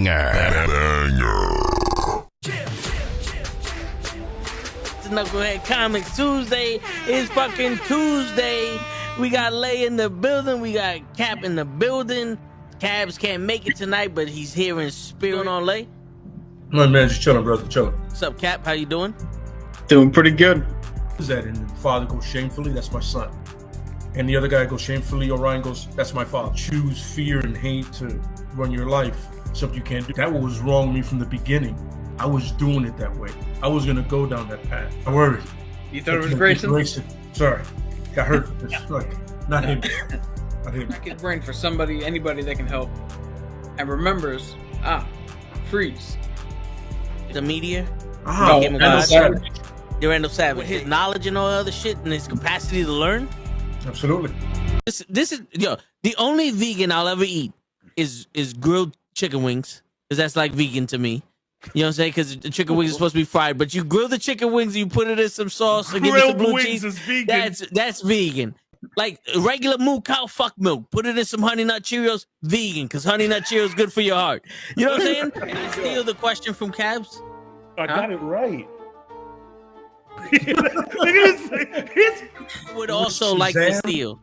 Nukkle HeDD Comics Tuesday is fucking Tuesday. We got Lay in the building. We got Cap in the building. Cabs can't make it tonight, but he's here in spirit. On Lay. No, man, just chilling, brother, chilling. What's up, Cap? How you doing? Doing pretty good. Is that and the father goes shamefully? That's my son. And the other guy goes shamefully. Orion goes, that's my father. Choose fear and hate to run your life. Something you can't do. That was wrong with me from the beginning. I was doing it that way. I was gonna go down that path. I worried. You thought it was Grayson? Sorry, got hurt. It's like not him. Not him. Crack his brain for somebody, anybody that can help, and remembers. Freeze. The media. Randall Savage. Randall Savage. With his knowledge and all other shit and his capacity to learn. Absolutely. This is the only vegan I'll ever eat is grilled chicken wings, because that's like vegan to me. You know what I'm saying? Because the chicken wings are supposed to be fried, but you grill the chicken wings, you put it in some sauce, and give it some blue cheese. Is vegan. That's vegan. Like regular moo cow fuck milk, put it in some Honey Nut Cheerios, vegan, because Honey Nut Cheerios is good for your heart. You know what I'm saying? Can I steal the question from Cabs? I got it right. Look at his I would also like to steal.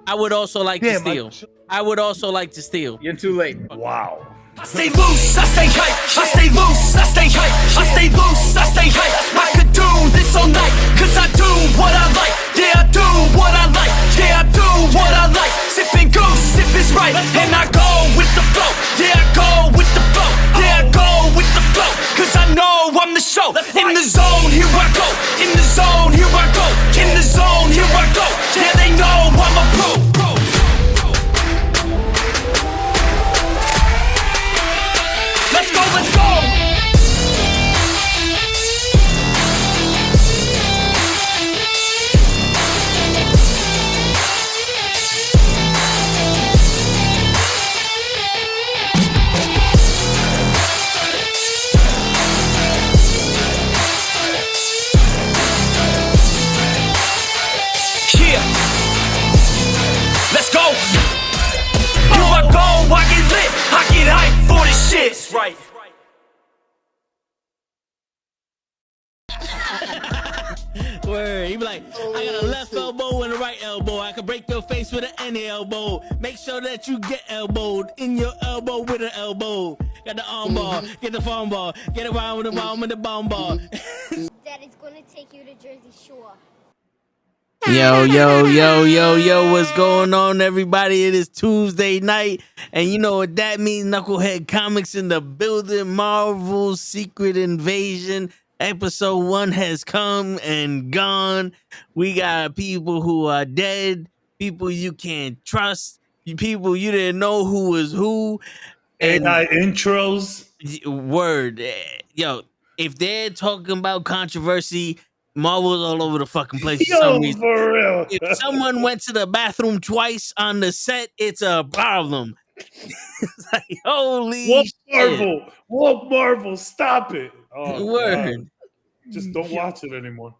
I would also like to steal. I would also like to steal. You're too late. Wow. I stay loose, I stay hype, I stay loose, I stay hype, I stay loose, I stay hype. I could do this all night, cause I do what I like. Yeah, I do what I like, yeah, I do what I like. Sipping goose, sip is right, and I go with the flow. Yeah, I go with the flow, yeah, I go with the flow. Cause I know I'm the show. In the zone, here I go. In the zone, here I go. In the zone, here I go. Yeah, they know I'm a pro. Let's go, let's go! Yeah! Let's go! Here I go, I get lit, I get hyped for this shit. That's right. Word. He be like, I got a left elbow and a right elbow. I can break your face with an any elbow. Make sure that you get elbowed in your elbow with an elbow. Got the arm ball, get the phone ball, get around with the bomb with the bomb ball. Daddy's gonna take you to Jersey Shore. Yo, what's going on, everybody? It is Tuesday night, and you know what that means. Nukkle HeDD Comics in the building. Marvel's Secret Invasion. Episode 1 has come and gone. We got people who are dead, people you can't trust, people you didn't know who was who. And AI intros. Word. Yo, if they're talking about controversy, Marvel's all over the fucking place for some reason. For real. If someone went to the bathroom twice on the set, it's a problem. It's like, holy shit. Woke Marvel, stop it. Oh, Word. God. Just don't watch it anymore.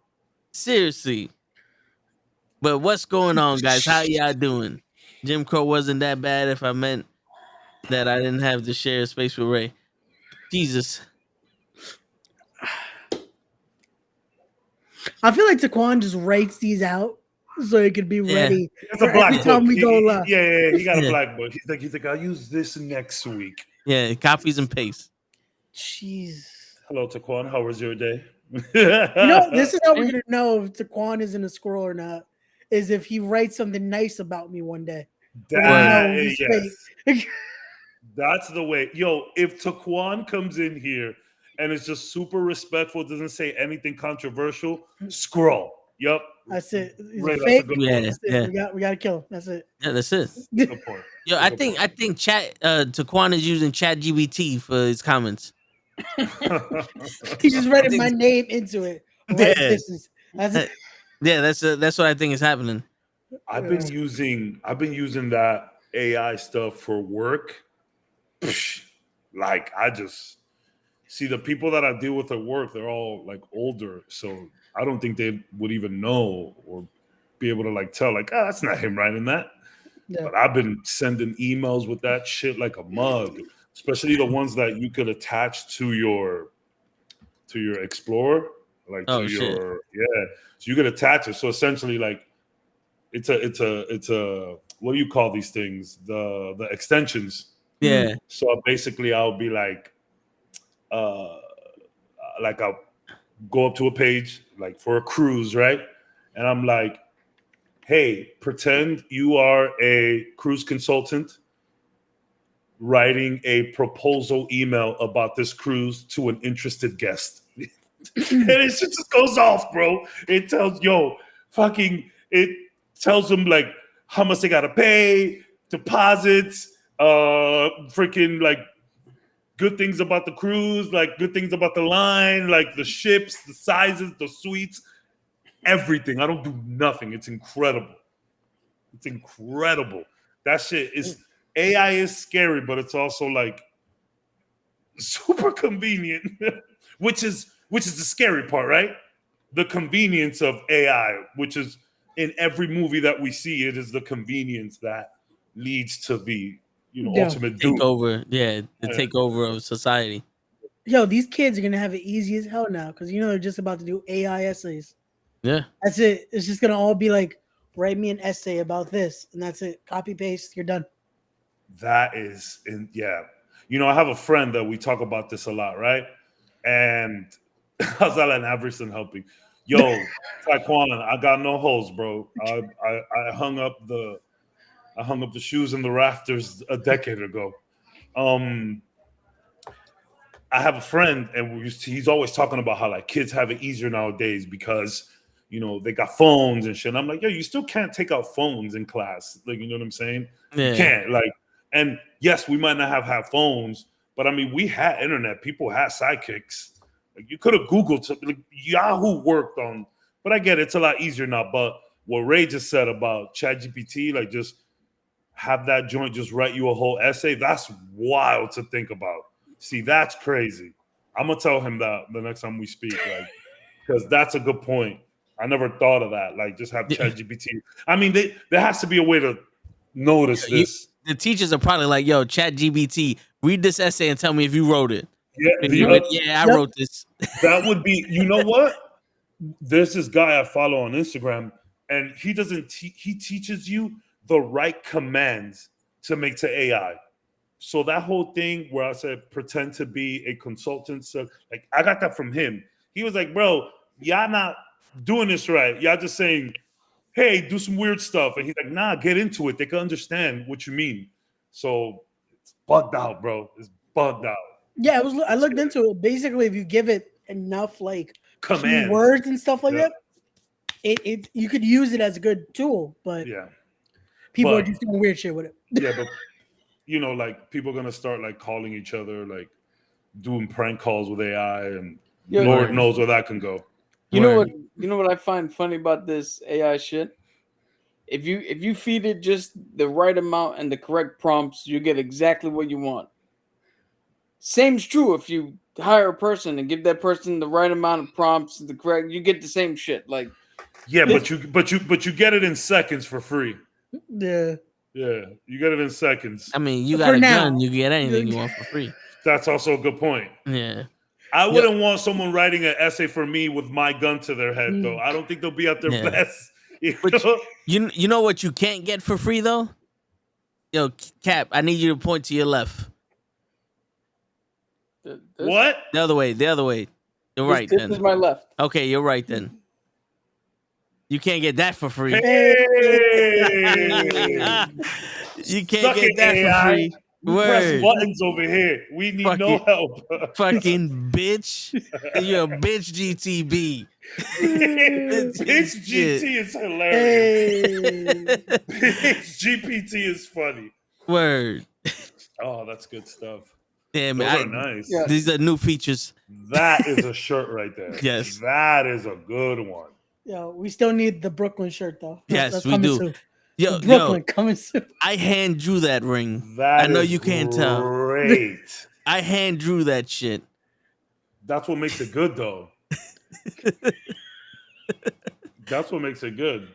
Seriously. But what's going on, guys? How y'all doing? Jim Crow wasn't that bad if I meant that I didn't have to share space with Ray. Jesus. I feel like Taquan just writes these out so it could be ready. It's a black every time book. we go live. Yeah, he got a black book. He's like, I'll use this next week. Yeah, copies and paste. Jeez. Hello, Taquan. How was your day? You know, this is how we're gonna know if Taquan isn't a squirrel or not. Is if he writes something nice about me one day. Yes. That's the way. Yo, if Taquan comes in here and it's just super respectful, doesn't say anything controversial, scroll. Yup. That's it. He's Right, a fake. That's it. We gotta kill him. That's it. Yeah, that's it. Good point. Yo, I think Taquan is using ChatGPT for his comments. He's just writing my name into it. That's it. Yeah, that's what I think is happening. I've been using that AI stuff for work. Like, I just see the people that I deal with at work, they're all like older, so I don't think they would even know or be able to like tell, like, oh, that's not him writing that. Yeah. But I've been sending emails with that shit like a mug. especially the ones that you could attach to your Explorer, like Oh, to shit. your So you could attach it. So essentially, like it's a what do you call these things? The extensions. Yeah. So basically, I'll be like I'll go up to a page like for a cruise, right? And I'm like, hey, pretend you are a cruise consultant writing a proposal email about this cruise to an interested guest. And it just goes off, bro. It tells, it tells them like how much they gotta pay, deposits, freaking like good things about the cruise, like good things about the line, like the ships, the sizes, the suites, everything. I don't do nothing. It's incredible. It's incredible. That shit is AI is scary, but it's also like super convenient, which is the scary part, right? The convenience of AI, which is in every movie that we see, it is the convenience that leads to the ultimate doom. Takeover. Yeah, the takeover of society. Yo, these kids are gonna have it easy as hell now because they're just about to do AI essays. Yeah. That's it. It's just gonna all be like, write me an essay about this, and that's it. Copy paste, you're done. That is, I have a friend that we talk about this a lot, right? And how's that an Averson helping? Yo, Taekwondo, I got no holes, bro. I hung up the shoes in the rafters a decade ago. I have a friend, and he's always talking about how like kids have it easier nowadays because they got phones and shit. And I'm like, yo, you still can't take out phones in class, like you know what I'm saying? Yeah. You can't like. And yes, we might not have had phones, but I mean, we had internet. People had sidekicks. Like you could have Googled something. Like, Yahoo worked on, but I get it, it's a lot easier now. But what Ray just said about ChatGPT, like just have that joint just write you a whole essay. That's wild to think about. See, that's crazy. I'm gonna tell him that the next time we speak, like, because that's a good point. I never thought of that. Like, just have ChatGPT. I mean, there has to be a way to notice this. The teachers are probably like, yo, ChatGPT, read this essay and tell me if you wrote it. Yeah, I wrote this. That would be, you know what? There's this guy I follow on Instagram, and he doesn't he teaches you the right commands to make to AI. So that whole thing where I said pretend to be a consultant, so like I got that from him. He was like, bro, y'all not doing this right. Y'all just saying, hey, do some weird stuff. And he's like, nah, get into it. They can understand what you mean. So it's bugged out, bro. It's bugged out. Yeah, I looked into it. Basically, if you give it enough like commands, words and stuff like that, it you could use it as a good tool. But people are just doing weird shit with it. Yeah, but like people are gonna start like calling each other, like doing prank calls with AI, and Lord knows where that can go. You know what I find funny about this AI shit? If you feed it just the right amount and the correct prompts, you get exactly what you want. Same's true if you hire a person and give that person the right amount of prompts, you get the same shit. Like, but you get it in seconds for free. Yeah, you get it in seconds. I mean, you got a gun, you get anything you want for free. That's also a good point. Yeah. I wouldn't want someone writing an essay for me with my gun to their head, though. I don't think they'll be at their best. You know what you can't get for free, though? Yo, Cap, I need you to point to your left. What? The other way. You're right, this then. is my left. Okay, you're right, then. You can't get that for free. Hey! You can't get that for free. Press buttons over here. We need no help. Fucking bitch. You're a bitch, GTB. Bitch GT is hilarious. Bitch GPT is funny. Word. Oh, that's good stuff. Yeah, Those man. are nice. Yeah. These are new features. That is a shirt right there. Yes. That is a good one. Yo, we still need the Brooklyn shirt, though. That's we do. Soon. Yo, Brooklyn coming soon. I hand drew that ring. That I know is you can't tell. Great. I hand drew that shit. That's what makes it good, though. That's what makes it good.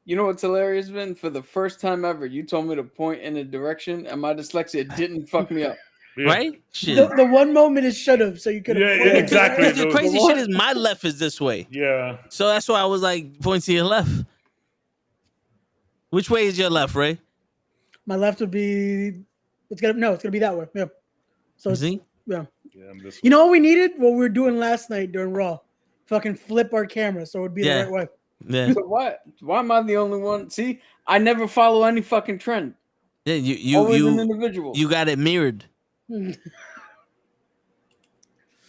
You know what's hilarious, Vin? For the first time ever, you told me to point in a direction, and my dyslexia didn't fuck me up. Yeah. right? Shit. The one moment is should have, so you could have. Yeah, exactly. The crazy shit is my left is this way. Yeah. So that's why I was like, point to your left. Which way is your left, Ray? My left would be. It's gonna be that way. Yeah. So it's, See? yeah. Yeah, I'm this You know what we needed? What we were doing last night during Raw. Fucking flip our camera so it would be Yeah. the right way. Yeah. So why am I the only one? See, I never follow any fucking trend. Yeah, Always an you individual. you got it mirrored.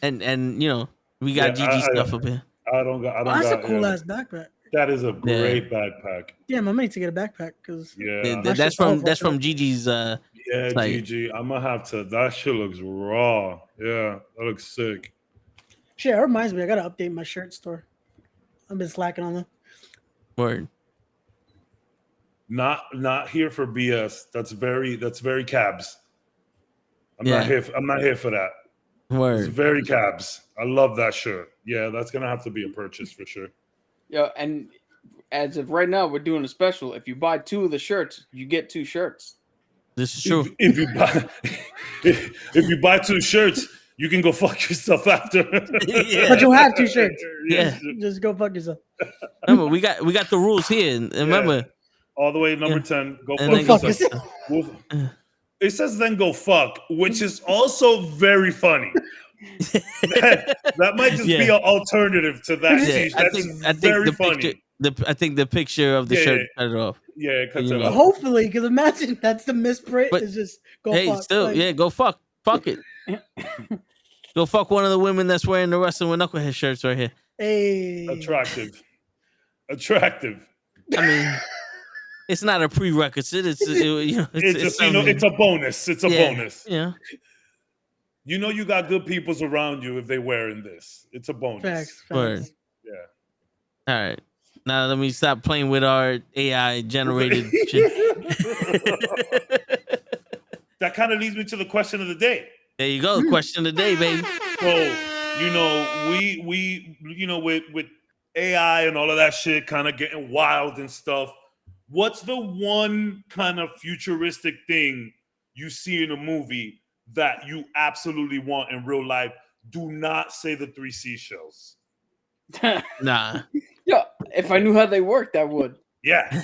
And you know, we got Yeah, GG stuff up here. I don't Oh, that's a cool ass backpack. That is a great backpack. Damn, I might need to get a backpack because Yeah. That's from Gigi's Yeah, like- GG. I'm gonna have to. That shit looks raw. Yeah, that looks sick. shit. It reminds me, I gotta update my shirt store. I've been slacking on that. word. Not here for BS. That's very cabs. I'm Yeah. not here for that. It's Word. very cabs. I love that shirt. Yeah, that's gonna have to be a purchase for sure. Yeah, and as of right now, we're doing a special. If you buy 2 of the shirts, you get 2 shirts. This is true. If you buy if you buy 2 shirts, you can go fuck yourself after. Yeah. But you have 2 shirts. Yeah. Just go fuck yourself. Remember, we got the rules here. And remember, All the way to number Yeah. 10. Go and Go then fuck fuck yourself. yourself. It says then go fuck, which is also very funny. that might just be Yeah. an alternative to that. yeah, T- That's I think very the funny. picture, I think the picture of the Yeah, shirt yeah. cut it off. Yeah, it cuts You it know. off. Hopefully, because imagine that's the misprint. But- Is just go Hey, fuck. still, Like, yeah, go fuck it. Go fuck one of the women that's wearing the Wrestling with Knucklehead shirts right here. Hey. Attractive. I mean, it's not a prerequisite. It's It's just something- it's a bonus. It's a yeah, bonus. Yeah. You know you got good peoples around you if they wearing this. It's a bonus. Facts. Word. Facts. Yeah. All right. Now let me stop playing with our AI generated shit. That kind of leads me to the question of the day. There you go. Question of the day, baby. So, we with AI and all of that shit kind of getting wild and stuff. What's the one kind of futuristic thing you see in a movie that you absolutely want in real life? Do not say the 3 seashells. Nah. Yeah, if I knew how they worked, I would. Yeah,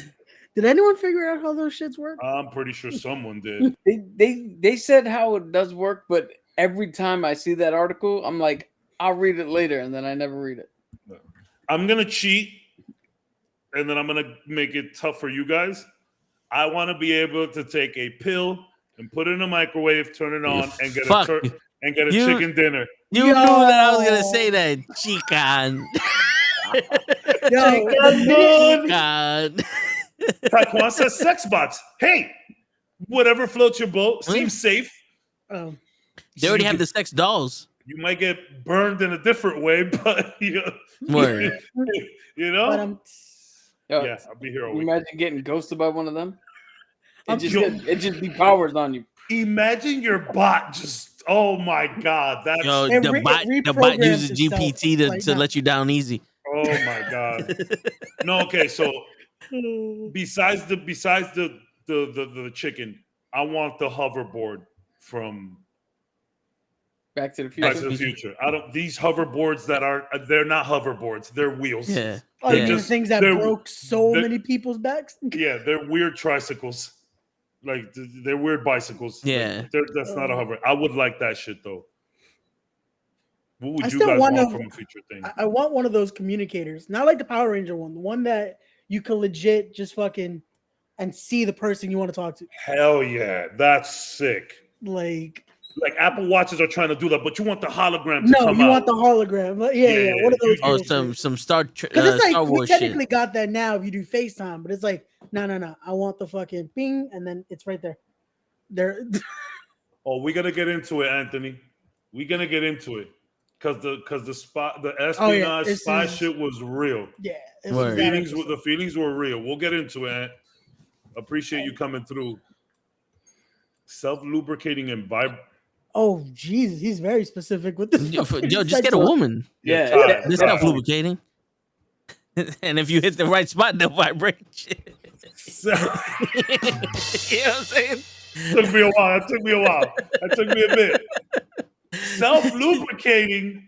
Did anyone figure out how those shits work? I'm pretty sure someone did. They said how it does work, but every time I see that article, I'm like, I'll read it later, and then I never read it. I'm gonna cheat, and then I'm gonna make it tough for you guys. I want to be able to take a pill and put it in a microwave, turn it on, and get Fuck. a You- chicken dinner. You knew that I was gonna say that, Chican. Yo, God. Taekwondo says sex bots. Hey, whatever floats your boat. Seems safe. um, They already have the sex dolls. You might get burned in a different way, but Word. you know. but Yo, Yeah, I'll be here all Can you week. imagine getting ghosted by one of them? I'm It just depowers on you. Imagine your bot just. Oh my God, that's. Yo, It the bot reprograms uses itself GPT to, like to that. let you down easy. Oh my God. No, okay. So besides the chicken, I want the hoverboard from Back to the Back Future. to the Future. I don't. These hoverboards they're not hoverboards. They're wheels. Yeah. Oh, They're you mean the just- things that they're- broke so they're- many people's backs? Yeah, they're weird tricycles. Like they're weird bicycles. Like, Yeah. that's not a hover. I would like that shit though. What would I you still guys want want to- from a future thing? I want one of those communicators, not like the Power Ranger one, the one that you can legit just fucking and see the person you want to talk to. Hell yeah, that's sick. Like, Like Apple Watches are trying to do that, but you want the hologram to no, come you out. want the hologram. Like, yeah, Yeah, one of those. Oh, cool some shit. Star 'Cause it's like Star we Wars shit. technically got that now if you do FaceTime, but it's like no. I want the fucking ping, and then it's right there. There. Oh, we're gonna get into it, Anthony. We're gonna get into it because the espionage this spy is- shit was real. Yeah. it Word. was that The episode. feelings were real. We'll get into it, Ant. Appreciate you coming through. Self-lubricating and Oh Jesus, he's very specific with this. Yo, fucking just get a sexual- woman. Yeah, tired, This tired. stuff lubricating. And if you hit the right spot, they'll vibrate. You know what I'm saying? Took me a while. That took me a while. That took me a bit. Self-lubricating.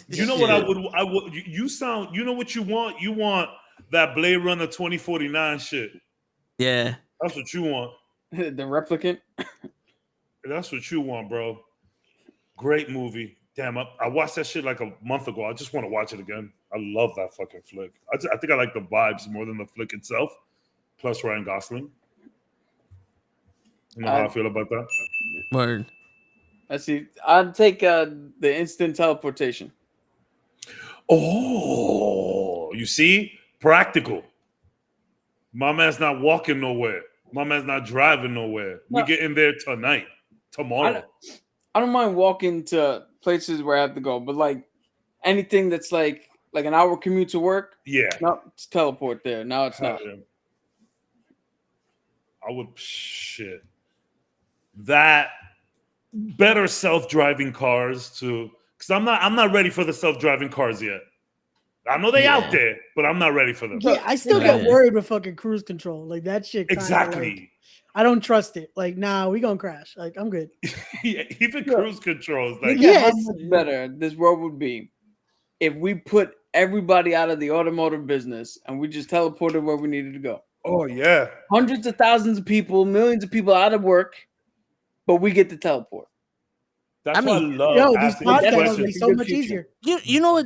You know what I would. You sound. You know what you want. You want that Blade Runner 2049 shit. Yeah. That's what you want. The replicant. That's what you want, bro. Great movie. Damn, I watched that shit like a month ago. I just want to watch it again. I love that fucking flick. I think I like the vibes more than the flick itself. Plus Ryan Gosling. You know how I feel about that? Word. I see. I'd take the instant teleportation. Oh, you see? Practical. My man's not walking nowhere. My man's not driving nowhere. No. We get in there tonight, tomorrow. I don't mind walking to places where I have to go, but like anything that's like an hour commute to work, Yeah. no, it's teleport there. Now it's not. Yeah. I would shit. That better self-driving cars too. Because I'm not ready for the self-driving cars yet. I know they out there, but I'm not ready for them. Yeah, I still get worried with fucking cruise control. Like that shit. Exactly. Like, I don't trust it. Like, nah, we gonna crash. Like, I'm good. Yeah, even cruise control is like, Yeah, how much better this world would be if we put everybody out of the automotive business and we just teleported where we needed to go. Oh yeah, hundreds of thousands of people, millions of people out of work, but we get to teleport. That's why I love these podcasts will be so much easier. You know what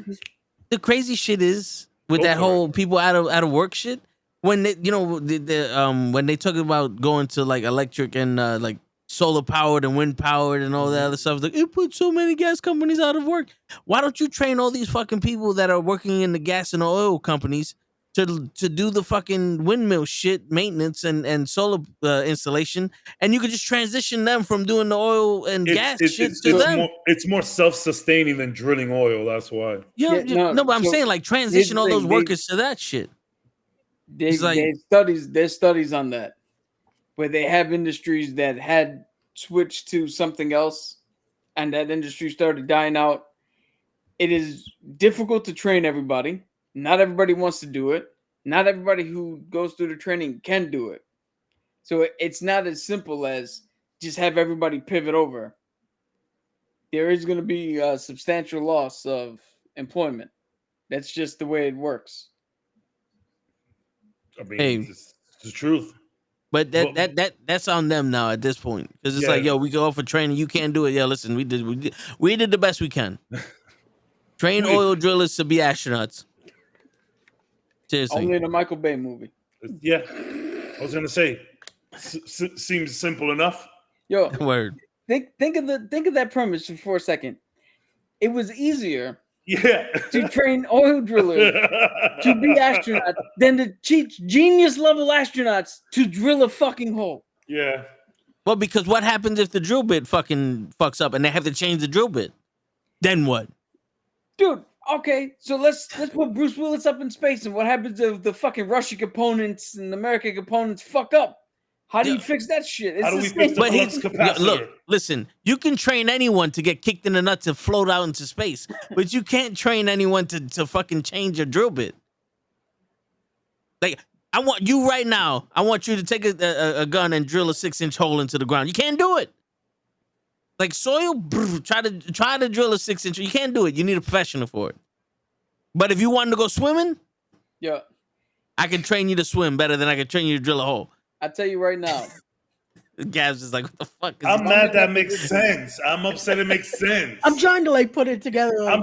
the crazy shit is with that whole people out of work shit? When they, when they talk about going to like electric and like solar powered and wind powered and all that other stuff, it's like it put so many gas companies out of work. Why don't you train all these fucking people that are working in the gas and oil companies to do the fucking windmill shit, maintenance and solar installation, and you could just transition them from doing the oil and gas shit to them. It's more self-sustaining than drilling oil. That's why. No, but I'm saying like transition all those workers to that shit. There's studies on that, where they have industries that had switched to something else, and that industry started dying out. It is difficult to train everybody. Not everybody wants to do it. Not everybody who goes through the training can do it. So it's not as simple as just have everybody pivot over. There is going to be a substantial loss of employment. That's just the way it works. I mean, it's the truth. But that's on them now at this point, because it's like, yo, we go for training. You can't do it. Yeah, listen, we did the best we can. Train oil drillers to be astronauts. Seriously. Only in a Michael Bay movie. Yeah, I was gonna say, seems simple enough. Yo, word. Think of that premise for a second. It was easier, to train oil drillers to be astronauts than to teach genius level astronauts to drill a fucking hole. Yeah. Well, because what happens if the drill bit fucking fucks up and they have to change the drill bit? Then what? Dude, okay, so let's put Bruce Willis up in space, and what happens if the fucking Russian components and American components fuck up? How do you fix that shit? It's how do we fix the flux capacitor? Look, listen, you can train anyone to get kicked in the nuts to float out into space, but you can't train anyone to fucking change a drill bit. Like, I want you right now, I want you to take a gun and drill a 6-inch hole into the ground. You can't do it. Like soil, try to drill a 6-inch. You can't do it. You need a professional for it. But if you wanted to go swimming, yeah, I can train you to swim better than I can train you to drill a hole. I tell you right now. Gabs is like, what the fuck? I'm mad that makes sense. I'm upset it makes sense. I'm trying to like put it together. Like,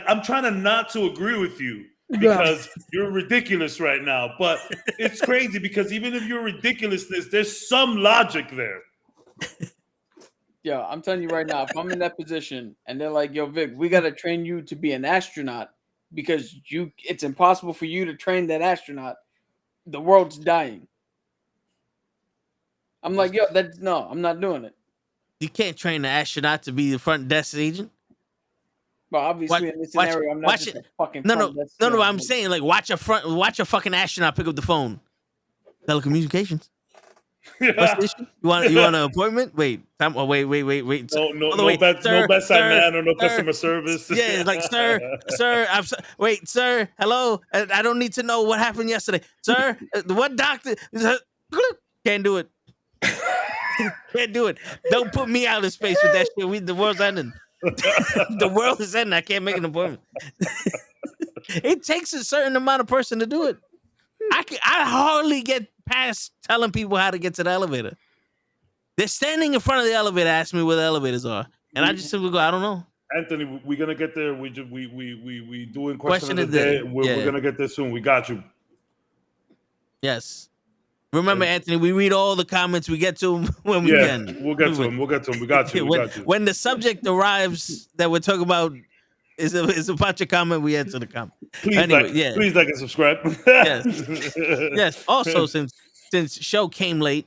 I'm trying to not to agree with you because you're ridiculous right now. But it's crazy because even if you're ridiculousness, there's some logic there. Yeah, I'm telling you right now, if I'm in that position and they're like, yo, Vic, we got to train you to be an astronaut because it's impossible for you to train that astronaut. The world's dying. I'm like, yo, I'm not doing it. You can't train an astronaut to be the front desk agent. Well, obviously in this scenario, I'm not just a fucking No. I'm saying like watch a fucking astronaut pick up the phone. Telecommunications. What's the issue? You want an appointment? Wait. Wait. No bedside manner, no customer service. Yeah, it's like, sir, wait, sir, hello. I don't need to know what happened yesterday, sir. What doctor? Can Can't do it. Can't do it. Don't put me out of space with that shit. The world's ending. The world is ending. I can't make an appointment. It takes a certain amount of person to do it. I hardly get past telling people how to get to the elevator. They're standing in front of the elevator, ask me where the elevators are, and I just simply go, I don't know. Anthony, we're gonna get there. We doing question of the day. We're gonna get there soon. We got you. Yes. Remember, Anthony, we read all the comments. We get to them when we can. We'll get to them. We'll get to them. We got you. We got you. When the subject arrives that we're talking about is a bunch of comment, we answer the comment. Please please like and subscribe. Yes. Also, since show came late,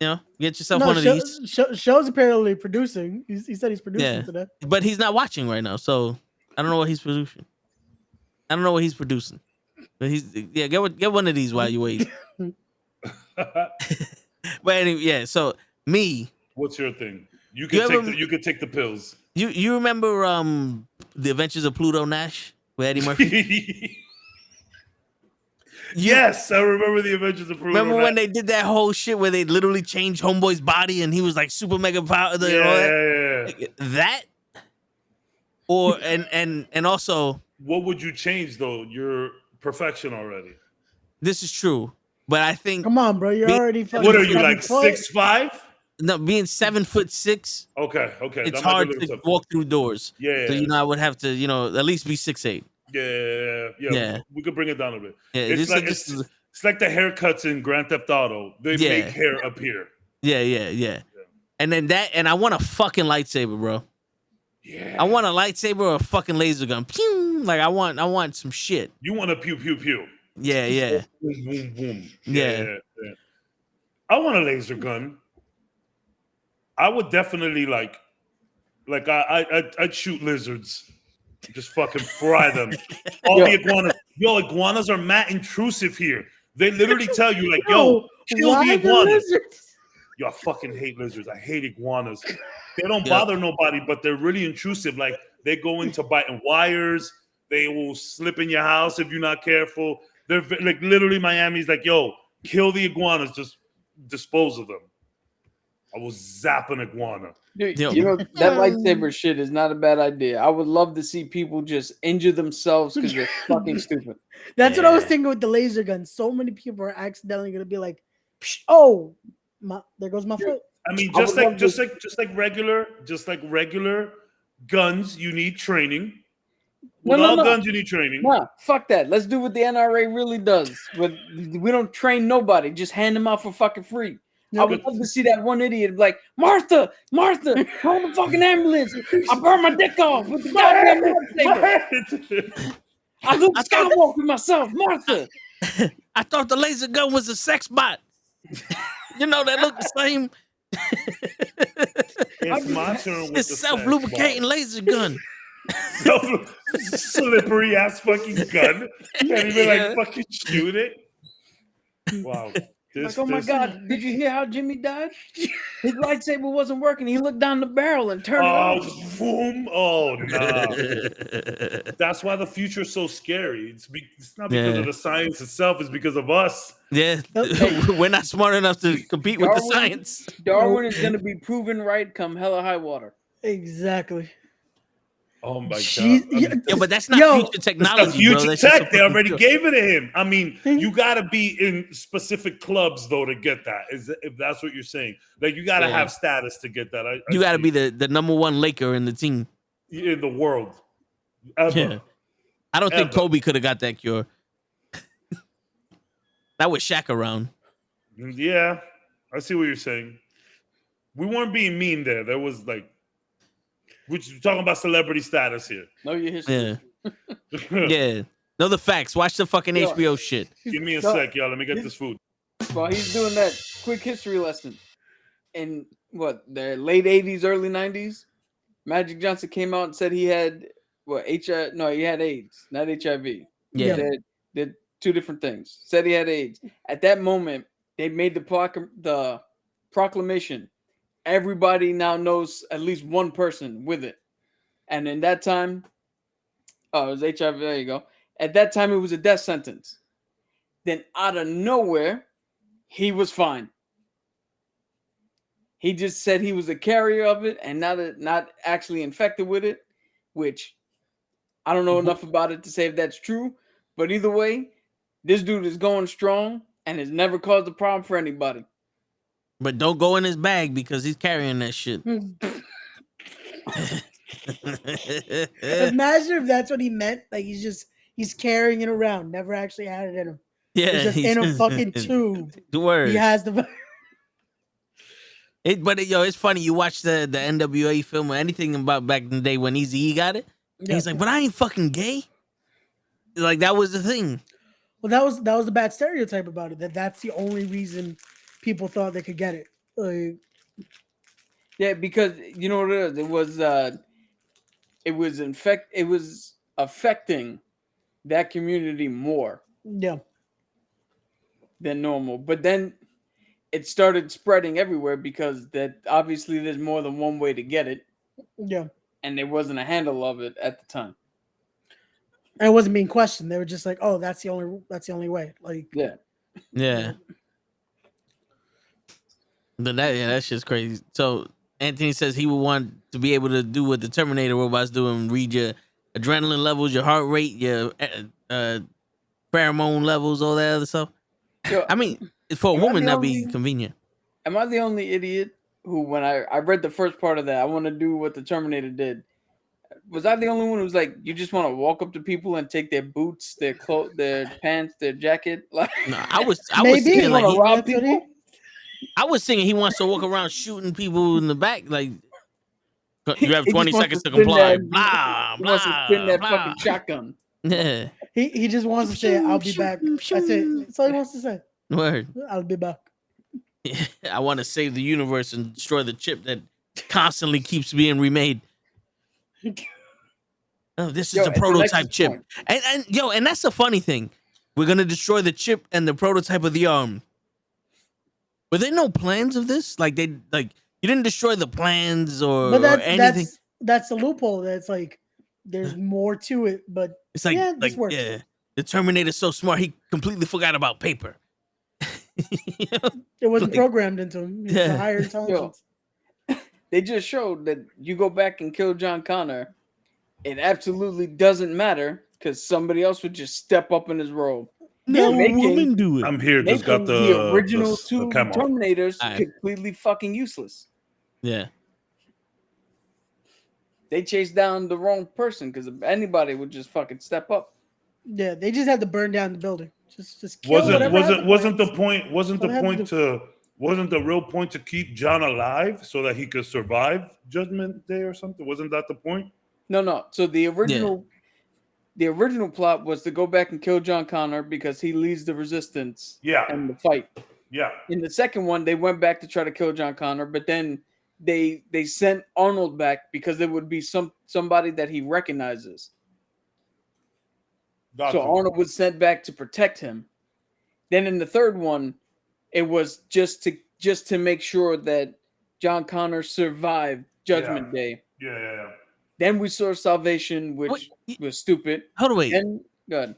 get yourself one of these. Show's apparently producing. He said he's producing today. But he's not watching right now, so I don't know what he's producing. But get one of these while you wait. But anyway, so me. What's your thing? You can take the pills. You remember The Adventures of Pluto Nash with Eddie Murphy? Yes, I remember The Adventures of Pluto. Remember when they did that whole shit where they literally changed Homeboy's body and he was like super mega power? That or and also, what would you change though? You're perfection already. This is true, but I think. Come on, bro. You're already. What are you like 6'5"? No, being 7'6". Okay. It's hard to walk through doors. Yeah. So I would have to at least be 6'8". Yeah. We could bring it down a bit. Yeah, it's like the haircuts in Grand Theft Auto. They make hair appear. Yeah. And then and I want a fucking lightsaber, bro. Yeah. I want a lightsaber or a fucking laser gun. Pew! Like I want some shit. You want a pew pew pew. Yeah. Boom boom. Yeah. I want a laser gun. I would definitely I'd shoot lizards. Just fucking fry them. All the iguanas. Yo, iguanas are mad intrusive here. They literally tell you, like, yo, kill the iguanas. Yo, I fucking hate lizards. I hate iguanas. They don't bother nobody, but they're really intrusive. Like, they go into biting wires. They will slip in your house if you're not careful. They're like, literally, Miami's like, yo, kill the iguanas. Just dispose of them. I was zapping iguana. Dude, that lightsaber shit is not a bad idea. I would love to see people just injure themselves because they're fucking stupid. That's what I was thinking with the laser gun. So many people are accidentally gonna be like, "Oh, there goes my foot." I mean, just like regular guns, you need training. With all guns, you need training. Nah, fuck that. Let's do what the NRA really does. We don't train nobody. Just hand them out for fucking free. I would love to see that one idiot be like, Martha, call the fucking ambulance. I burned my dick off with the goddamn lightsaber. I Luke Skywalker myself, Martha. I thought the laser gun was a sex bot. They look the same. It's my turn with it's the self-lubricating laser gun. Slippery ass fucking gun. Can't even fucking shoot it. Wow. Oh my God, did you hear how Jimmy died? His lightsaber wasn't working. He looked down the barrel and turned it off. Boom. Oh, no. That's why the future is so scary. It's not because of the science itself. It's because of us. Yeah. We're not smart enough to compete with the science. Darwin is going to be proven right come hell or high water. Exactly. Oh my God! But that's not future technology. That's future bro. tech. They already gave it to him. I mean, you got to be in specific clubs though to get that. If that's what you're saying, like you got to have status to get that. You got to be the number one Laker in the team in the world. Ever. Yeah. I don't think Kobe could have got that cure. That was Shaq around. Yeah, I see what you're saying. We weren't being mean there. There was like. We're talking about celebrity status here. Know your history. Yeah. Know the facts. Watch the fucking HBO shit. Give me a sec, y'all. Let me get this food. Well, he's doing that quick history lesson. In the late 80s, early 90s, Magic Johnson came out and said he had HIV. No, he had AIDS, not HIV. Yeah. Did two different things. Said he had AIDS. At that moment, they made the proclamation. Everybody now knows at least one person with it. And in that time, it was HIV. There you go. At that time, it was a death sentence. Then out of nowhere, he was fine. He just said he was a carrier of it and not actually infected with it, which I don't know enough about it to say if that's true. But either way, this dude is going strong and has never caused a problem for anybody. But don't go in his bag because he's carrying that shit. Imagine if that's what he meant. Like he's carrying it around, never actually had it in him. Yeah, It's just in a fucking tube. The word. He has the. It's funny. You watch the NWA film or anything about back in the day when Eazy-E got it. And he's like, but I ain't fucking gay. Like that was the thing. Well, that was the bad stereotype about it. That's the only reason people thought they could get it. Like, yeah, because you know what it is. It was affecting that community more. Yeah. Than normal. But then it started spreading everywhere because that obviously there's more than one way to get it. Yeah. And there wasn't a handle of it at the time. And it wasn't being questioned. They were just like, "Oh, that's the only way." Like, yeah. But that shit's crazy. So Anthony says he would want to be able to do what the Terminator robots do and read your adrenaline levels, your heart rate, your pheromone levels, all that other stuff. Yo, I mean, for a woman, that'd be convenient. Am I the only idiot who, when I read the first part of that, I want to do what the Terminator did? Was I the only one who was like, you just want to walk up to people and take their boots, their clothes, their pants, their jacket? Like, no, I was maybe thinking like rob people. I was thinking he wants to walk around shooting people in the back, like you have 20 seconds to comply. Blah, He wants to spin that blah. fucking shotgun. Yeah. He just wants to say, "I'll be back." That's it. That's all he wants to say. Word. I'll be back. I want to save the universe and destroy the chip that constantly keeps being remade. Oh, this is a prototype chip. And that's the funny thing. We're gonna destroy the chip and the prototype of the arm. Were there no plans of this? Like you didn't destroy the plans or anything. That's the loophole. That's like there's more to it, but It's like this works. the Terminator's so smart he completely forgot about paper. It wasn't programmed into him. It's a higher intelligence. They just showed that you go back and kill John Connor, it absolutely doesn't matter because somebody else would just step up in his role. No woman do it. I'm here. Just got the original the two camera. Terminators completely fucking useless. Yeah. They chased down the wrong person because anybody would just fucking step up. Yeah, they just had to burn down the building. Just kill Wasn't the real point to keep John alive so that he could survive Judgment Day or something? Wasn't that the point? No. So the original plot was to go back and kill John Connor because he leads the resistance and the fight. Yeah. In the second one, they went back to try to kill John Connor, but then they sent Arnold back because there would be somebody that he recognizes. So Arnold was sent back to protect him. Then in the third one, it was just to make sure that John Connor survived Judgment Day. Yeah. Then we saw Salvation, which was stupid. Hold on, wait. Good.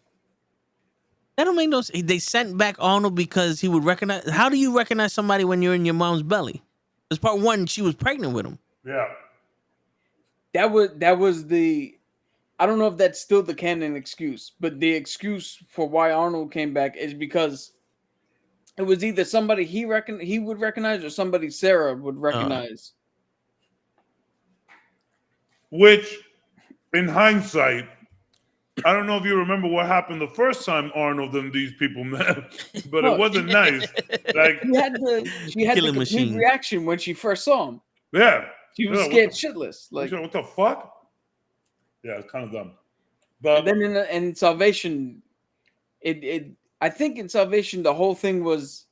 That don't make no sense. They sent back Arnold because he would recognize. How do you recognize somebody when you're in your mom's belly? Because part one, she was pregnant with him. Yeah. That was the. I don't know if that's still the canon excuse, but the excuse for why Arnold came back is because it was either somebody he would recognize or somebody Sarah would recognize. Which, in hindsight, I don't know if you remember what happened the first time Arnold and these people met, but it wasn't nice. Like she had the complete reaction when she first saw him. Yeah, she was scared shitless. Like, what the fuck? Yeah, it's kind of dumb. But then in Salvation, I think in Salvation the whole thing was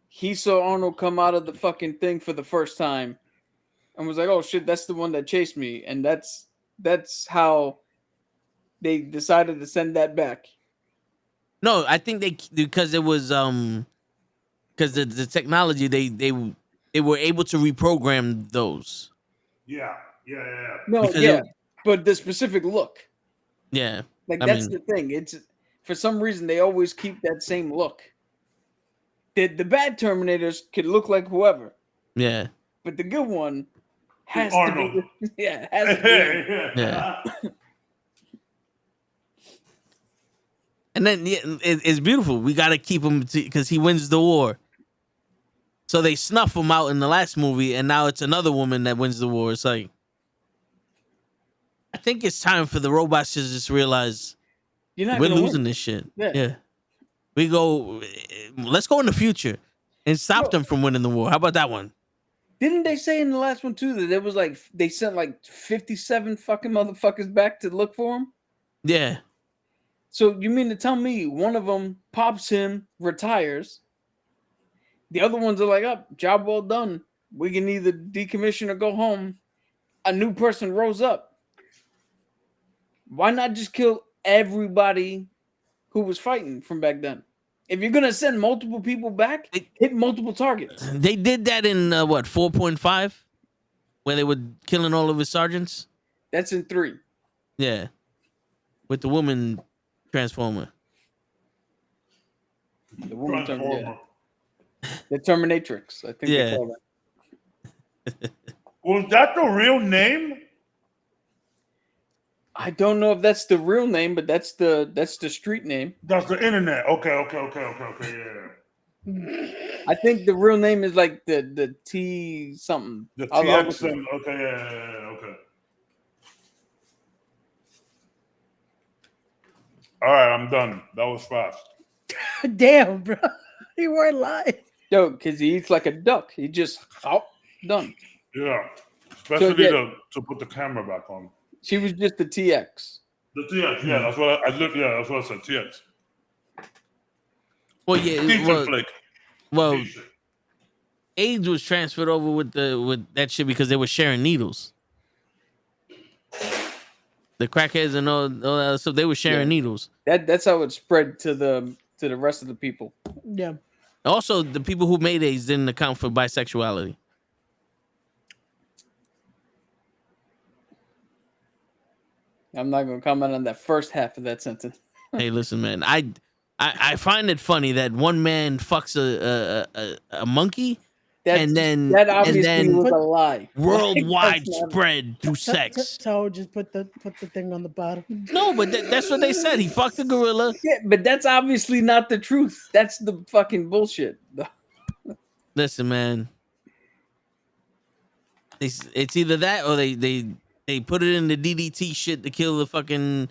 he saw Arnold come out of the fucking thing for the first time and was like, "Oh shit, that's the one that chased me," and that's how they decided to send that back. No, I think because it was because the technology they were able to reprogram those. Yeah. No, but the specific look. Yeah. Like that's the thing. It's for some reason they always keep that same look. the bad Terminators could look like whoever, Yeah. but the good one has Arnold. to be. Yeah, it has to be. Yeah. And then it's beautiful. We got to keep him because he wins the war. So they snuff him out in the last movie, and now it's another woman that wins the war. It's like, I think it's time for the robots to just realize You're not we're gonna losing win. this shit. Yeah. Yeah. Let's go in the future and stop them from winning the war. How about that one? Didn't they say in the last one too that it was like they sent like 57 fucking motherfuckers back to look for him? Yeah. So you mean to tell me one of them pops him, retires? The other ones are like, "Up, job well done. We can either decommission or go home." A new person rose up. Why not just kill everybody who was fighting from back then? If you're gonna send multiple people back, hit multiple targets. They did that in 4.5, where they were killing all of his sergeants. That's in 3. Yeah, with the woman transformer. The woman Transformer. The Terminatrix, I think Yeah. they call it. Was that the real name? I don't know if that's the real name, but that's the street name. That's the internet. Okay, yeah. I think the real name is like the T something. The I'll TX look it up. and okay, yeah, okay. All right, I'm done. That was fast. Damn, bro. You weren't lying. Yo, because he eats like a duck. He just done. Yeah, especially yeah. to put the camera back on. She was just the TX. The TX, yeah, that's what I looked. Yeah, that's what I said. TX. Well, yeah. Decent flick. Well, Decent. AIDS was transferred over with that shit because they were sharing needles. The crackheads and all that other stuff, they were sharing needles. That's how it spread to the rest of the people. Yeah. Also, the people who made AIDS didn't account for bisexuality. I'm not gonna comment on that first half of that sentence. Hey, listen, man. I find it funny that one man fucks a monkey, That obviously was a lie. worldwide That's not- spread through sex. So just put the thing on the bottom. No, but that's what they said. He fucked a gorilla. Yeah, but that's obviously not the truth. That's the fucking bullshit. Listen, man. It's either that or they put it in the DDT shit to kill the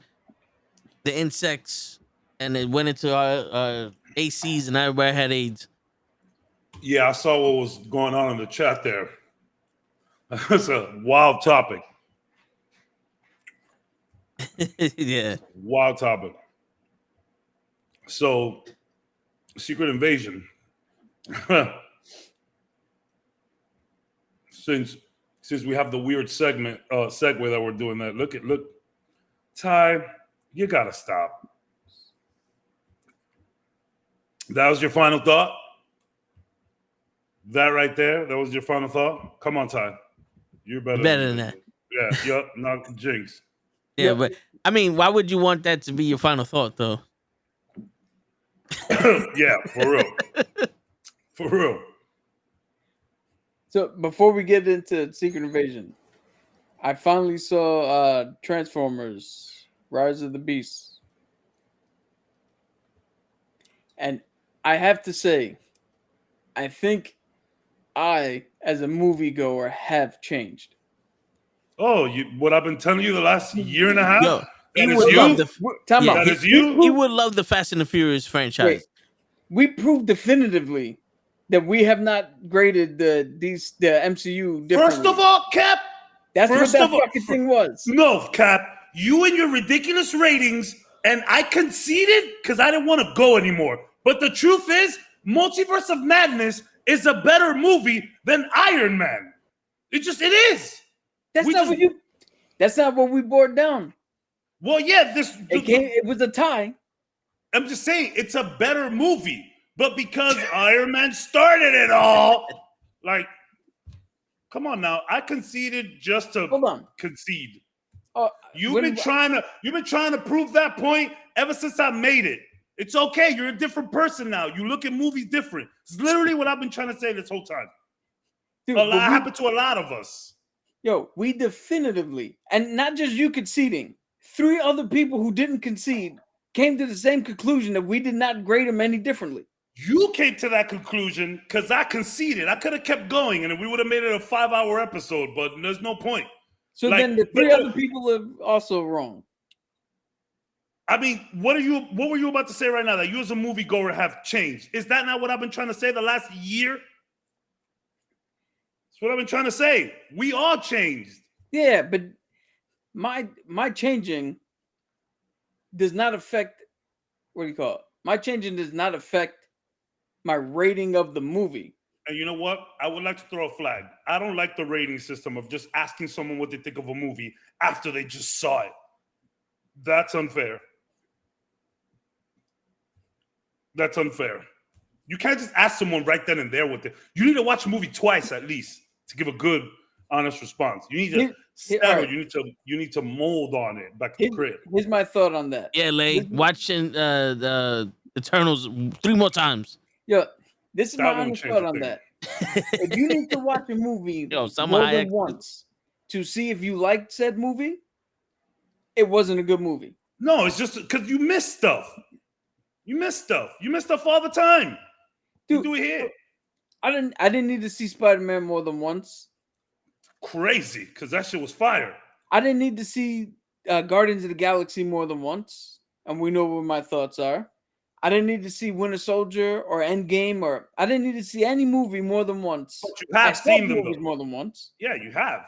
insects, and it went into our ACs, and everybody had AIDS. Yeah, I saw what was going on in the chat there. That's a wild topic. Yeah. Wild topic. So, Secret Invasion. Since we have the weird segue that we're doing that. Look, Ty, you gotta stop. That was your final thought? That right there, that was your final thought? Come on, Ty. You're better than that. Yeah, yep, not Jinx. Yeah, but I mean, why would you want that to be your final thought, though? Yeah, for real. For real. So before we get into Secret Invasion, I finally saw Transformers: Rise of the Beasts, and I have to say, I think I, as a moviegoer, have changed. Oh, what I've been telling you the last year and a half? Yo, That he is would you? love That is you? He would love the Fast and the Furious franchise. Wait, we proved definitively that we have not graded the MCU differently. First of all, Cap. That's first what of that all- fucking thing was. No, Cap. You and your ridiculous ratings, and I conceded because I didn't want to go anymore. But the truth is, Multiverse of Madness is a better movie than Iron Man. It is. That's not what we bored down. Well, yeah, It was a tie. I'm just saying it's a better movie, but because Iron Man started it all, like, come on now, I conceded just to concede. You've been trying to prove that point ever since I made it. It's okay. You're a different person now. You look at movies different. It's literally what I've been trying to say this whole time. Dude, A lot happened to a lot of us. Yo, we definitively, and not just you conceding, 3 other people who didn't concede came to the same conclusion that we did not grade them any differently. You came to that conclusion because I conceded. I could have kept going, and we would have made it a 5-hour episode, but there's no point. So Like, then the 3 other people are also wrong. I mean, what were you about to say right now? That you as a moviegoer have changed. Is that not what I've been trying to say the last year? That's what I've been trying to say. We all changed. Yeah, but my changing does not affect, what do you call it? My changing does not affect my rating of the movie. And you know what? I would like to throw a flag. I don't like the rating system of just asking someone what they think of a movie after they just saw it. That's unfair. That's unfair. You can't just ask someone right then and there what they... You need to watch a movie twice at least to give a good, honest response. You need to settle. Right. You need to mold on it back to the crib. Here's my thought on that. Yeah, Lay, watching the Eternals 3 more times. Yeah, this is my honest thought on that. If you need to watch a movie more than once to see if you liked said movie, it wasn't a good movie. No, it's just because you miss stuff. You miss stuff. You miss stuff all the time. Dude, you do it here. I didn't need to see Spider-Man more than once. Crazy, because that shit was fire. I didn't need to see Guardians of the Galaxy more than once, and we know what my thoughts are. I didn't need to see Winter Soldier or Endgame, or I didn't need to see any movie more than once. But you have seen them more than once. Yeah, you have.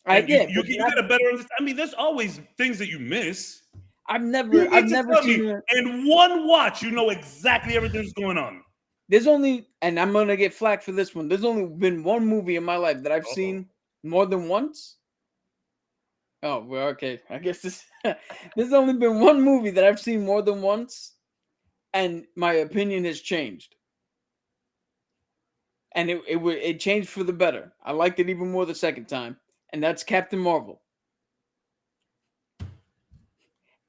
You get a better understanding. I mean, there's always things that you miss. I've never seen it. In one watch, you know exactly everything that's going on. There's only, and I'm gonna get flack for this one. There's only been one movie in my life that I've seen more than once. Oh, well, okay. I guess there's only been one movie that I've seen more than once, and my opinion has changed. And it changed for the better. I liked it even more the second time, and that's Captain Marvel.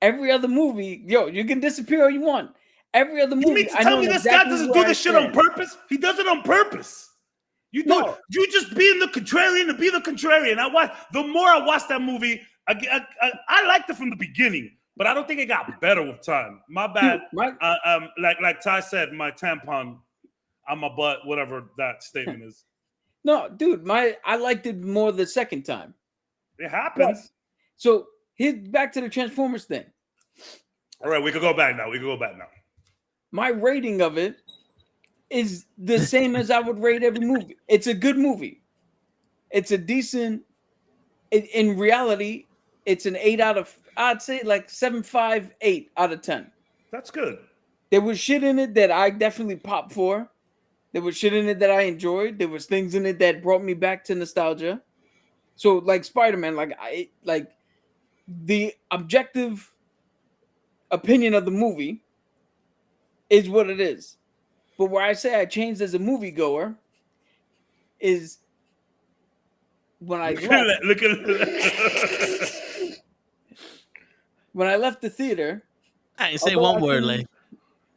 Every other movie, you can disappear all you want. Every other movie. You mean to tell me this guy doesn't do this shit on purpose? He does it on purpose. You just being the contrarian to be the contrarian. The more I watch that movie, I liked it from the beginning, but I don't think it got better with time. My bad. Like Ty said, my tampon on my butt, whatever that statement is. No, dude, I liked it more the second time. It happens. But, so here's back to the Transformers thing. All right, we can go back now. My rating of it is the same as I would rate every movie. It's a good movie. It's a decent. In reality, it's an 8 out of, I'd say like 7.5, 8 out of 10. That's good. There was shit in it that I definitely popped for. There was shit in it that I enjoyed. There was things in it that brought me back to nostalgia. So like Spider-Man, like the objective opinion of the movie is what it is. But where I say I changed as a moviegoer is when I when I left the theater. I ain't say one word, Lay.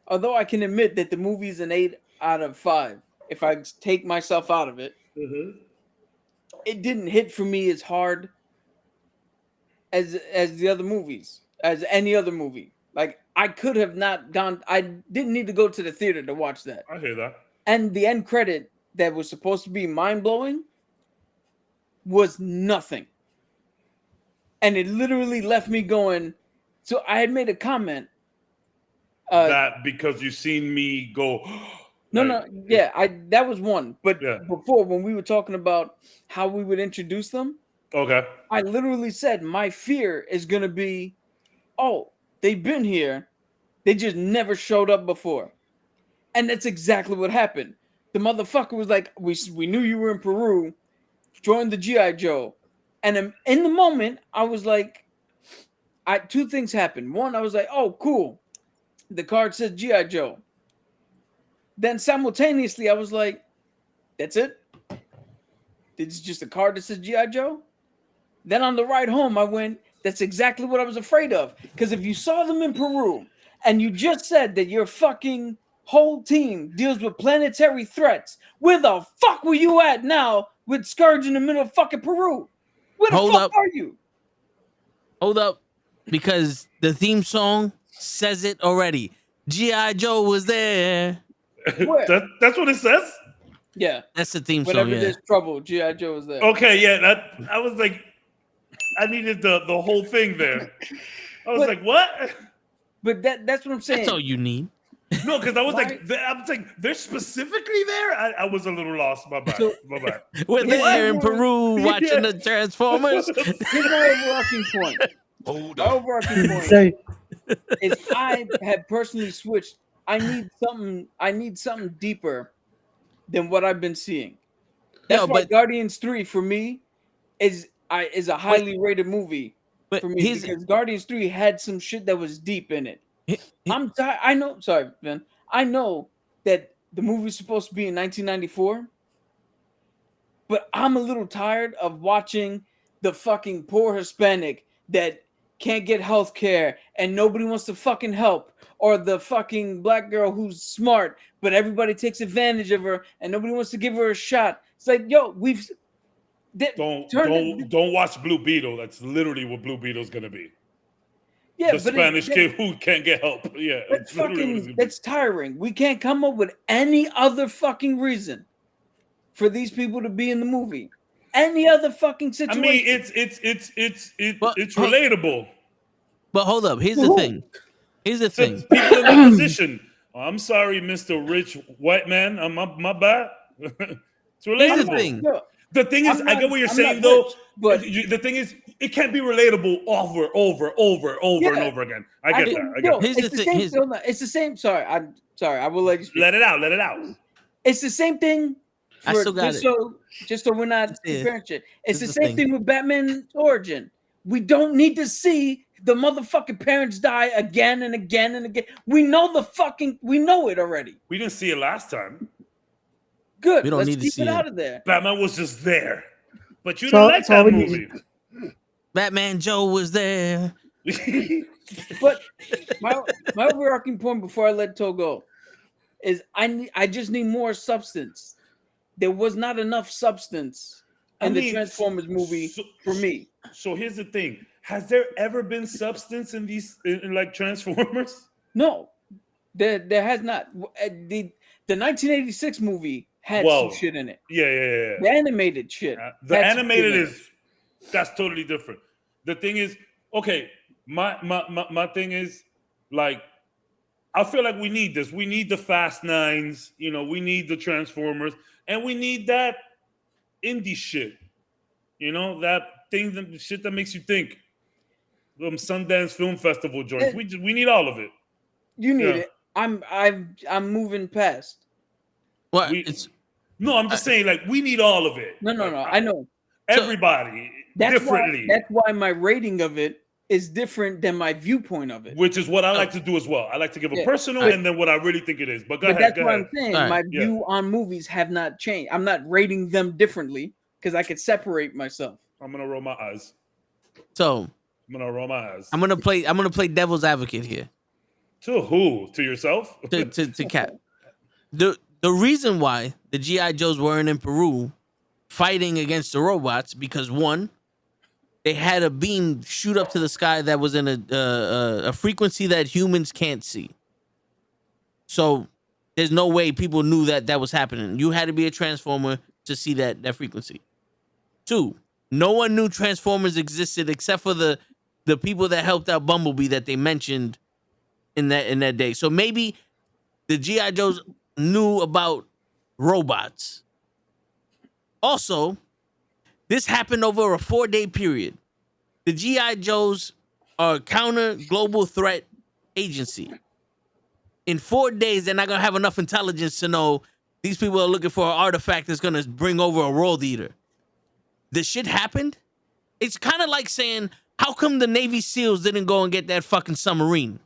Although I can admit that the movie's an 8 out of 5, if I take myself out of it, it didn't hit for me as hard as the other movies, as any other movie. Like, I could have not gone. I didn't need to go to the theater to watch that. I hear that. And the end credit that was supposed to be mind-blowing was nothing. And it literally left me going. So I had made a comment. That because you seen me go. That was one. But before, when we were talking about how we would introduce them, I literally said my fear is going to be, they've been here. They just never showed up before. And that's exactly what happened. The motherfucker was like, we knew you were in Peru. Joined the G.I. Joe. And in the moment, I was like, two things happened. One, I was like, oh, cool. The card says G.I. Joe. Then simultaneously, I was like, that's it? It's just a card that says G.I. Joe? Then on the ride home, I went, that's exactly what I was afraid of. Because if you saw them in Peru and you just said that your fucking whole team deals with planetary threats. Where the fuck were you at now with Scourge in the middle of fucking Peru? Where the Hold fuck up. are you? Hold up, because the theme song says it already. G.I. Joe was there. Where? That's what it says. Yeah. That's the theme Whenever song. Yeah. there's trouble, G.I. Joe is there. Okay, yeah. I was like, I needed the whole thing there. I was But- like, what? But that's what I'm saying. That's all you need. No, because I was Why- like, they're specifically there. I was a little lost. My bad. So- My bad. We're there in What? Peru watching Yeah. the Transformers. Here's my overarching point. Hold My up. overarching point Say, is I have personally switched. I need something deeper than what I've been seeing. That's Yo, why but- Guardians 3 for me is a highly rated movie But for me here's- because Guardians 3 had some shit that was deep in it. he- I'm tired. I know. Sorry, man. I know that the movie's supposed to be in 1994, but I'm a little tired of watching the fucking poor Hispanic that can't get health care and nobody wants to fucking help, or the fucking black girl who's smart but everybody takes advantage of her and nobody wants to give her a shot. It's like, yo, Don't watch Blue Beetle. That's literally what Blue Beetle's gonna be. yeah, The Spanish kid who can't get help. Yeah, That's it's literally what it's fucking. gonna be. That's tiring. We can't come up with any other fucking reason for these people to be in the movie. Any other fucking I situation. mean, it's relatable. But hold up. Here's the Who? thing. Here's the To thing. people in that position. Oh, I'm sorry, Mr. Rich White Man. My bad. It's Here's the relatable. thing. No, The thing is, I'm I not- get what you're I'm saying, not though. rich, but The thing is, it can't be relatable over and Yeah. over again. I get that. I yo, get that. Here's it's the the thing, same. here's- hold on, it's the same. Sorry, I'm sorry. I will let you speak. Let it out. Let it out. It's the same thing. I still got just it. So we're not This is- comparing shit. It's this the is the same thing. thing with Batman's origin. We don't need to see the motherfucking parents die again and again and again. We know it already. We didn't see it last time. Good. We don't Let's need to keep see it it. out of there. Batman was just there. But you So- didn't like so that we need- movie. Batman Joe was there. But my overarching point before I let Toe go is I just need more substance. There was not enough substance in the Transformers movie for me. So here's the thing. Has there ever been substance in these in like Transformers? No, there has not. The 1986 movie had Whoa. some shit in it. Yeah. The animated shit. The had some animated shit in it. that's totally different. The thing is, okay, my thing is like I feel like we need this. We need the Fast Nines, we need the Transformers, and we need that indie shit. That shit that makes you think. Sundance Film Festival joints. We need all of it. You need Yeah. it. I'm moving past. What? We- It's No, I'm just saying, like, we need all of it. No. Like, I know. everybody differently. That's why my rating of it is different than my viewpoint of it. Which is what I like to do as well. I like to give a Yeah. personal But- and then what I really think it is. But go But ahead. that's Go what ahead. I'm saying. All right. My Yeah. view on movies have not changed. I'm not rating them differently because I could separate myself. I'm gonna roll my eyes. so I'm gonna roll my eyes. I'm gonna play devil's advocate here To who? To yourself? to Cap. The reason why the G.I. Joes weren't in Peru fighting against the robots because one, they had a beam shoot up to the sky that was in a frequency that humans can't see. So there's no way people knew that was happening. You had to be a Transformer to see that frequency. Two, no one knew Transformers existed except for the people that helped out Bumblebee that they mentioned in that day. So maybe the G.I. Joes knew about robots. Also, this happened over a 4-day period. The G.I. Joes are a counter global threat agency. In 4 days, they're not going to have enough intelligence to know these people are looking for an artifact that's going to bring over a world eater. This shit happened. It's kind of like saying, how come the Navy SEALs didn't go and get that fucking submarine?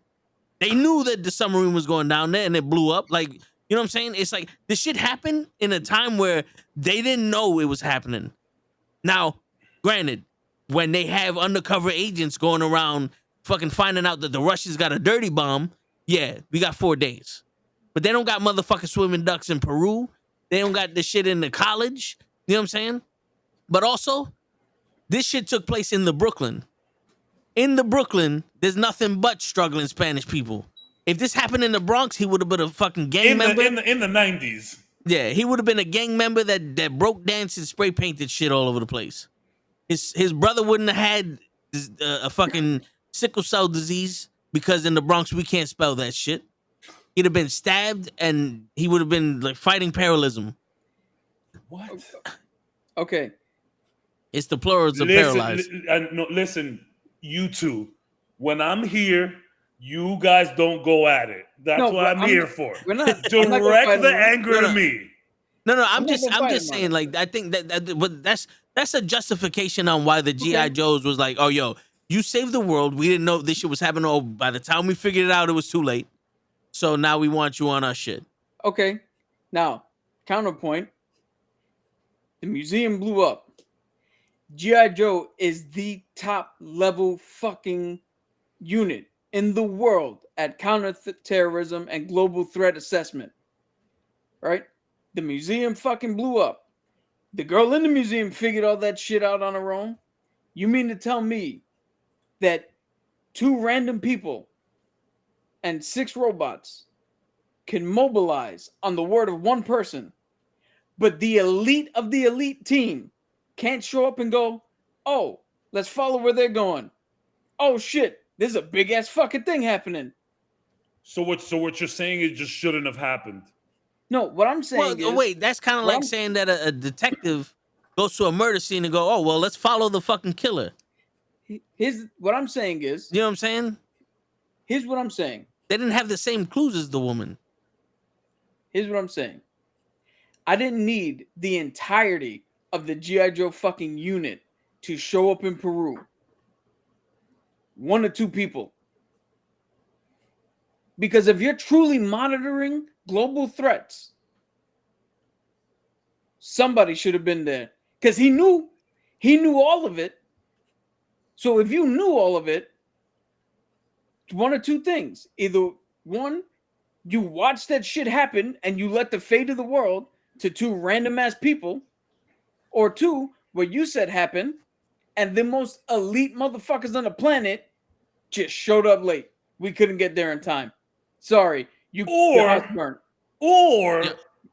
They knew that the submarine was going down there and it blew up. Like, you know what I'm saying? It's like this shit happened in a time where they didn't know it was happening. Now, granted, when they have undercover agents going around fucking finding out that the Russians got a dirty bomb, Yeah, we got 4 days. But they don't got motherfucking swimming ducks in Peru. They don't got this shit in the college. You know what I'm saying? But also, this shit took place in the Brooklyn. In the Brooklyn, there's nothing but struggling Spanish people. If this happened in the Bronx, he would have been a fucking gang member. In the 90s. Yeah, he would have been a gang member that broke dance and spray painted shit all over the place. His brother wouldn't have had a fucking sickle cell disease because in the Bronx we can't spell that shit. He'd have been stabbed and he would have been like fighting parallelism. What? Okay. It's the plurals of paralyzed. Listen, you two. When I'm here, you guys don't go at it. That's No, what but I'm here for. We're not. I'm not gonna Direct fight the him. anger No, to me. No, I'm I'm not gonna fight just him on saying, it. like, I think but that's a justification on why the G.I. Joes was like, oh, yo, you saved the world. We didn't know this shit was happening. Oh, by the time we figured it out, it was too late. So now we want you on our shit. Okay. Now, counterpoint. The museum blew up. G.I. Joe is the top level fucking unit in the world at counterterrorism and global threat assessment. Right? The museum fucking blew up. The girl in the museum figured all that shit out on her own. You mean to tell me that 2 random people and 6 robots can mobilize on the word of one person, but the elite of the elite team can't show up and go, oh, let's follow where they're going. Oh shit, there's a big ass fucking thing happening. So what you're saying it just shouldn't have happened. No, what I'm saying is, Wait, that's kind of what like I'm- saying that a detective goes to a murder scene and go, oh, well, let's follow the fucking killer. what I'm saying is, You know what I'm saying? here's what I'm saying. They didn't have the same clues as the woman. Here's what I'm saying. I didn't need the entirety of the G.I. Joe fucking unit to show up in Peru. 1 or 2 people. Because if you're truly monitoring global threats, somebody should have been there. Because he knew all of it. So if you knew all of it, 1 or 2 things. Either 1, you watch that shit happen and you let the fate of the world to 2 random ass people, or 2, what you said happened, and the most elite motherfuckers on the planet just showed up late. We couldn't get there in time. Sorry, your house burned. Or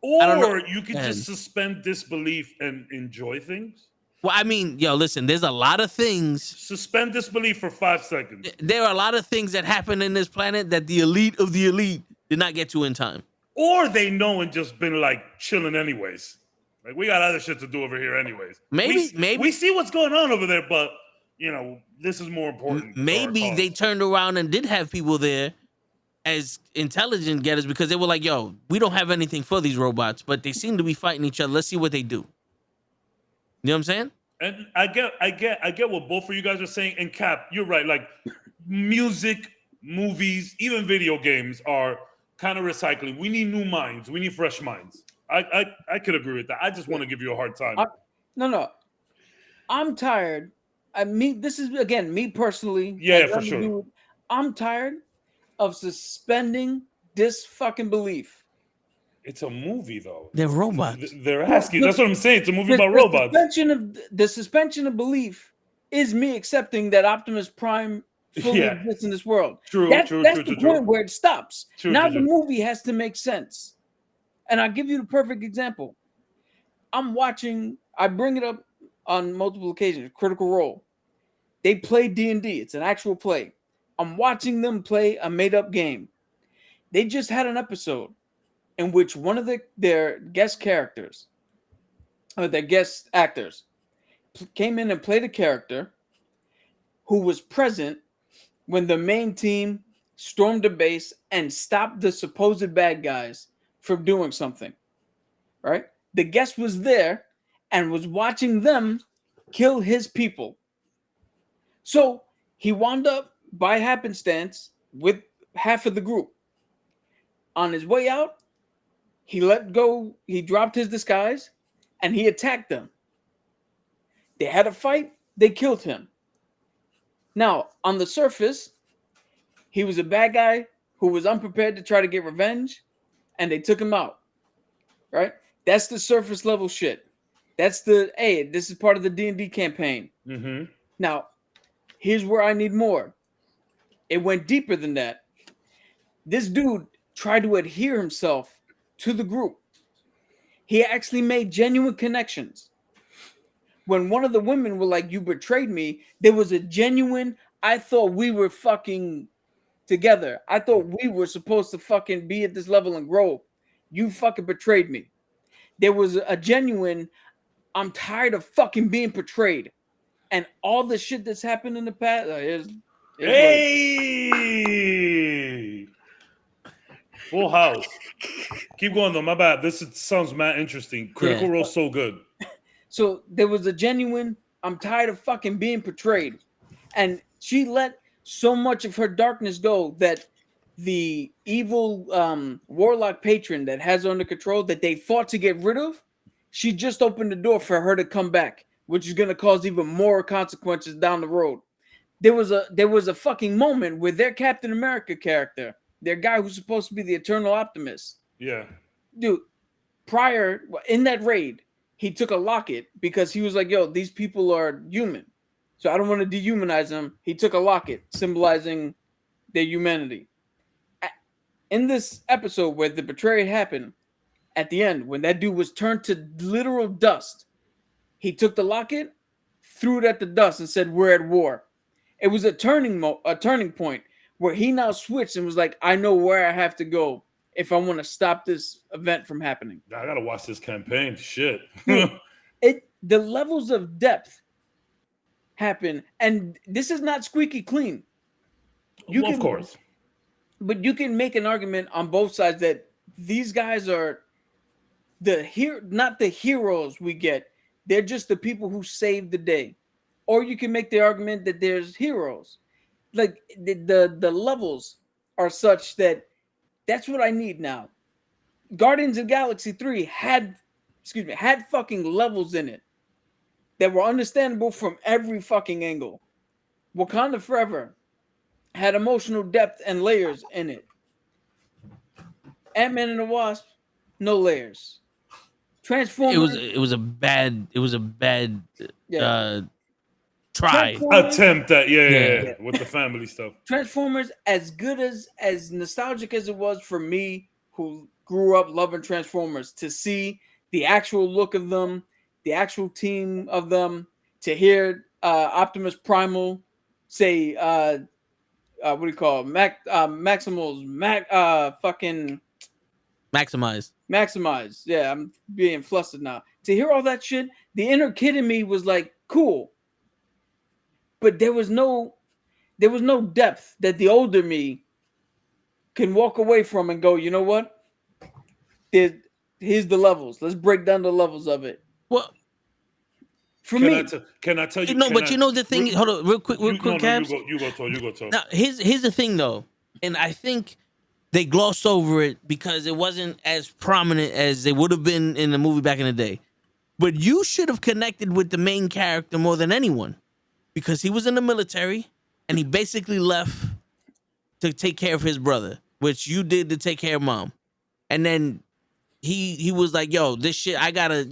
don't know. you could just suspend disbelief and enjoy things. Well, I mean, yo, listen, there's a lot of things. Suspend disbelief for 5 seconds. There are a lot of things that happen in this planet that the elite of the elite did not get to in time. Or they know and just been like chilling anyways. Like, we got other shit to do over here anyways. Maybe we see what's going on over there, but you know, this is more important. Maybe they turned around and did have people there as intelligent getters because they were like, yo, we don't have anything for these robots, but they seem to be fighting each other. Let's see what they do. You know what I'm saying? And I get what both of you guys are saying. And Cap, you're right. Like, music, movies, even video games are kind of recycling. We need new minds. We need fresh minds. I could agree with that. I just want to give you a hard time. No. I'm tired. This is again me personally. Yeah, for sure. I'm tired of suspending disbelief. It's a movie, though. They're robots. They're asking. That's what I'm saying. It's a movie about robots. The suspension of belief is me accepting that Optimus Prime fully exists in this world. That's the point where it stops. Now the movie has to make sense. And I'll give you the perfect example. I bring it up on multiple occasions, Critical Role. They play D&D. It's an actual play. I'm watching them play a made-up game. They just had an episode in which one of their guest characters, or their guest actors, came in and played a character who was present when the main team stormed the base and stopped the supposed bad guys from doing something, right? The guest was there and was watching them kill his people. So he wound up by happenstance with half of the group. On his way out, he dropped his disguise and he attacked them. They had a fight, they killed him. Now, on the surface, he was a bad guy who was unprepared to try to get revenge, and they took him out. Right? That's the surface level shit. That's the, hey, this is part of the D&D campaign. Mm-hmm. Now, here's where I need more. It went deeper than that. This dude tried to adhere himself to the group. He actually made genuine connections. When one of the women were like, you betrayed me, there was a genuine, I thought we were fucking together. I thought we were supposed to fucking be at this level and grow. You fucking betrayed me. There was a genuine, I'm tired of fucking being portrayed. And all the shit that's happened in the past is Hey! Full house. Keep going though. My bad. Sounds mad interesting. Critical Role so good. So there was a genuine, I'm tired of fucking being portrayed. And she let so much of her darkness go that the evil warlock patron that has her under control that they fought to get rid of, she just opened the door for her to come back, which is going to cause even more consequences down the road. There was a fucking moment with their Captain America character, their guy who's supposed to be the Eternal Optimist. Yeah. Dude, prior, in that raid, he took a locket because he was like, yo, these people are human. So I don't want to dehumanize them. He took a locket symbolizing their humanity. In this episode where the betrayal happened, at the end, when that dude was turned to literal dust, he took the locket, threw it at the dust, and said, we're at war. It was a turning point where he now switched and was like, I know where I have to go if I want to stop this event from happening. I gotta watch this campaign. Shit. The levels of depth happen, and this is not squeaky clean. Of course. But you can make an argument on both sides that these guys are not the heroes we get. They're just the people who saved the day. Or you can make the argument that there's heroes. Like the levels are such that that's what I need now. Guardians of the Galaxy 3 had fucking levels in it that were understandable from every fucking angle. Wakanda Forever had emotional depth and layers in it. Ant-Man and the Wasp, no layers. Transformers. It was a bad try. Attempt at with the family stuff. Transformers, as good as nostalgic as it was for me, who grew up loving Transformers, to see the actual look of them, the actual team of them, to hear Optimus Primal say, what do you call it? Maximize. Yeah, I'm being flustered now. To hear all that shit, the inner kid in me was like, cool. But there was no depth that the older me can walk away from and go, you know what? Here's the levels. Let's break down the levels of it. Well, for me, can I tell you? No, but you know the thing. Hold on, real quick, Cabs. You go talk. Now, here's the thing, though, and I think they glossed over it because it wasn't as prominent as they would have been in the movie back in the day. But you should have connected with the main character more than anyone because he was in the military and he basically left to take care of his brother, which you did to take care of mom, and then he was like, yo, this shit, I gotta,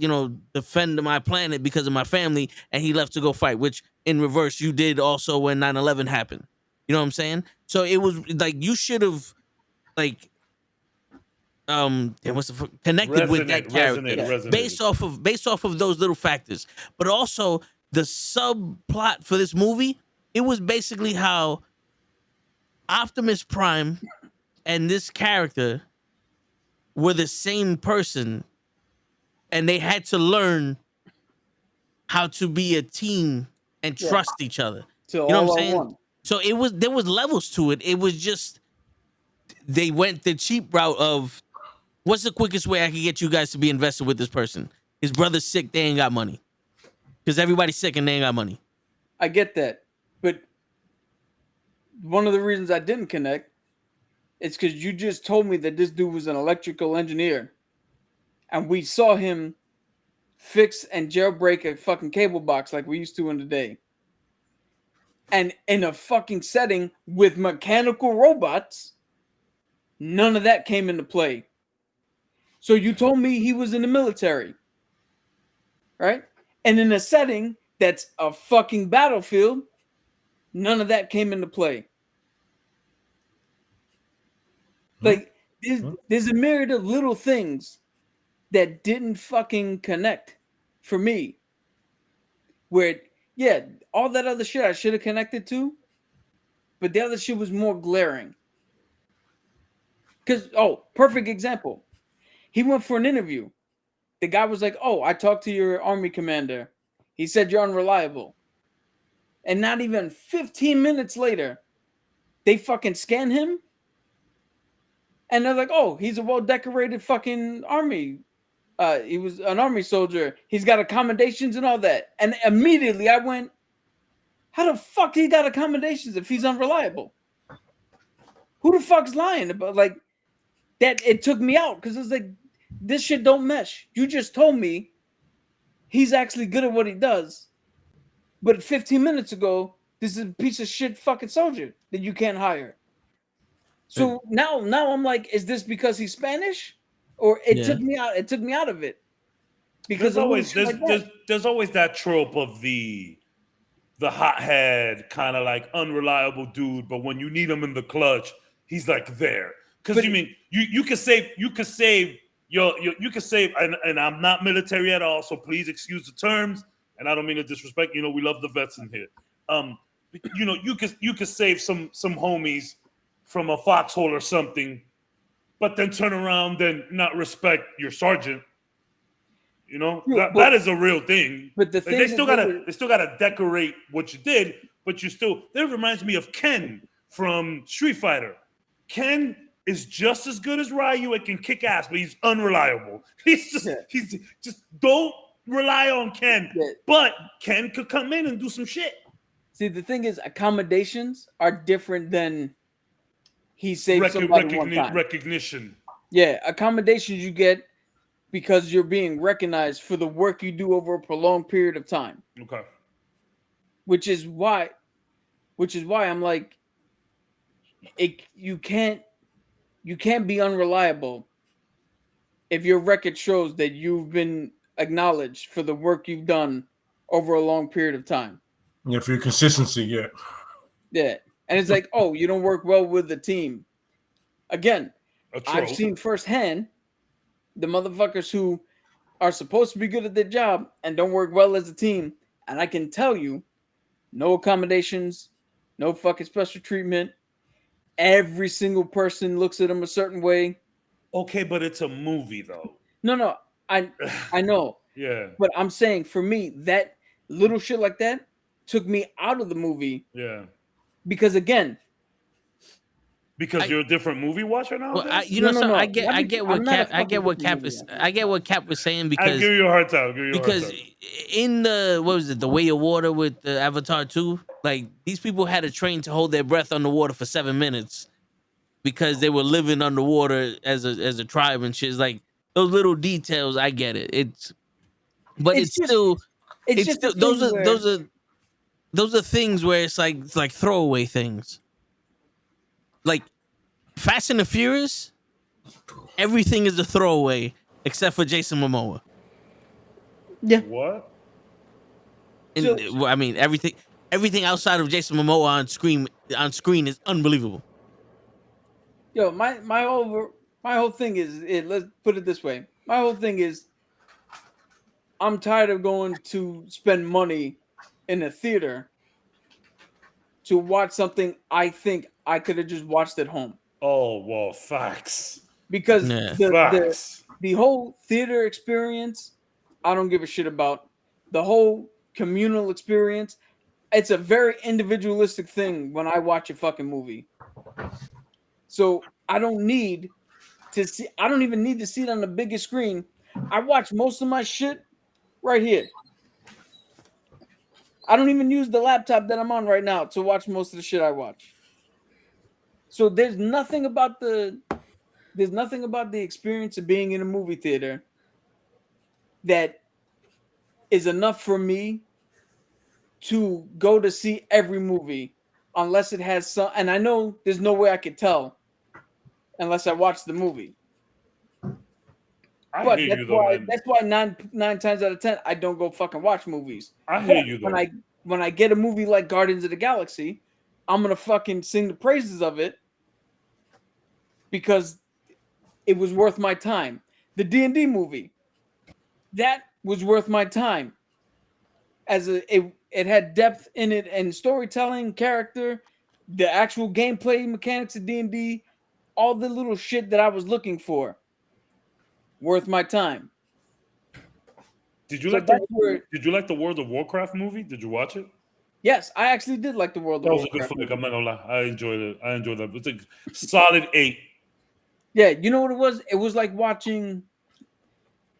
defend my planet because of my family, and he left to go fight, which in reverse, you did also when 9/11 happened. You know what I'm saying? So it was like, you should have, connected with that character resonated. based off of those little factors. But also, the subplot for this movie, it was basically how Optimus Prime and this character were the same person, and they had to learn how to be a team and trust each other. You know what I'm saying? So there was levels to it. It was just they went the cheap route of what's the quickest way I can get you guys to be invested with this person? His brother's sick, they ain't got money. Because everybody's sick and they ain't got money. I get that. But one of the reasons I didn't connect, it's because you just told me that this dude was an electrical engineer. And we saw him fix and jailbreak a fucking cable box like we used to in the day. And in a fucking setting with mechanical robots, None of that came into play. So you told me he was in the military, right? And in a setting that's a fucking battlefield, none of that came into play. Like, there's a myriad of little things that didn't fucking connect for me. Where, yeah, all that other shit I should have connected to, but the other shit was more glaring. Because, perfect example. He went for an interview. The guy was like, I talked to your army commander. He said you're unreliable. And not even 15 minutes later, they fucking scan him. And they're like, he's a well-decorated fucking army. He was an army soldier. He's got accommodations and all that. And immediately I went, how the fuck he got accommodations if he's unreliable? Who the fuck's lying about like that? It took me out because it's like, this shit don't mesh. You just told me he's actually good at what he does. But 15 minutes ago, this is a piece of shit fucking soldier that you can't hire. So now I'm like, is this because he's Spanish? Or it took me out? It took me out of it. Because there's always that trope of the hothead kind of like unreliable dude, but when you need him in the clutch, he's like there. Because you could save and I'm not military at all, so please excuse the terms, and I don't mean to disrespect. We love the vets in here. You could save some homies from a foxhole or something, but then turn around and not respect your sergeant. That is a real thing. But the thing they still gotta decorate what you did, but that reminds me of Ken from Street Fighter. Ken is just as good as Ryu and can kick ass, but he's unreliable. He's just don't rely on Ken. Yeah. But Ken could come in and do some shit. See, the thing is, accommodations are different than he saved somebody one time. Recognition. Yeah, accommodations you get because you're being recognized for the work you do over a prolonged period of time. Okay. Which is why I'm like, you can't be unreliable if your record shows that you've been acknowledged for the work you've done over a long period of time. Yeah, for your consistency, yeah. Yeah. And it's like, you don't work well with the team. Again, I've seen firsthand the motherfuckers who are supposed to be good at their job and don't work well as a team. And I can tell you, no accommodations, no fucking special treatment. Every single person looks at them a certain way. Okay, but it's a movie, though. No, I know. Yeah. But I'm saying, for me, that little shit like that took me out of the movie. Yeah. Because again, you're a different movie watcher now. Well, I get what Cap was saying because I give you a hard time. In the Way of Water with the Avatar 2, like these people had to train to hold their breath underwater for 7 minutes because they were living underwater as a tribe and shit. It's like those little details. I get it. It's still those are things where it's like throwaway things. Like Fast and the Furious, everything is a throwaway except for Jason Momoa. Yeah. What? I mean, everything outside of Jason Momoa on screen is unbelievable. Yo, my whole thing is, let's put it this way. My whole thing is, I'm tired of going to spend money in a theater to watch something I think I could have just watched at home. Oh, well, facts. Because the whole theater experience, I don't give a shit about. The whole communal experience, it's a very individualistic thing when I watch a fucking movie. So I don't even need to see it on the biggest screen. I watch most of my shit right here. I don't even use the laptop that I'm on right now to watch most of the shit I watch. So there's nothing about the experience of being in a movie theater that is enough for me to go to see every movie unless it has some, and I know there's no way I could tell unless I watch the movie. I But hear that's you though, why man. that's why nine times out of 10 I don't go fucking watch movies. I hear But you though. when I get a movie like Guardians of the Galaxy, I'm gonna fucking sing the praises of it because it was worth my time. The D&D movie, that was worth my time. It had depth in it and storytelling, character, the actual gameplay mechanics of D&D, all the little shit that I was looking for. Worth my time. Did you So like that's where, Did you like the World of Warcraft movie? Did you watch it? yes, I actually did like the World That of was a good Warcraft flick. movie. I'm not gonna lie. I enjoyed it. I enjoyed that. It's a solid 8. Yeah, you know what it was? It was like watching.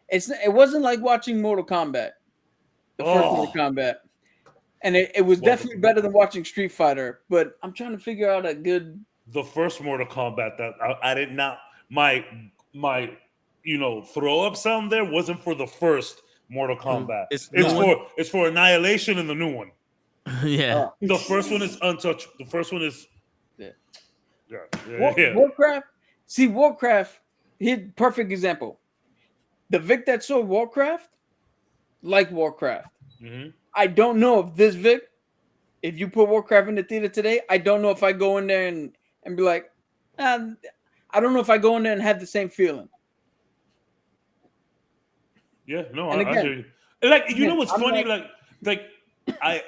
It wasn't like watching Mortal Kombat, the first Mortal Oh, Kombat, and it was well, definitely better than watching Street Fighter. But I'm trying to figure out a good. the first Mortal Kombat that I did not my throw up sound there wasn't for the first Mortal Kombat. It's It's new one. for Annihilation and the new one. Yeah. The first one is untouched. The first one is Yeah. yeah. Warcraft. See, Warcraft. Here, perfect example. The Vic that saw Warcraft, like Warcraft. Mhm. I don't know if this Vic, if you put Warcraft in the theater today, I don't know if I go in there and be like, I don't know if I go in there and have the same feeling. Yeah, no, And I again, hear you. Like, you know what's I'm funny? not-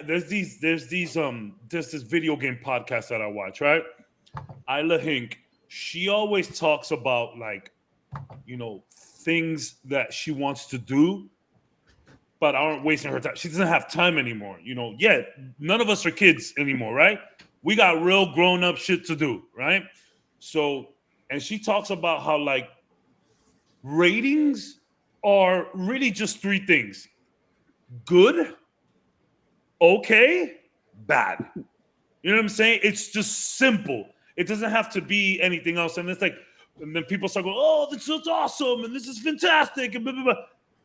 There's this video game podcast that I watch, right? Isla Hink, she always talks about things that she wants to do, but aren't wasting her time. She doesn't have time anymore. Yeah, none of us are kids anymore, right? We got real grown up shit to do, right? So, and she talks about how ratings are really just 3 things: good, okay, bad. You know what I'm saying? It's just simple. It doesn't have to be anything else. And and then people start going, "Oh, this is awesome, and this is fantastic," and blah blah blah.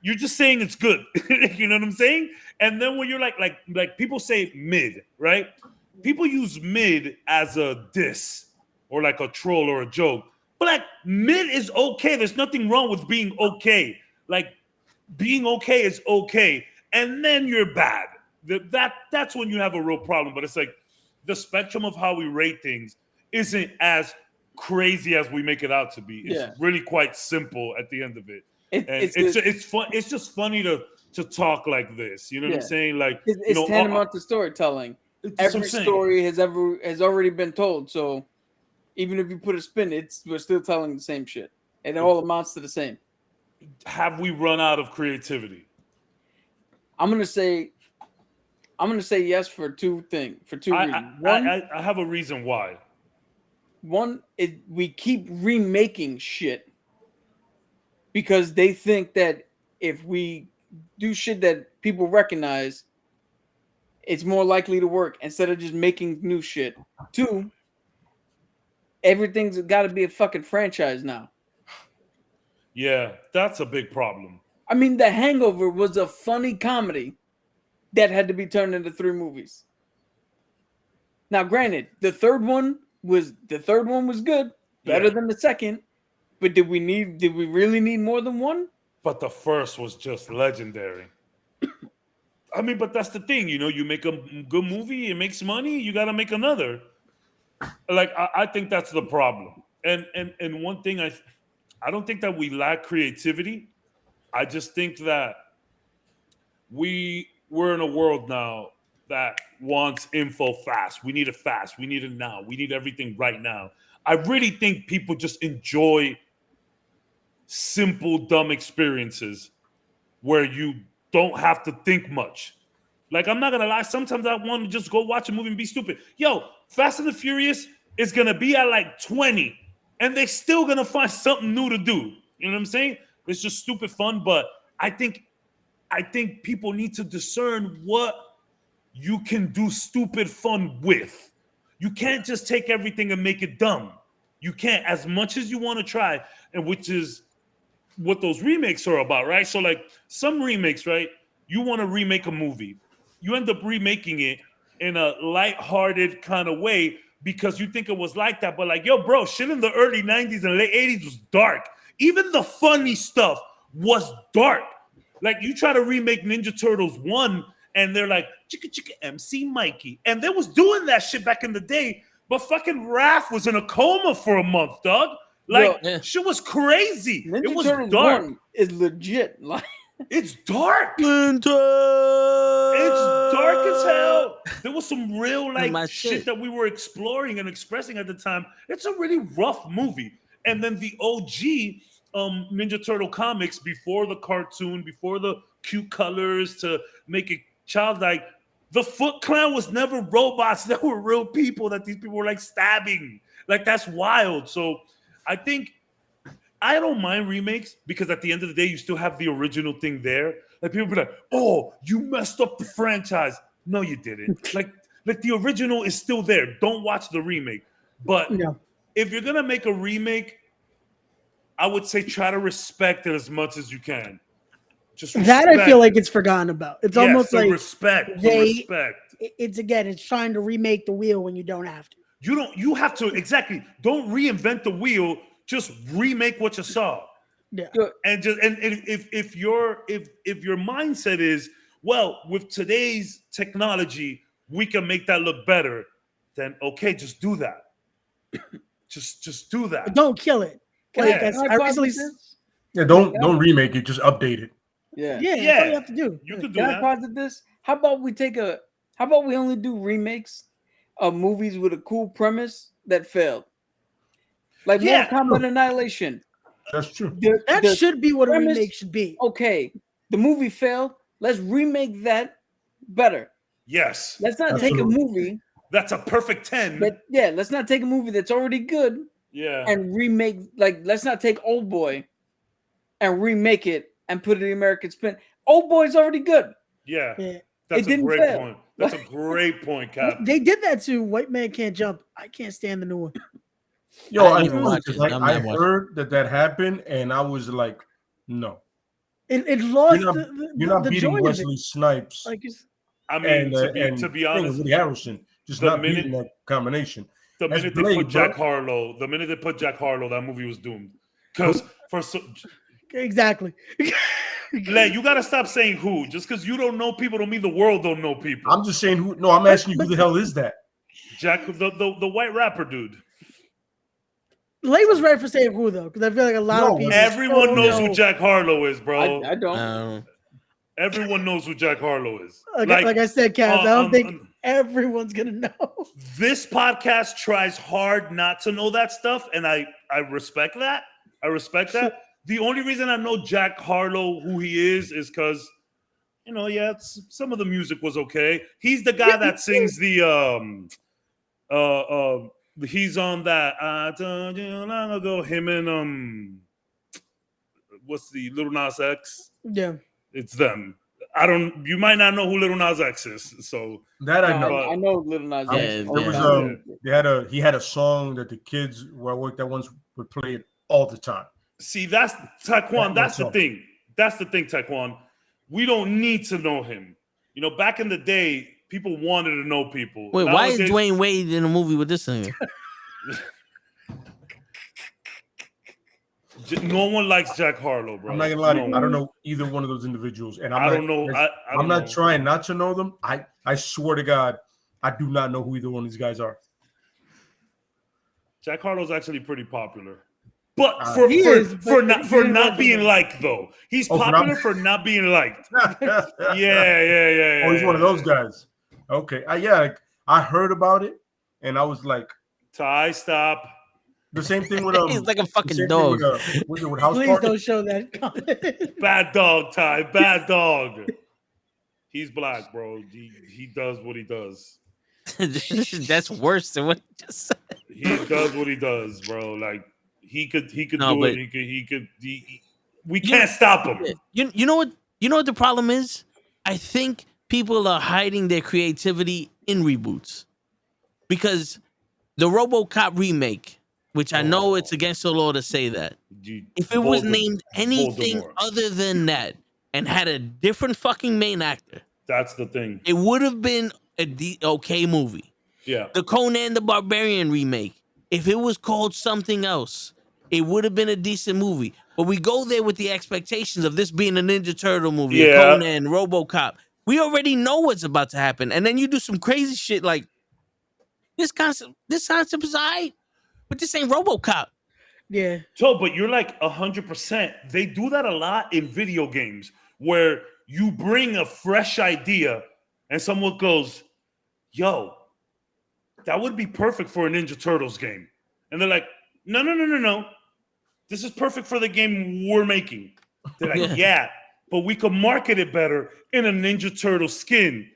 You're just saying it's good. You know what I'm saying? And then when you're like people say mid, right? People use mid as a diss or like a troll or a joke. But mid is okay. There's nothing wrong with being okay. Being okay is okay. And then you're bad. That's when you have a real problem. But it's the spectrum of how we rate things isn't as crazy as we make it out to be. It's really quite simple at the end of it. It's fun. It's just funny to talk like this. You know what I'm saying? It's tantamount to storytelling. Every story has already been told. So even if you put a spin, we're still telling the same shit. And it all amounts to the same. Have we run out of creativity? I'm gonna say yes for two reasons. One, I have a reason why. One, we keep remaking shit because they think that if we do shit that people recognize, it's more likely to work instead of just making new shit. Two, everything's got to be a fucking franchise now. Yeah, that's a big problem. I mean, The Hangover was a funny comedy that had to be turned into 3 movies. Now, granted, the third one was good, better than the second. But did we really need more than one? But the first was just legendary. I mean, but that's the thing, you make a good movie, it makes money, you got to make another. I think that's the problem. And one thing I don't think that we lack creativity. I just think that we're in a world now that wants info fast. We need it fast. We need it now. We need everything right now. I really think people just enjoy simple, dumb experiences where you don't have to think much. I'm not gonna lie, sometimes I want to just go watch a movie and be stupid. Yo, Fast and the Furious is gonna be at 20, and they're still gonna find something new to do. You know what I'm saying? It's just stupid fun, but I think people need to discern what you can do stupid fun with. You can't just take everything and make it dumb. You can't, as much as you want to try, and which is what those remakes are about, right? So some remakes, right? You want to remake a movie. You end up remaking it in a lighthearted kind of way, because you think it was like that. But like, yo, bro, shit in the early 90s and late 80s was dark. Even the funny stuff was dark. Like, you try to remake Ninja Turtles 1, and they're like, chicka chicka MC Mikey. And they was doing that shit back in the day, but fucking Raph was in a coma for a month, dog. Like, shit was crazy. Ninja it was Turtles dark. 1 is legit. Like, it's dark. Ninja! It's dark as hell. There was some real like my shit shit. that we were exploring and expressing at the time. It's a really rough movie. And then the OG Ninja Turtle comics, before the cartoon, before the cute colors to make it childlike, the Foot Clan was never robots. They were real people that these people were like stabbing. Like, that's wild. So I think I don't mind remakes, because at the end of the day, you still have the original thing there. Like, people be like, "Oh, you messed up the franchise." No, you didn't. like the original is still there. Don't watch the remake. But if you're gonna make a remake, I would say try to respect it as much as you can. Just that respect. I feel like it's forgotten about. It's almost like respect. It's trying to remake the wheel when you don't have to. You have to, exactly. Don't reinvent the wheel. Just remake what you saw. Yeah. And if your mindset is, well, with today's technology, we can make that look better, then okay, just do that. just do that. But don't kill it. Like, I recently, don't remake it, just update it. Yeah. That's all you have to do. You can do Can that. I posit this? How about we only do remakes of movies with a cool premise that failed? Like Mortal Kombat Annihilation. That's true. That should be what a remake should be. Okay, the movie failed. Let's remake that better. Yes. Let's not take a movie. That's a perfect 10. Let's not take a movie that's already good. Yeah. And remake, like, let's not take Old Boy and remake it and put it in the American spin. Old Boy's already good. Yeah. That's a great point. That's a great point, Cap. They did that too. White Man Can't Jump. I can't stand the new one. Yo, I heard that happened, and I was like, no. It lost you're not the beating joy Wesley Snipes. Like, I mean, to be honest, Woody Harrelson just not beating that combination. The minute they put Jack Harlow, that movie was doomed. Because exactly. Like, you gotta stop saying who. Just because you don't know people don't mean the world don't know people. I'm just saying who. No, I'm asking you who the hell is that? Jack, the white rapper dude. Lay was right for saying who though, because I feel like a lot of people. Everyone knows who Jack Harlow is, bro. I don't. Everyone knows who Jack Harlow is. Like I said, Kaz, I don't think everyone's gonna know. This podcast tries hard not to know that stuff, and I respect that. The only reason I know Jack Harlow, who he is because, some of the music was okay. He's the guy that sings the he's on that I told you long ago. Him and what's the Lil Nas X? Yeah, it's them. You might not know who Lil Nas X is. So that I know. I know Lil Nas X. It was he had a song that the kids where I worked at once would play it all the time. See, that's Taekwon. That's the thing. That's the thing, Taekwon. We don't need to know him. Back in the day, people wanted to know people. Wait, why is Dwayne Wade in a movie with this singer? No one likes Jack Harlow, bro. I'm not gonna lie to you. I don't know either one of those individuals, and I'm not trying not to know them. I swear to God, I do not know who either one of these guys are. Jack Harlow's actually pretty popular, but for not being liked though. He's popular for not being liked. Yeah. Oh, he's one of those guys. Okay, I heard about it, and I was like, "Ty, stop." The same thing with he's like a fucking dog. With House Please Party. don't show that. Bad dog, Ty. Bad dog. He's black, bro. He does what he does. That's worse than what you just said. He does what he does, bro. Like he could do it. We can't stop him. You know what the problem is? I think people are hiding their creativity in reboots because the RoboCop remake, which I know it's against the law to say that, if it was named anything other than that and had a different fucking main actor, that's the thing. It would have been a okay movie. Yeah. The Conan the Barbarian remake, if it was called something else, it would have been a decent movie. But we go there with the expectations of this being a Ninja Turtle movie, a Yeah. Conan, RoboCop. We already know what's about to happen. And then you do some crazy shit like this concept is all right, but this ain't RoboCop. Yeah. So, but you're like 100%. They do that a lot in video games where you bring a fresh idea and someone goes, yo, that would be perfect for a Ninja Turtles game. And they're like, no. This is perfect for the game we're making. They're like, yeah, but we could market it better in a Ninja Turtle skin.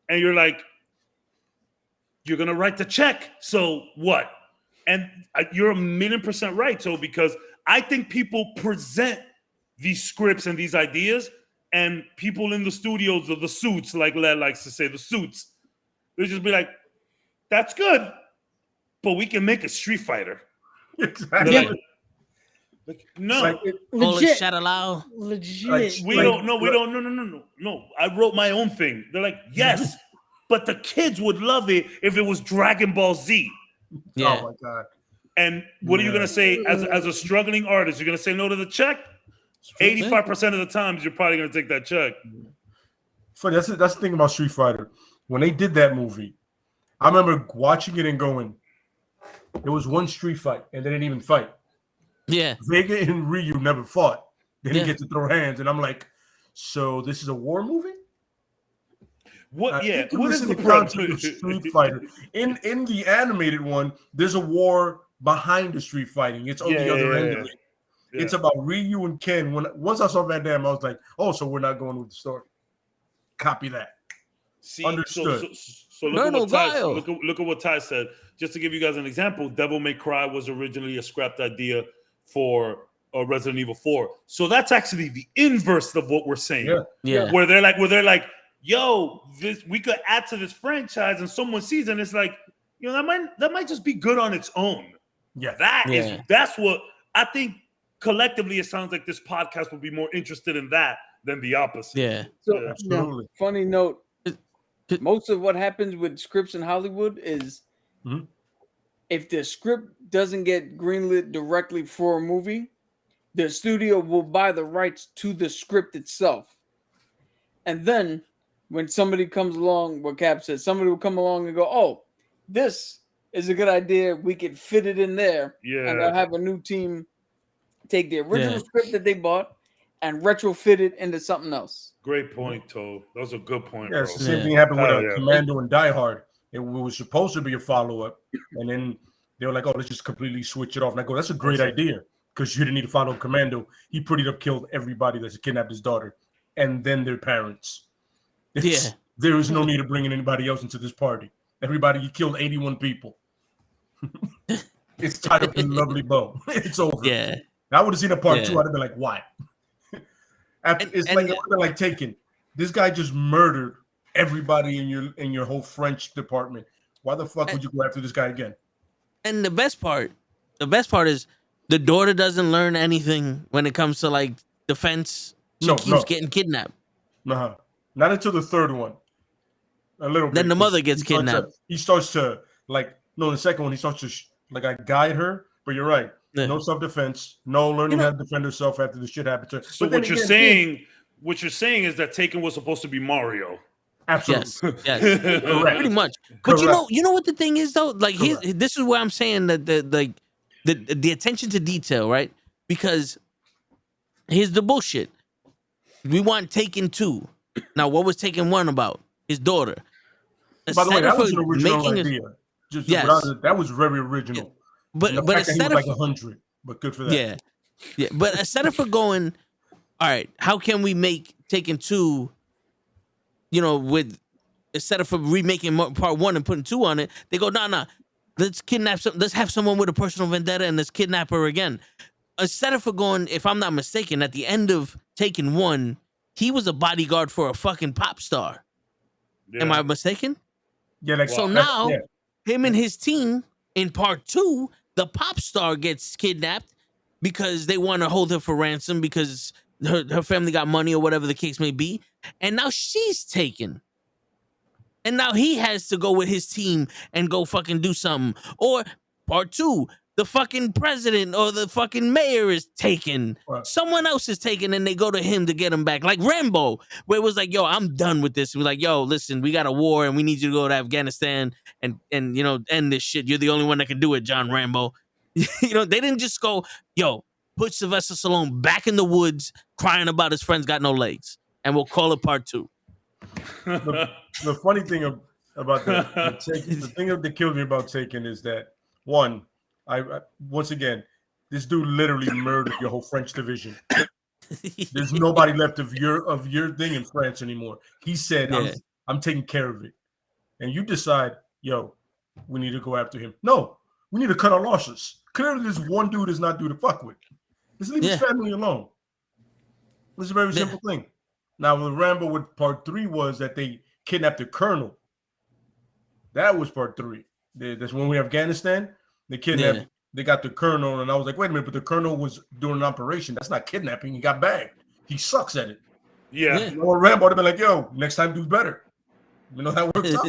And you're like, you're going to write the check. So what? And you're 1,000,000% right. So because I think people present these scripts and these ideas, and people in the studios or the suits, like Led likes to say, the suits, they just be like, that's good, but we can make a Street Fighter. Exactly. Yeah. Like, no, Like, Call it Legit. shout aloud. Legit. Like, we like- don't. No, we don't. No. I wrote my own thing. They're like, yes, but the kids would love it if it was Dragon Ball Z. Yeah. Oh my god. And what are you Yeah. gonna say as a struggling artist? You're gonna say no to the check? 85% of the times, you're probably gonna take that check. Funny, that's the thing about Street Fighter. When they did that movie, I remember watching it and going, there was one street fight and they didn't even fight. Yeah. Vega and Ryu never fought. They didn't Yeah. get to throw hands. And I'm like, so this is a war movie? What? Yeah. Think of What this is in the the concept problem? of Street Fighter? In the animated one, there's a war behind the street fighting. It's on the other end of it. Yeah. It's about Ryu and Ken. Once I saw Van Damme, I was like, oh, so we're not going with the story. Copy that. See, Understood. So look, at Colonel what Ty, Guile. look at what Ty said. Just to give you guys an example, Devil May Cry was originally a scrapped idea for Resident Evil 4. So that's actually the inverse of what we're saying. Yeah. Yeah. Where they're like, yo, this we could add to this franchise, and someone sees it and it's like, you know, that might just be good on its own. Yeah. That's what I think. Collectively, it sounds like this podcast would be more interested in that than the opposite. Yeah. So, Absolutely. funny note, most of what happens with scripts in Hollywood is Mhm. if the script doesn't get greenlit directly for a movie, the studio will buy the rights to the script itself. And then when somebody comes along, what Cap said, somebody will come along and go, oh, this is a good idea. We could fit it in there. Yeah. And they'll have a new team take the original Yeah. script that they bought and retrofit it into something else. Great point, Toe. That was a good point, Yeah, bro. it's the same Yeah. thing happened with Oh, yeah. Commando and Die Hard. It was supposed to be a follow-up, and then they were like, oh, let's just completely switch it off. And I go, that's a great idea, because you didn't need to follow Commando. He pretty much killed everybody that's kidnapped his daughter, and then their parents. Yeah. There is no need of bringing anybody else into this party. Everybody, you killed 81 people. It's tied up in a lovely bow. It's over. Yeah. I would have seen a part Yeah. two. I'd have been like, why? It's And- like it would have been like Taken. This guy just murdered everybody in your whole French department. Why the fuck would you go after this guy again? And the best part is the daughter doesn't learn anything when it comes to like defense. She No, keeps no. getting kidnapped. Uh-huh. Not until the third one. A little bit. Then the mother gets He starts to- kidnapped. He starts to the second one, he starts to I guide her, but you're right. Yeah. No self-defense, no learning You know- how to defend herself after the shit happened to her. So But then what you're again, saying is that Taken was supposed to be Mario. absolutely. Yes. Yes. Correct. Pretty much. But Correct. you know what the thing is though? Like Correct. this is where I'm saying that the attention to detail, right? Because here's the bullshit. We want Taken 2. Now, what was Taken 1 about? His daughter. By the way, Instead that of was an original making a- idea. Just Yes. that was very original. But And the but fact that he instead was of like 100, but good for that. yeah. But instead of going, all right, how can we make Taken 2, instead of remaking part 1 and putting 2 on it, they go, nah, let's have someone with a personal vendetta and let's kidnap her again. Instead of going, if I'm not mistaken, at the end of Taken 1, he was a bodyguard for a fucking pop star. Yeah. Am I mistaken? Yeah, like So that's- now, yeah. him and his team in part 2, the pop star gets kidnapped because they want to hold her for ransom because her family got money or whatever the case may be. And now she's taken. And now he has to go with his team and go fucking do something. Or part 2, the fucking president or the fucking mayor is taken. Right. Someone else is taken and they go to him to get him back. Like Rambo, where it was like, yo, I'm done with this. We're like, yo, listen, we got a war and we need you to go to Afghanistan and you know, end this shit. You're the only one that can do it, John Rambo. You know, they didn't just go, yo, put Sylvester Stallone back in the woods crying about his friends got no legs. And we'll call it part 2. The funny thing about the thing that killed me about Taken is that, one, I once again, this dude literally murdered your whole French division. There's nobody left of your thing in France anymore. He said, Yeah. I'm taking care of it. And you decide, yo, we need to go after him. No, we need to cut our losses. Clearly, this one dude is not due to fuck with. Just leave his family alone. It's a very simple thing. Now, with Rambo, with part 3 was that they kidnapped the colonel. That was part 3. That's when we Afghanistan. They kidnapped. They got the colonel, and I was like, wait a minute, but the colonel was doing an operation. That's not kidnapping. He got bagged. He sucks at it. Yeah. You know, Rambo would have been like, yo, next time do better. You know, that works out.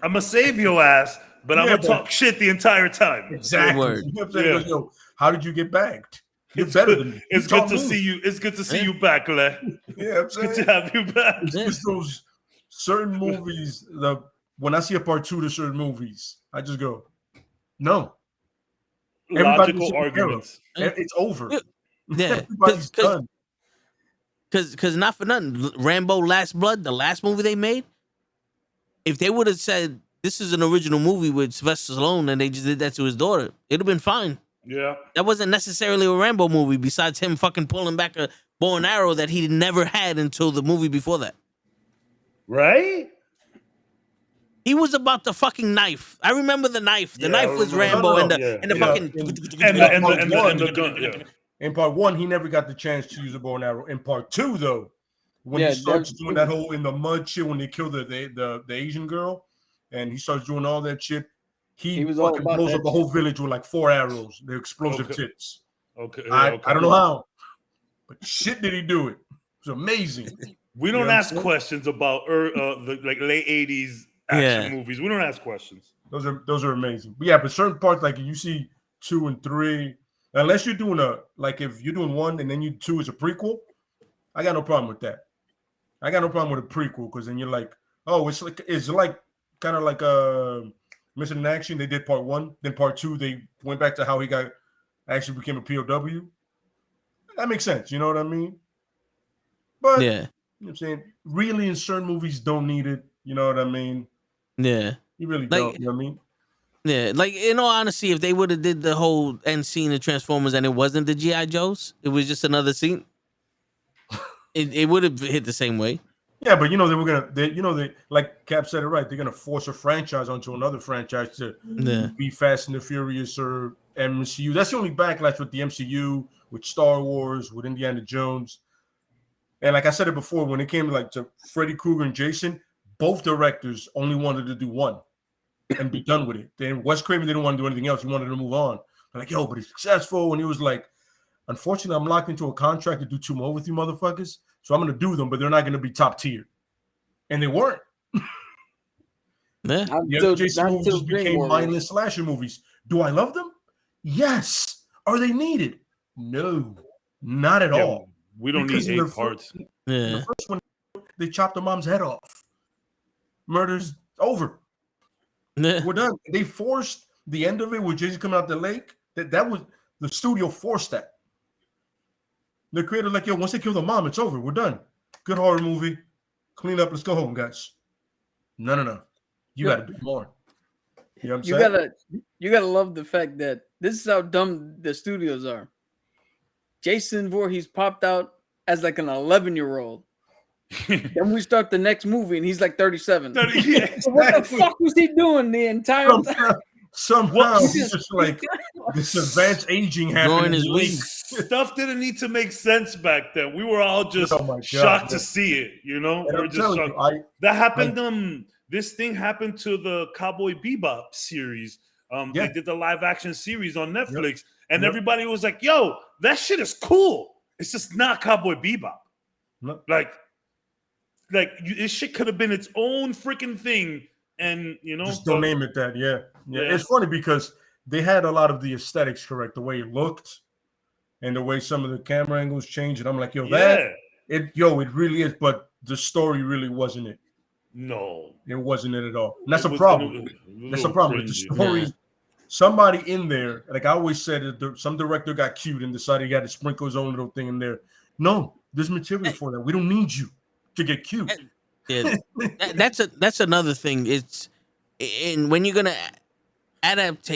I'm gonna save your ass, but I'm gonna talk shit the entire time. Exactly. Word. You know what I'm saying? He goes, yo, how did you get bagged? You're It's better good. than me. It's good to see you. It's good to see you back, Le. Yeah, I'm It's saying. good to have you back. It's just those certain movies. When I see a part 2 to certain movies, I just go, no. Logical arguments. It's over. Yeah, Everybody's done. Because not for nothing, Rambo Last Blood, the last movie they made, if they would have said this is an original movie with Sylvester Stallone and they just did that to his daughter, it'd have been fine. Yeah. That wasn't necessarily a Rambo movie besides him fucking pulling back a bow and arrow that he never had until the movie before that. Right? He was about the fucking knife. I remember the knife. The Yeah, knife was I Rambo remember. and the fucking... And the gun. Yeah. In part 1, he never got the chance to use a bow and arrow. In part 2, though, when he starts doing that whole in the mud shit, when they kill the Asian girl, and he starts doing all that shit, he was all fucking about blows that up the whole village with like 4 arrows. The explosive tips. Okay. I don't know how, but shit did he do it. It was amazing. We don't ask questions about the like late 80s action movies. We don't ask questions. Those are amazing. But yeah, but certain parts, like you see 2 and 3, unless you're doing if you're doing 1 and then you 2 is a prequel, I got no problem with that. I got no problem with a prequel because then you're like, oh, it's like kind of like Missing in Action. They did part 1, then part 2 they went back to how he actually became a POW. That makes sense. You know what I mean? But yeah, you know what I'm saying, really, in certain movies, don't need it. You know what I mean? yeah. You really don't. You know what I mean? Yeah, like in all honesty, if they would have did the whole end scene of Transformers and it wasn't the G.I. Joes, it was just another scene, it would have hit the same way. Yeah, but you know they like Cap said it right. They're gonna force a franchise onto another franchise to be Fast and the Furious or MCU. That's the only backlash with the MCU, with Star Wars, with Indiana Jones. And like I said it before, when it came to Freddy Krueger and Jason, both directors only wanted to do 1 and be done with it. Then Wes Craven didn't want to do anything else. He wanted to move on. They're like, yo, but he's successful. And he was like, unfortunately, I'm locked into a contract to do 2 more with you motherfuckers. So I'm going to do them, but they're not going to be top tier. And they weren't. Yeah. Jason movies just became mindless slasher movies. Do I love them? Yes. Are they needed? No, not at all. We don't need 8 parts. The first one, they chopped the mom's head off. Murder's over. We're done. They forced the end of it with Jason coming out the lake. That was the studio forced that. The creator like, yo, once they kill the mom, it's over. We're done. Good horror movie. Clean up. Let's go home, guys. No. You got to do more. You know what I'm saying? You gotta love the fact that this is how dumb the studios are. Jason Voorhees popped out as like an 11-year-old. Then we start the next movie and he's like 37. So what the fuck was he doing the entire time? Somehow he's just like this advanced aging happening. His week. Stuff didn't need to make sense back then. We were all just shocked to see it, you know? And We're just shocked. That happened. This thing happened to the Cowboy Bebop series. They did the live action series on Netflix, and everybody was like, yo, that shit is cool. It's just not Cowboy Bebop. No. Like, this shit could have been its own freaking thing, and just don't name it that. Yeah. It's funny because they had a lot of the aesthetics correct, the way it looked and the way some of the camera angles changed, and I'm like, yo, it really is, but the story really wasn't it. No, it wasn't it at all. And that's a problem. That's a problem with the story. Yeah. Somebody in there, like I always said, some director got cute and decided he had to sprinkle his own little thing in there. No, there's material for that. We don't need you to get cute. Yeah, that's another thing. It's and when you're gonna adapt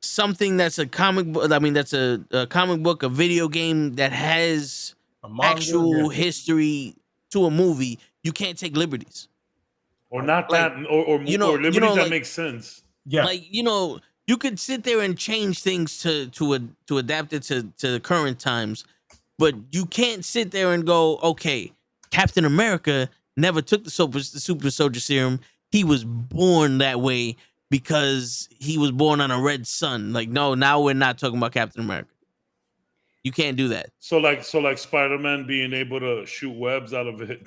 something that's a comic book. I mean, that's a comic book, a video game that has actual history to a movie. You can't take liberties, or not like, that, or liberties that make sense. Yeah, like you could sit there and change things to adapt it to the current times, but you can't sit there and go, okay, Captain America never took the super soldier serum. He was born that way because he was born on a red sun. Like, no, now we're not talking about Captain America. You can't do that. So like Spider-Man being able to shoot webs out of it.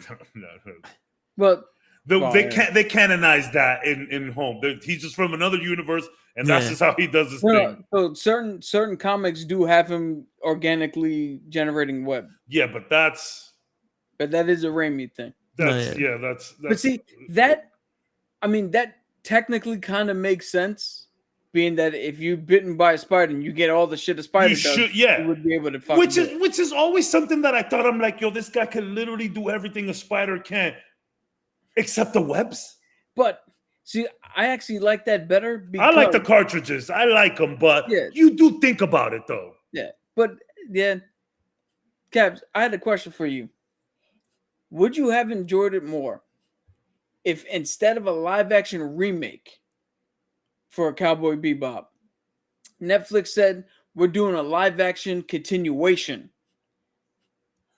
But they canonize that in home. He's just from another universe, and that's just how he does his thing. So certain comics do have him organically generating web. Yeah, but that is a Raimi thing. That's But see that, I mean, that technically kind of makes sense, being that if you're bitten by a spider and you get all the shit a spider does, you would be able to fucking which is always something that I thought, I'm like, yo, this guy can literally do everything a spider can, except the webs. But see, I actually like that better because I like the cartridges. I like them, but you do think about it though. Yeah, but Cabs, I had a question for you. Would you have enjoyed it more if instead of a live action remake for Cowboy Bebop, Netflix said, we're doing a live action continuation,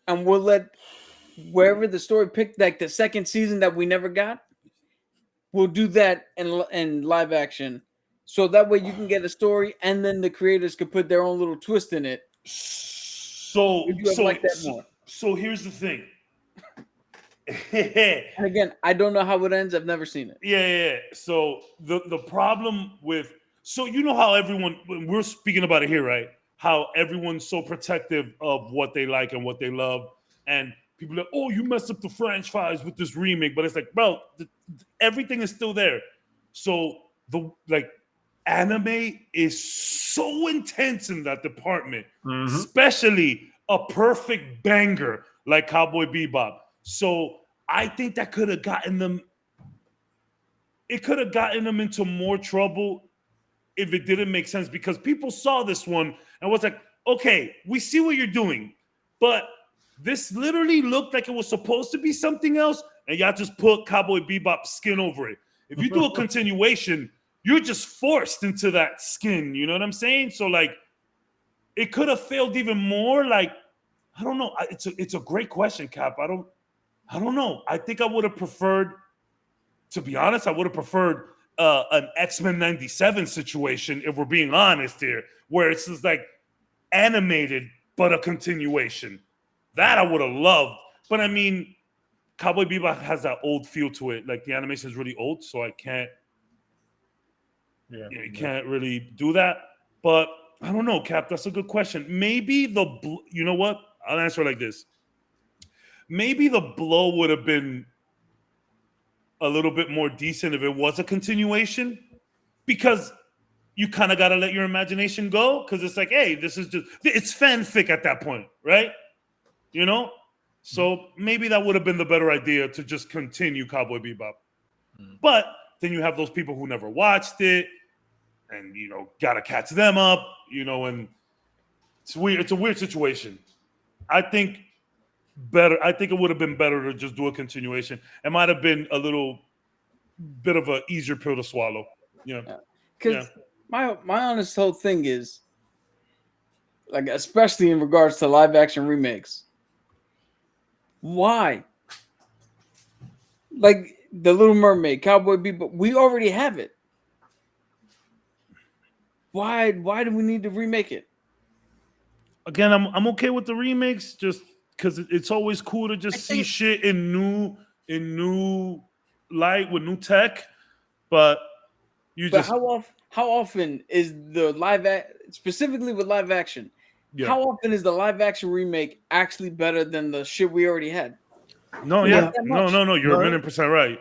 and we'll let wherever the story picked, like the second season that we never got, we'll do that in live action, so that way you can get a story and then the creators could put their own little twist in it. So here's the thing. And again, I don't know how it ends. I've never seen it. Yeah. So the problem with, so you know how everyone, we're speaking about it here, right? How everyone's so protective of what they like and what they love, and people are like, oh, you messed up the franchise with this remake, but it's like, bro, everything is still there. So anime is so intense in that department, especially a perfect banger like Cowboy Bebop. So I think that could have gotten them. It could have gotten them into more trouble if it didn't make sense, because people saw this one and was like, okay, we see what you're doing, but this literally looked like it was supposed to be something else, and y'all just put Cowboy Bebop skin over it. If you do a continuation, you're just forced into that skin. You know what I'm saying? So like, it could have failed even more. Like, I don't know. It's a great question, Cap. I don't know. I think I would have preferred, to be honest, an X-Men 97 situation, if we're being honest here, where it's just like animated, but a continuation. That I would have loved. But I mean, Cowboy Bebop has that old feel to it. Like, the animation is really old, so I can't, you can't really do that. But I don't know, Cap. That's a good question. Maybe you know what? I'll answer it like this. Maybe the blow would have been a little bit more decent if it was a continuation, because you kind of got to let your imagination go, because it's like, hey, it's fanfic at that point, right? You know? So maybe that would have been the better idea, to just continue Cowboy Bebop. But then you have those people who never watched it, and, got to catch them up, and it's weird. It's a weird situation. I think it would have been better to just do a continuation. It might have been a little bit of an easier pill to swallow. Because my honest whole thing is, like, especially in regards to live action remakes, why? Like The Little Mermaid, Cowboy Bebop, we already have it. Why do we need to remake it? again, I'm okay with the remakes, just because it's always cool to just see shit in new light with new tech. But how often is the specifically with live action? Yeah. How often is the live action remake actually better than the shit we already had? No, Not yeah, that no, much. no, no. You're a million percent right.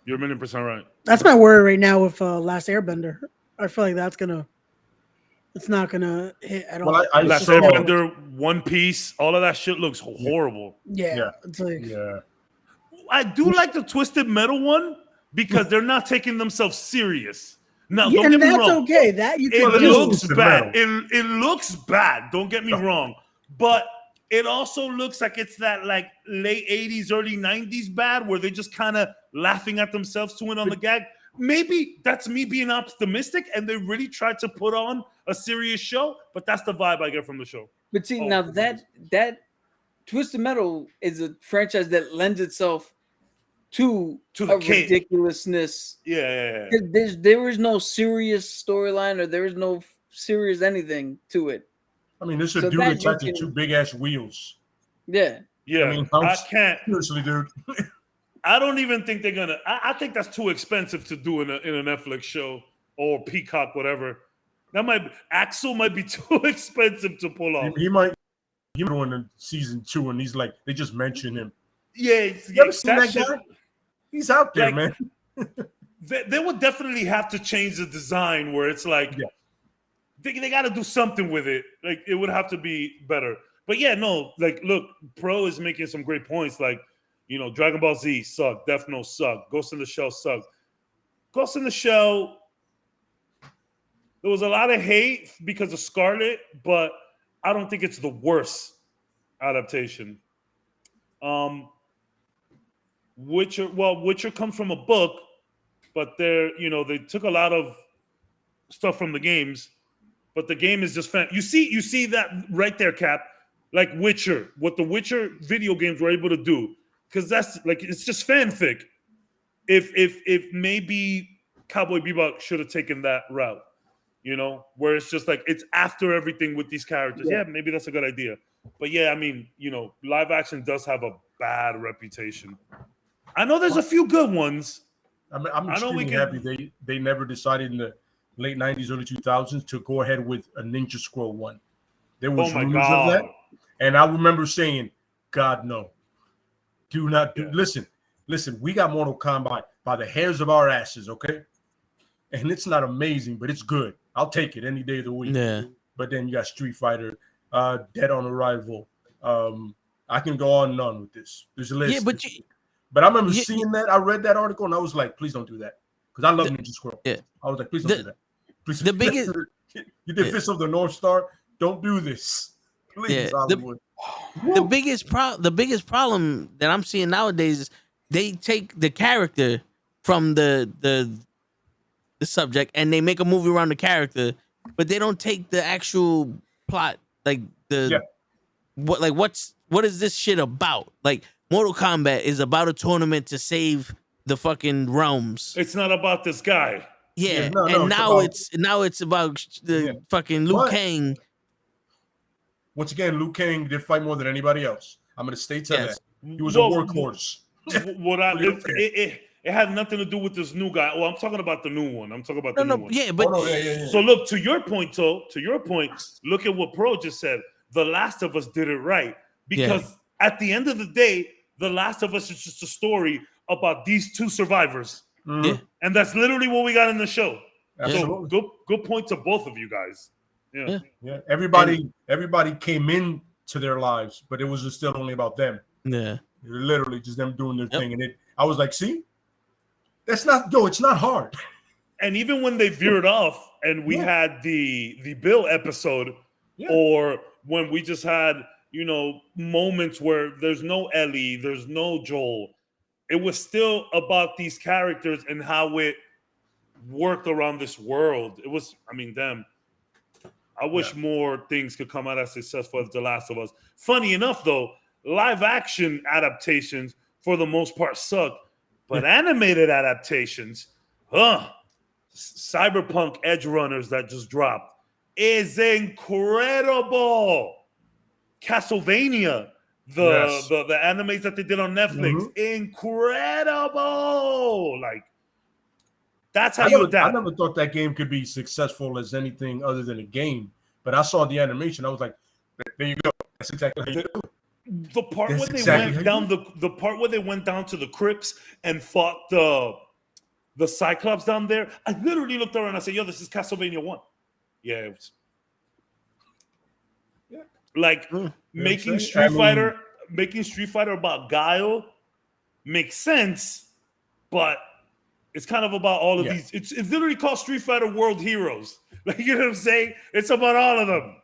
You're a million percent right. That's my worry right now with Last Airbender. I feel like it's not gonna hit at all. Well, I Last saw- Airbender, One Piece, all of that shit looks horrible. Yeah, it's like Yeah. I do like the Twisted Metal one because they're not taking themselves serious. Now, yeah, don't get and me that's wrong. okay. That you It can Well, do. looks Twisted bad. Metal. It looks bad. Don't get me wrong. But it also looks like it's that like late 80s, early 90s bad where they're just kind of laughing at themselves to it on the gag. Maybe that's me being optimistic and they really tried to put on a serious show, but that's the vibe I get from the show. But see, Oh, now that Twisted Metal is a franchise that lends itself to the a kid. ridiculousness. Yeah. There is no serious storyline or there is no serious anything to it. I mean, this is So a dude that attached you to can- two big ass wheels. Yeah. Yeah. I mean, I can't. Seriously, dude. I don't even think they're gonna. I think that's too expensive to do in a Netflix show or Peacock, whatever. Axel might be too expensive to pull off. He might go in season 2, and he's like, they just mention him. Yeah, You ever seen that guy? He's out there, like, man. They would definitely have to change the design where it's like they got to do something with it. Like it would have to be better. But yeah, no, like look, Pro is making some great points. Like, you know, Dragon Ball Z sucked, Death Note sucked, Ghost in the Shell sucked. Ghost in the Shell, there was a lot of hate because of Scarlet, but I don't think it's the worst adaptation. Witcher comes from a book, but they took a lot of stuff from the games, but the game is just fan. You see that right there, Cap, like Witcher, what the Witcher video games were able to do, because that's like it's just fanfic. If maybe Cowboy Bebop should have taken that route, you know, where it's just like it's after everything with these characters. Yeah, maybe that's a good idea. But yeah, I mean, you know, live action does have a bad reputation. I know there's a few good ones. I'm extremely happy they never decided in the late 90s, early 2000s to go ahead with a Ninja Scroll one. There was rumors of that. And I remember saying, God, no. Do not do. Yeah. Listen, we got Mortal Kombat by the hairs of our asses, okay? And it's not amazing, but it's good. I'll take it any day of the week. Yeah. But then you got Street Fighter, Dead on Arrival. I can go on and on with this. There's a list. Yeah, but I remember seeing that. I read that article and I was like, please don't do that. Because I love Ninja Scroll. Yeah. I was like, please don't do that. Please, the biggest you did Fist of the North Star. Don't do this. Please, Hollywood. The biggest problem that I'm seeing nowadays is they take the character from the subject and they make a movie around the character, but they don't take the actual plot, like what is this shit about? Like Mortal Kombat is about a tournament to save the fucking realms. It's not about this guy. Yeah, now it's about the fucking Liu Kang. Once again, Liu Kang did fight more than anybody else. I'm going to stay to that. He was a workhorse. It had nothing to do with this new guy. Well, I'm talking about the new one. I'm talking about the new one. Yeah, but So look, to your point, look at what Pro just said. The Last of Us did it right. Because at the end of the day, The Last of Us is just a story about these two survivors. Mm-hmm. Yeah. And that's literally what we got in the show. Absolutely. So good point to both of you guys. Yeah. Everybody came into their lives, but it was just still only about them. Yeah. Literally just them doing their thing. And I was like, see, it's not hard. And even when they veered off and we had the Bill episode, or when we just had, you know, moments where there's no Ellie, there's no Joel, it was still about these characters and how it worked around this world. It was, I mean, I wish more things could come out as successful as The Last of Us. Funny enough, though, live action adaptations for the most part suck, but animated adaptations, Cyberpunk Edge Runners that just dropped is incredible. Castlevania, Yes. the animes that they did on Netflix, incredible. Like that's how you I adapt. never thought that game could be successful as anything other than a game. But I saw the animation. I was like, there you go. That's exactly how you do it. The part That's where they exactly went how you down the part where they went down to the crypts and fought the Cyclops down there, I literally looked around and I said, "Yo, this is Castlevania 1." Yeah, it was like making Street Fighter about Guile makes sense, but it's kind of about all of these. It's literally called Street Fighter World Heroes. Like, you know what I'm saying? It's about all of them.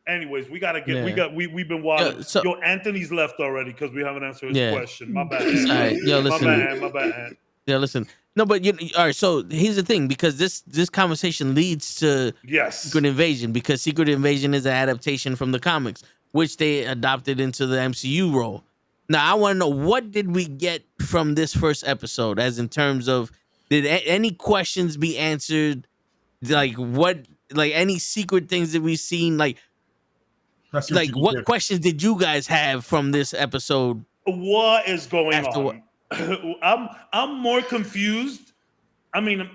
Anyways, we gotta get. We've been wild. Yo, Anthony's left already because we haven't answered his question. My bad. All right, yo, listen. My bad. Yeah, listen. No, but all right. So here's the thing, because this conversation leads to Secret Invasion, because Secret Invasion is an adaptation from the comics, which they adopted into the MCU role. Now, I want to know, what did we get from this first episode, as in terms of, did any questions be answered? Like any secret things that we've seen? Like what questions did you guys have from this episode? What is going on? I'm more confused. I mean,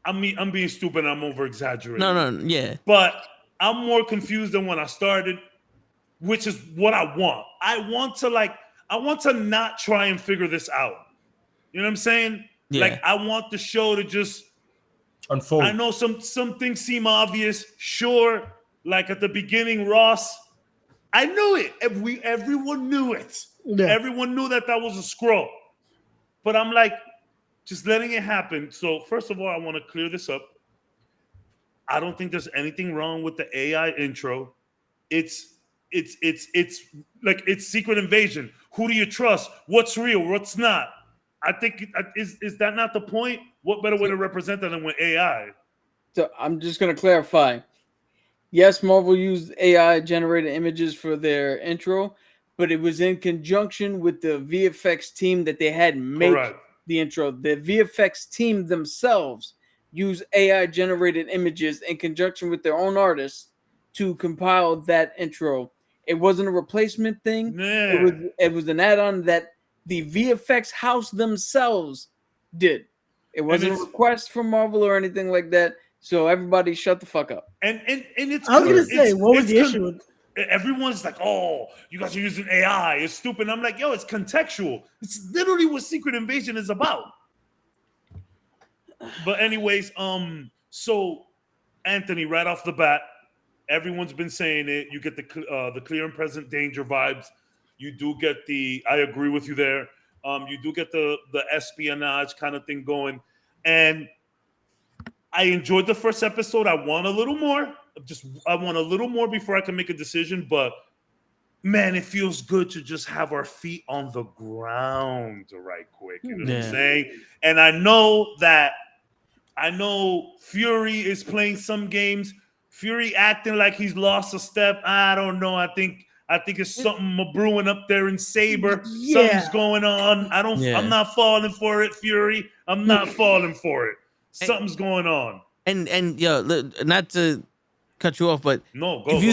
I'm being stupid. I'm over exaggerating. No, yeah. But I'm more confused than when I started, which is what I want. I want to not try and figure this out. You know what I'm saying? Yeah. Like, I want the show to just unfold. I know some things seem obvious. Sure, like at the beginning, Ross. I knew it. Everyone knew it. Yeah. Everyone knew that was a scroll. But I'm like, just letting it happen. So first of all, I want to clear this up. I don't think there's anything wrong with the AI intro. It's like, it's Secret Invasion. Who do you trust? What's real? What's not? I think is that not the point? What better way to represent that than with AI? So I'm just gonna clarify. Yes, Marvel used AI generated images for their intro, but it was in conjunction with the VFX team that they had make the intro. The VFX team themselves use AI generated images in conjunction with their own artists to compile that intro. It wasn't a replacement thing. Yeah. It was an add-on that the VFX house themselves did. It wasn't a request from Marvel or anything like that. So everybody shut the fuck up. And it's, I was gonna say, what was the issue with? Everyone's like, "Oh, you guys are using AI. It's stupid." I'm like, "Yo, it's contextual. It's literally what Secret Invasion is about." But anyways, so Anthony, right off the bat, everyone's been saying it. You get the clear and present danger vibes. You do get I agree with you there. You do get the espionage kind of thing going, and I enjoyed the first episode. I want a little more. I want a little more before I can make a decision. But man, it feels good to just have our feet on the ground right quick. You know what I'm saying? And I know Fury is playing some games. Fury acting like he's lost a step. I don't know. I think it's something brewing up there in Saber. Yeah. Something's going on. I'm not falling for it, Fury. I'm not falling for it. Something's going on. And not to cut you off, but no, if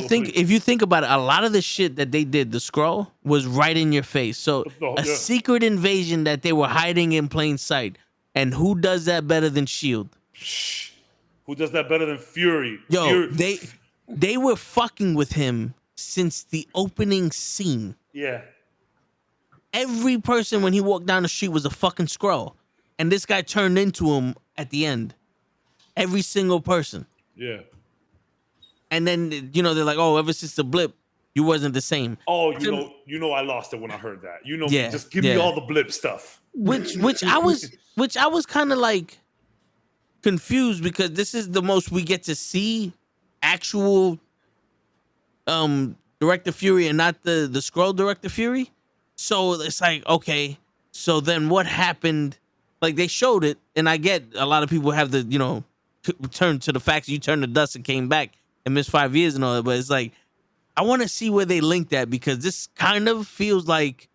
you think about it, a lot of the shit that they did, the scroll, was right in your face. So a secret invasion that they were hiding in plain sight. And who does that better than S.H.I.E.L.D.? Who does that better than Fury? Yo, they were fucking with him since the opening scene. Yeah. Every person when he walked down the street was a fucking scroll. And this guy turned into him at the end. Every single person. Yeah. And then, they're like, oh, ever since the blip, you wasn't the same. Oh, I lost it when I heard that. Just give me all the blip stuff. Which I was kind of like confused, because this is the most we get to see actual Director Fury and not the Skrull Director Fury. So it's like, okay, so then what happened? Like, they showed it, and I get a lot of people have the, turn to the facts. You turned to dust and came back and missed 5 years and all that. But it's like, I want to see where they link that, because this kind of feels like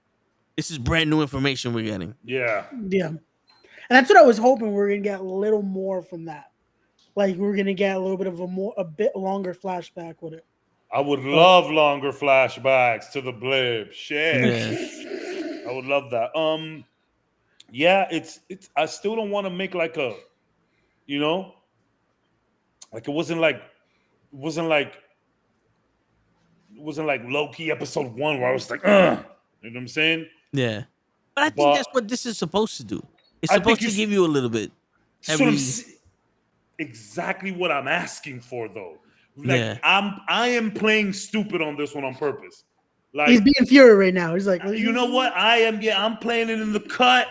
this is brand new information we're getting. Yeah. Yeah. And that's what I was hoping we were going to get a little more from that. Like, we're going to get a little bit of a bit longer flashback with it. I would love longer flashbacks to the blip. Shit. Yeah. I would love that. Yeah, it's I still don't want to make like a, you know, like it wasn't like low-key episode 1 where I was like, you know what I'm saying? Yeah. But I think But that's what this is supposed to do. It's I think supposed you to s- give you a little bit. That's what I'm Every exactly what I'm asking for though. Like Yeah. I am playing stupid on this one on purpose. Like He's being Fury right now. He's like, you know what? I'm playing it in the cut.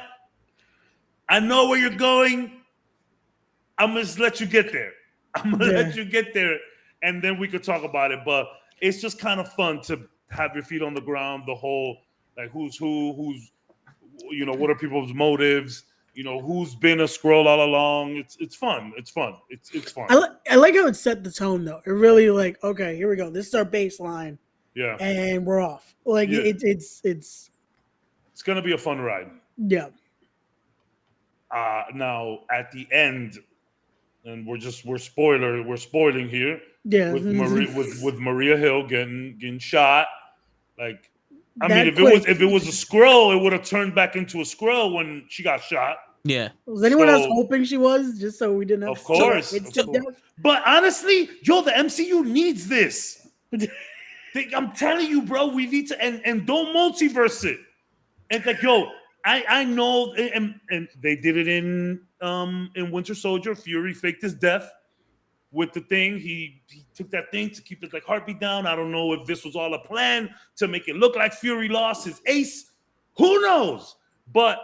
I know where you're going. I'm gonna just let you get there. I'm gonna let you get there, and then we could talk about it. But it's just kind of fun to have your feet on the ground. The whole like who's what are people's motives? Who's been a Skrull all along. It's fun. It's fun. It's fun. I like how it set the tone though. It really like, okay, here we go. This is our baseline. Yeah. And we're off. Like Yeah. it's gonna be a fun ride. Yeah. Now at the end, and we're spoiling here. Yeah. With Maria Hill getting shot. Like, I That mean, quick. if it was a Skrull, it would have turned back into a Skrull when she got shot. Yeah. Was anyone else So- hoping she was just so we didn't have Of course. it's Of course. But honestly, the MCU needs this. I'm telling you, bro, we need to and don't multiverse it. And like, I know, and they did it in Winter Soldier. Fury faked his death with the thing. He took that thing to keep his like heartbeat down. I don't know if this was all a plan to make it look like Fury lost his ace. Who knows? But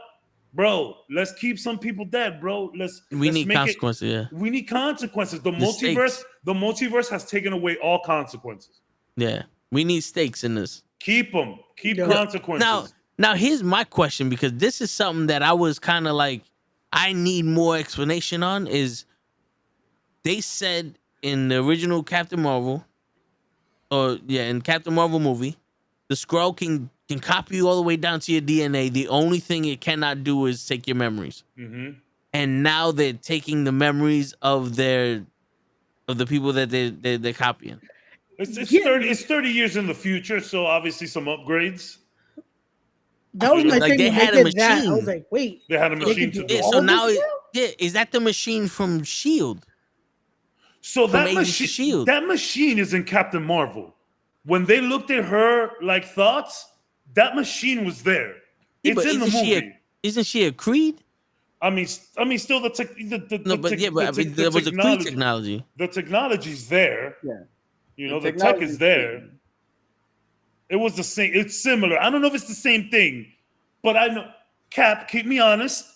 bro, let's keep some people dead, bro. We let's need make consequences, yeah. We need consequences. The stakes. multiverse has taken away all consequences. Yeah. We need stakes in this. Keep them. Keep Yeah. consequences. Now here's my question, because this is something that I was kind of like, I need more explanation on. Is they said in the original Captain Marvel, in Captain Marvel movie, the Skrull can copy you all the way down to your DNA. The only thing it cannot do is take your memories. Mm-hmm. And now they're taking the memories of the people that they're copying. It's 30 years in the future, so obviously some upgrades. That was my Like, thing. they When had they a did that, I machine. was like, wait. They had a They machine could to do do all So this now, now? is that the machine from Shield? So From that Agents of machine, S.H.I.E.L.D.. that machine is in Captain Marvel. When they looked at her like thoughts, that machine was there. Yeah, It's but in the isn't movie. Isn't she a Creed? I mean, still the There was a Creed technology. The technology's there. Yeah. The tech technology's is there. there. It was the same. It's similar. I don't know if it's the same thing, but I know. Cap, keep me honest.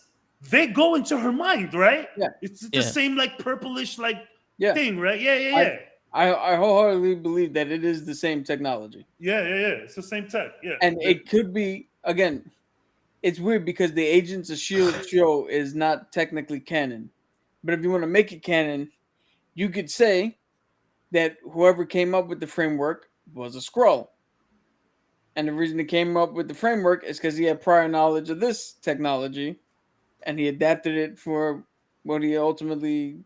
They go into her mind, right? Yeah. It's the Yeah. same like purplish Yeah. thing, right? Yeah. I wholeheartedly believe that it is the same technology. Yeah. It's the same tech. Yeah. And it could be, again, it's weird because the Agents of S.H.I.E.L.D. show is not technically canon. But if you want to make it canon, you could say that whoever came up with the framework was a Skrull. And the reason he came up with the framework is because he had prior knowledge of this technology and he adapted it for what he ultimately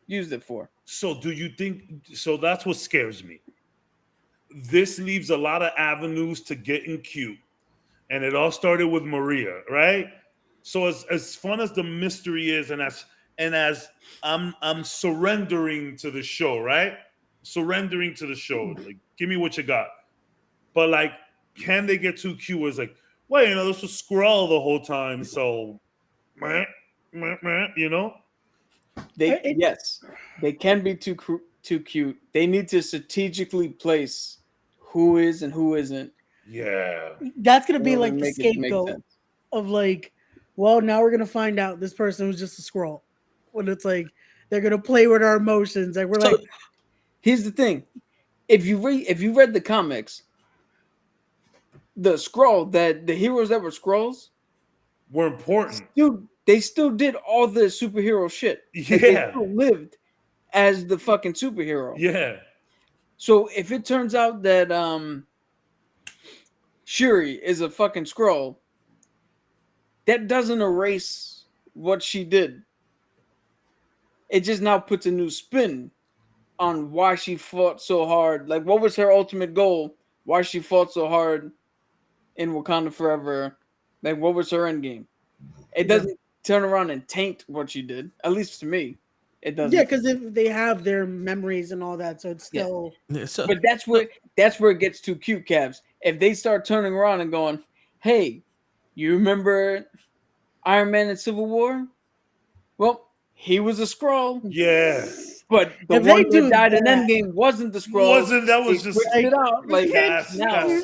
used it for. So do you think so? That's what scares me. This leaves a lot of avenues to getting cute. And it all started with Maria, right? So as fun as the mystery is, and as I'm surrendering to the show, right? Surrendering to the show. Like, give me what you got. But like, can they get too cute? It's like, well, this was Skrull the whole time, so Yes, they can be too cute. They need to strategically place who is and who isn't. Yeah. That's gonna be in order like to the make it make scapegoat sense. of like, well, now we're gonna find out this person was just a Skrull. When it's like they're gonna play with our emotions, and we're So, like, here's the thing: if you read the comics, the Skrull that the heroes that were Skrulls Were important. they still did all the superhero shit. Like, they Yeah. still lived as the fucking superhero. Yeah. So if it turns out that Shuri is a fucking Skrull, that doesn't erase what she did. It just now puts a new spin on why she fought so hard. Like, what was her ultimate goal? Why she fought so hard in Wakanda Forever? Like, what was her end game? It doesn't turn around and taint what she did. At least to me, it doesn't. Yeah, because if they have their memories and all that, so it's still. Yeah, so, But that's where it gets too cute, Cavs. If they start turning around and going, "Hey, you remember Iron Man in Civil War? Well, he was a Skrull, Yeah. but the If they one do that died in that- Endgame wasn't the Skrull. Wasn't that was They just switched it out. Like now,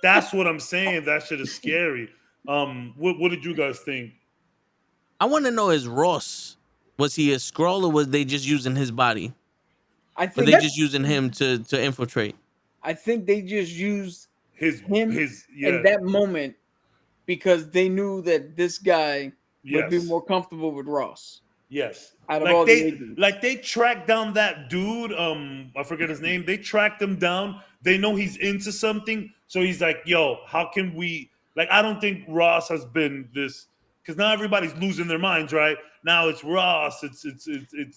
that's what I'm saying. That shit is scary. What did you guys think? I want to know, is Ross, was he a Skrull or was they just using his body? I Or think they just using him to infiltrate? I think they just used His him yeah. in that moment because they knew that this guy would be Yes. more comfortable with Ross. Yes. Out of all the agents. Like they tracked down that dude, I forget his name. They tracked him down. They know he's into something. So he's like, yo, how can we I don't think Ross has been this because now everybody's losing their minds, right? Now it's Ross, it's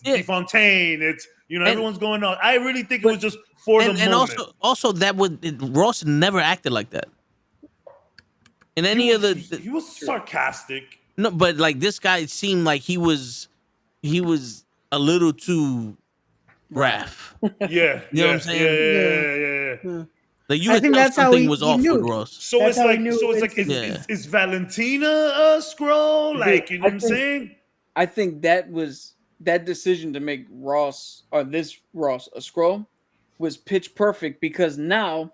Yeah. DeFontaine, it's everyone's going on. I really think it was just for the And moment. also that Ross never acted like that. In any he of was, the he was sarcastic. no, but like this guy seemed like he was a little too Raph. Yeah. You know what I'm saying? Yeah. Like you I would think tell that's how something he was off knew. with Ross. So That's it's how he like knew is Valentina a scroll? Like, you know what I'm think- saying? I think that decision to make Ross or this Ross a Skrull was pitch perfect because now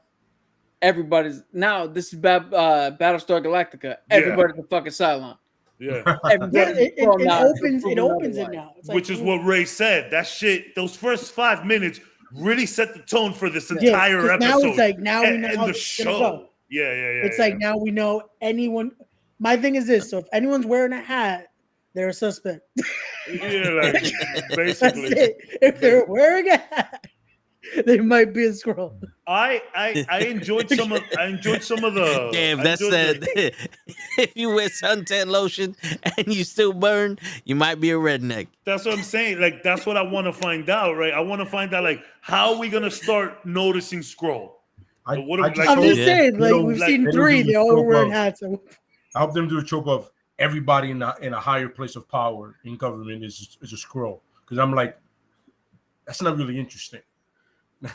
this is Battlestar Galactica. Everybody's a fucking Cylon. Yeah. Everybody It opens it now. It's like, Which is what Ray said. That shit, those first 5 minutes really set the tone for this Yeah, entire 'cause episode. now it's like, now we know and how the this is gonna show. go. Yeah. It's like now we know anyone. My thing is this: so if anyone's wearing a hat, they're a suspect. Yeah, like That's basically. it. If they're wearing a hat, they might be a Skrull. I enjoyed some of the Damn, I that's enjoyed that. If you wear suntan lotion and you still burn, you might be a redneck. That's what I'm saying. Like, that's what I want to find out, right? I want to find out, like, how are we gonna start noticing Scroll? I What just I'm hope just saying, like they we've don't- seen they don't three, do they the all were trope wearing of- hats. I hope them do a trope of everybody in a higher place of power in government is a scroll. Because I'm like, that's not really interesting.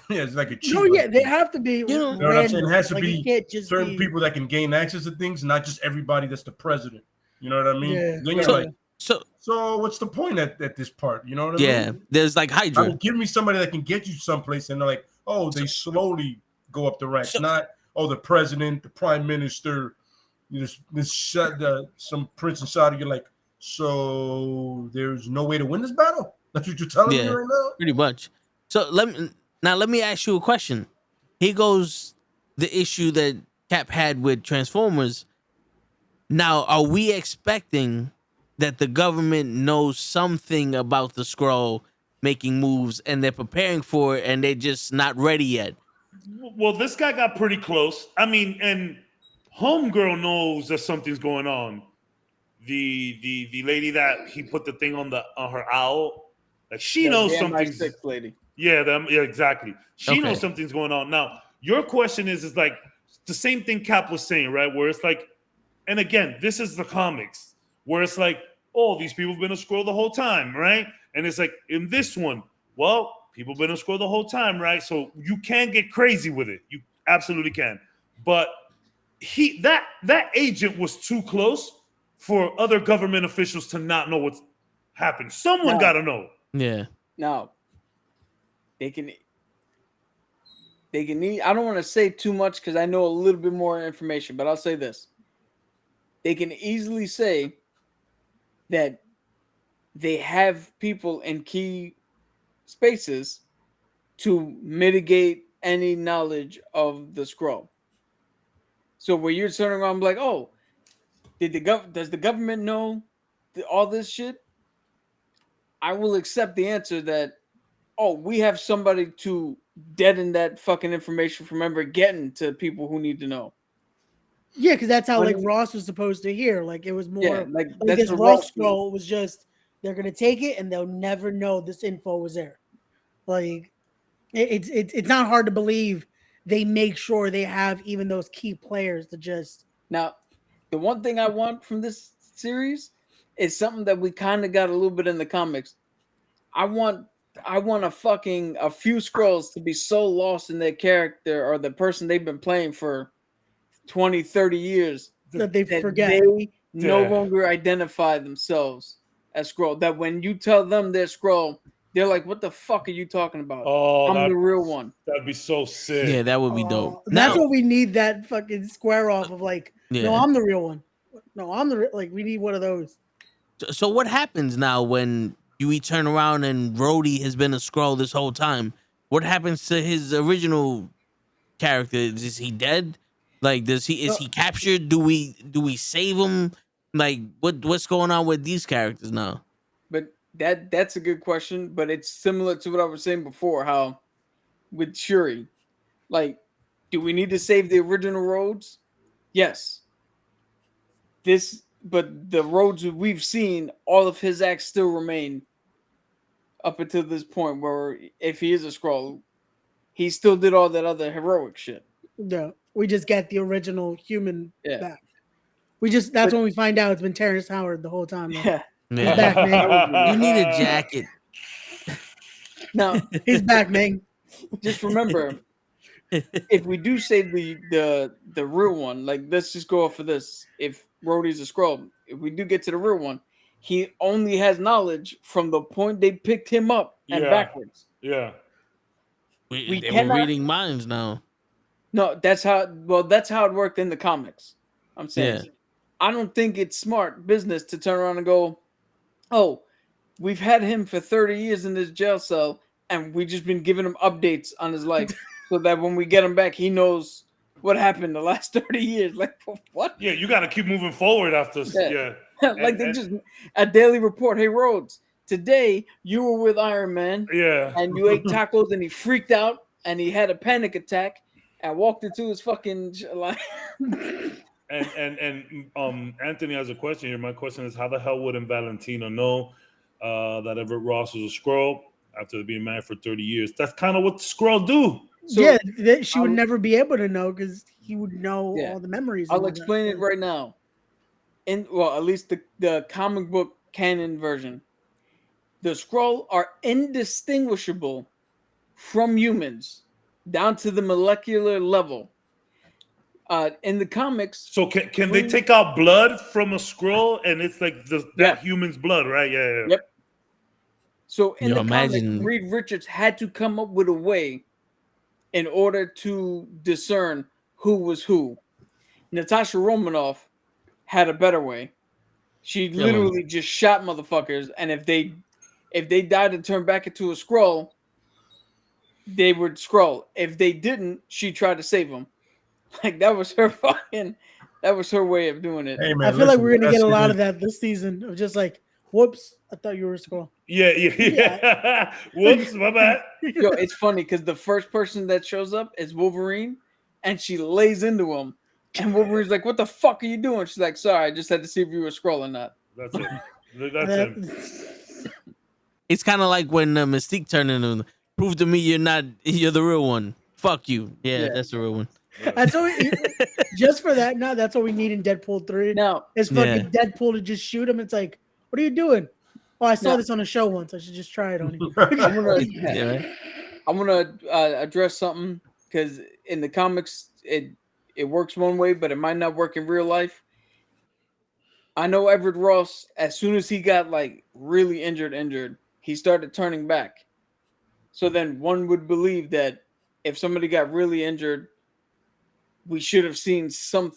Yeah, it's like a cheat. No, yeah, they have to be. You know what I'm saying? It has to Like, be it can't just certain be- people that can gain access to things, not just everybody that's the president. You know what I mean? Yeah. Then you're So- like, So so what's the point at this part? You know what I yeah, mean? there's like I Hydra. mean, give me somebody that can get you someplace, and they're like, oh, they slowly go up the ranks. So- Not the president, the prime minister, some prince in Saudi. You're like, so there's no way to win this battle. That's what you're telling me Yeah. right now. Pretty much. So let me ask you a question. Here goes the issue that Cap had with Transformers. Now, are we expecting that the government knows something about the Skrull making moves and they're preparing for it and they're just not ready yet? Well, this guy got pretty close. I mean, and Homegirl knows that something's going on. The lady that he put the thing on her owl, like she knows something's. MI6 lady. Yeah, exactly. She Okay. knows something's going on. Now, your question is like the same thing Cap was saying, right? Where it's like, and again, this is the comics, where it's like, oh, these people have been a Skrull the whole time, right? And it's like, in this one, well, people have been a Skrull the whole time, right? So you can get crazy with it. You absolutely can. But that agent was too close for other government officials to not know what's happened. Someone No. got to know. Yeah. Now, they can need. I don't want to say too much because I know a little bit more information, but I'll say this: they can easily say that they have people in key spaces to mitigate any knowledge of the Skrull. So where you're turning around like, oh, does the government know all this shit? I will accept the answer that, oh, we have somebody to deaden that fucking information from ever getting to people who need to know. Yeah, because that's how When like it- Ross was supposed to hear. Like it was more Yeah, like like that's this what Ross Ross scroll was just they're gonna take it and they'll never know this info was there. Like It's not hard to believe they make sure they have even those key players to just. Now, the one thing I want from this series is something that we kind of got a little bit in the comics. I want a few scrolls to be so lost in their character or the person they've been playing for 20, 30 years That they forget. they no Yeah. longer identify themselves as scroll. That when you tell them they're scroll, they're like, "What the fuck are you talking about? Oh, I'm the real one." that'd be so sick. Yeah, that would be dope. That's Now, what we need. That fucking square off of like, Yeah. no, I'm the real one. No, I'm the like. We need one of those. so what happens now when we turn around and Rhodey has been a Skrull this whole time? What happens to his original character? Is he dead? Like, is he captured? Do we save him? Like, what's going on with these characters now? But that's a good question. But it's similar to what I was saying before. How with Shuri, like, do we need to save the original Rhodes? Yes. But the Rhodes we've seen, all of his acts still remain up until this point. Where if he is a Skrull, he still did all that other heroic shit. Yeah, we just get the original human Yeah. back. That's when we find out it's been Terrence Howard the whole time. Though. Yeah. He's back, man. You need a jacket. Now He's back, man. just remember, if we do save the real one, like let's just go off of this. If Rhodey's a Skrull, if we do get to the real one, he only has knowledge from the point they picked him up and Yeah. backwards. Yeah. We They cannot- were reading minds now. No, that's how it worked in the comics. I'm saying. Yeah. I don't think it's smart business to turn around and go, "Oh, we've had him for 30 years in this jail cell, and we've just been giving him updates on his life, so that when we get him back, he knows what happened the last 30 years." Like, what? Yeah, you got to keep moving forward after. Yeah. Yeah. Like they just a daily report. Hey, Rhodes, today you were with Iron Man, Yeah. and you ate tacos, and he freaked out, and he had a panic attack, and walked into his fucking like. And Anthony has a question here. My question is, how the hell wouldn't Valentina know that Everett Ross was a Skrull after being married for 30 years? That's kind of what the Skrull do. So, She would never be able to know because he would know all the memories. I'll explain it right now. At least the comic book canon version, the Skrull are indistinguishable from humans down to the molecular level. In the comics, So can they take out blood from a Skrull and it's like that human's blood, right? Yeah. Yep. So in Yo, the imagine- comics, Reed Richards had to come up with a way in order to discern who was who. Natasha Romanoff had a better way. She literally just shot motherfuckers, and if they died and turned back into a Skrull, they would Skrull. If they didn't, she tried to save them. Like that was her way of doing it. Hey, man, I feel like listen, we're gonna that's get a lot it. of that this season of just like, whoops, I thought you were a Skrull. Yeah. Whoops, my bad. Yo, it's funny because the first person that shows up is Wolverine, and she lays into him, and Wolverine's like, "What the fuck are you doing?" She's like, "Sorry, I just had to see if you were scrolling that." That's it. That's him. It's kind of like when Mystique turned into, prove to me you're the real one. Fuck you. Yeah. That's the real one. That's what just for that. Now that's what we need in Deadpool 3. Now, It's fucking Deadpool to just shoot him. It's like, what are you doing? Oh, I saw No. this on a show once. I should just try it on you. I'm gonna address something because in the comics it works one way, but it might not work in real life. I know Everett Ross, as soon as he got like really injured, he started turning back. So then one would believe that if somebody got really injured, we should have seen some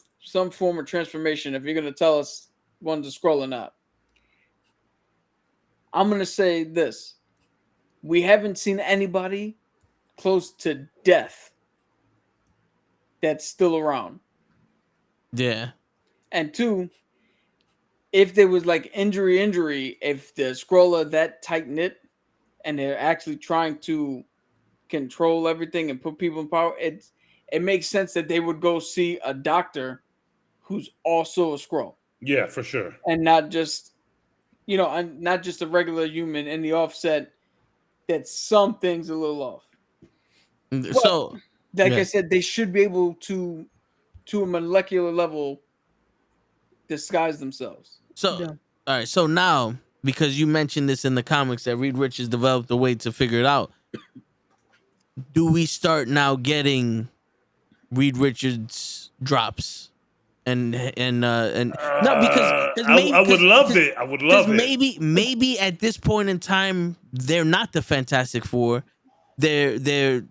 form of transformation. If you're gonna tell us one's a Skrull or not, I'm gonna say this: we haven't seen anybody close to death that's still around. Yeah. And two, if there was like injury, if the Skrull are that tight knit and they're actually trying to control everything and put people in power, it makes sense that they would go see a doctor who's also a Skrull. Yeah, for sure. And not just, not just a regular human in the offset that some things a little off. So Like yeah. I said, they should be able to a molecular level, disguise themselves. So Yeah. all right. So now, because you mentioned this in the comics that Reed Richards developed a way to figure it out, do we start now getting Reed Richards drops? And no, because maybe I would love because it. I would love it. maybe at this point in time they're not the Fantastic Four. They're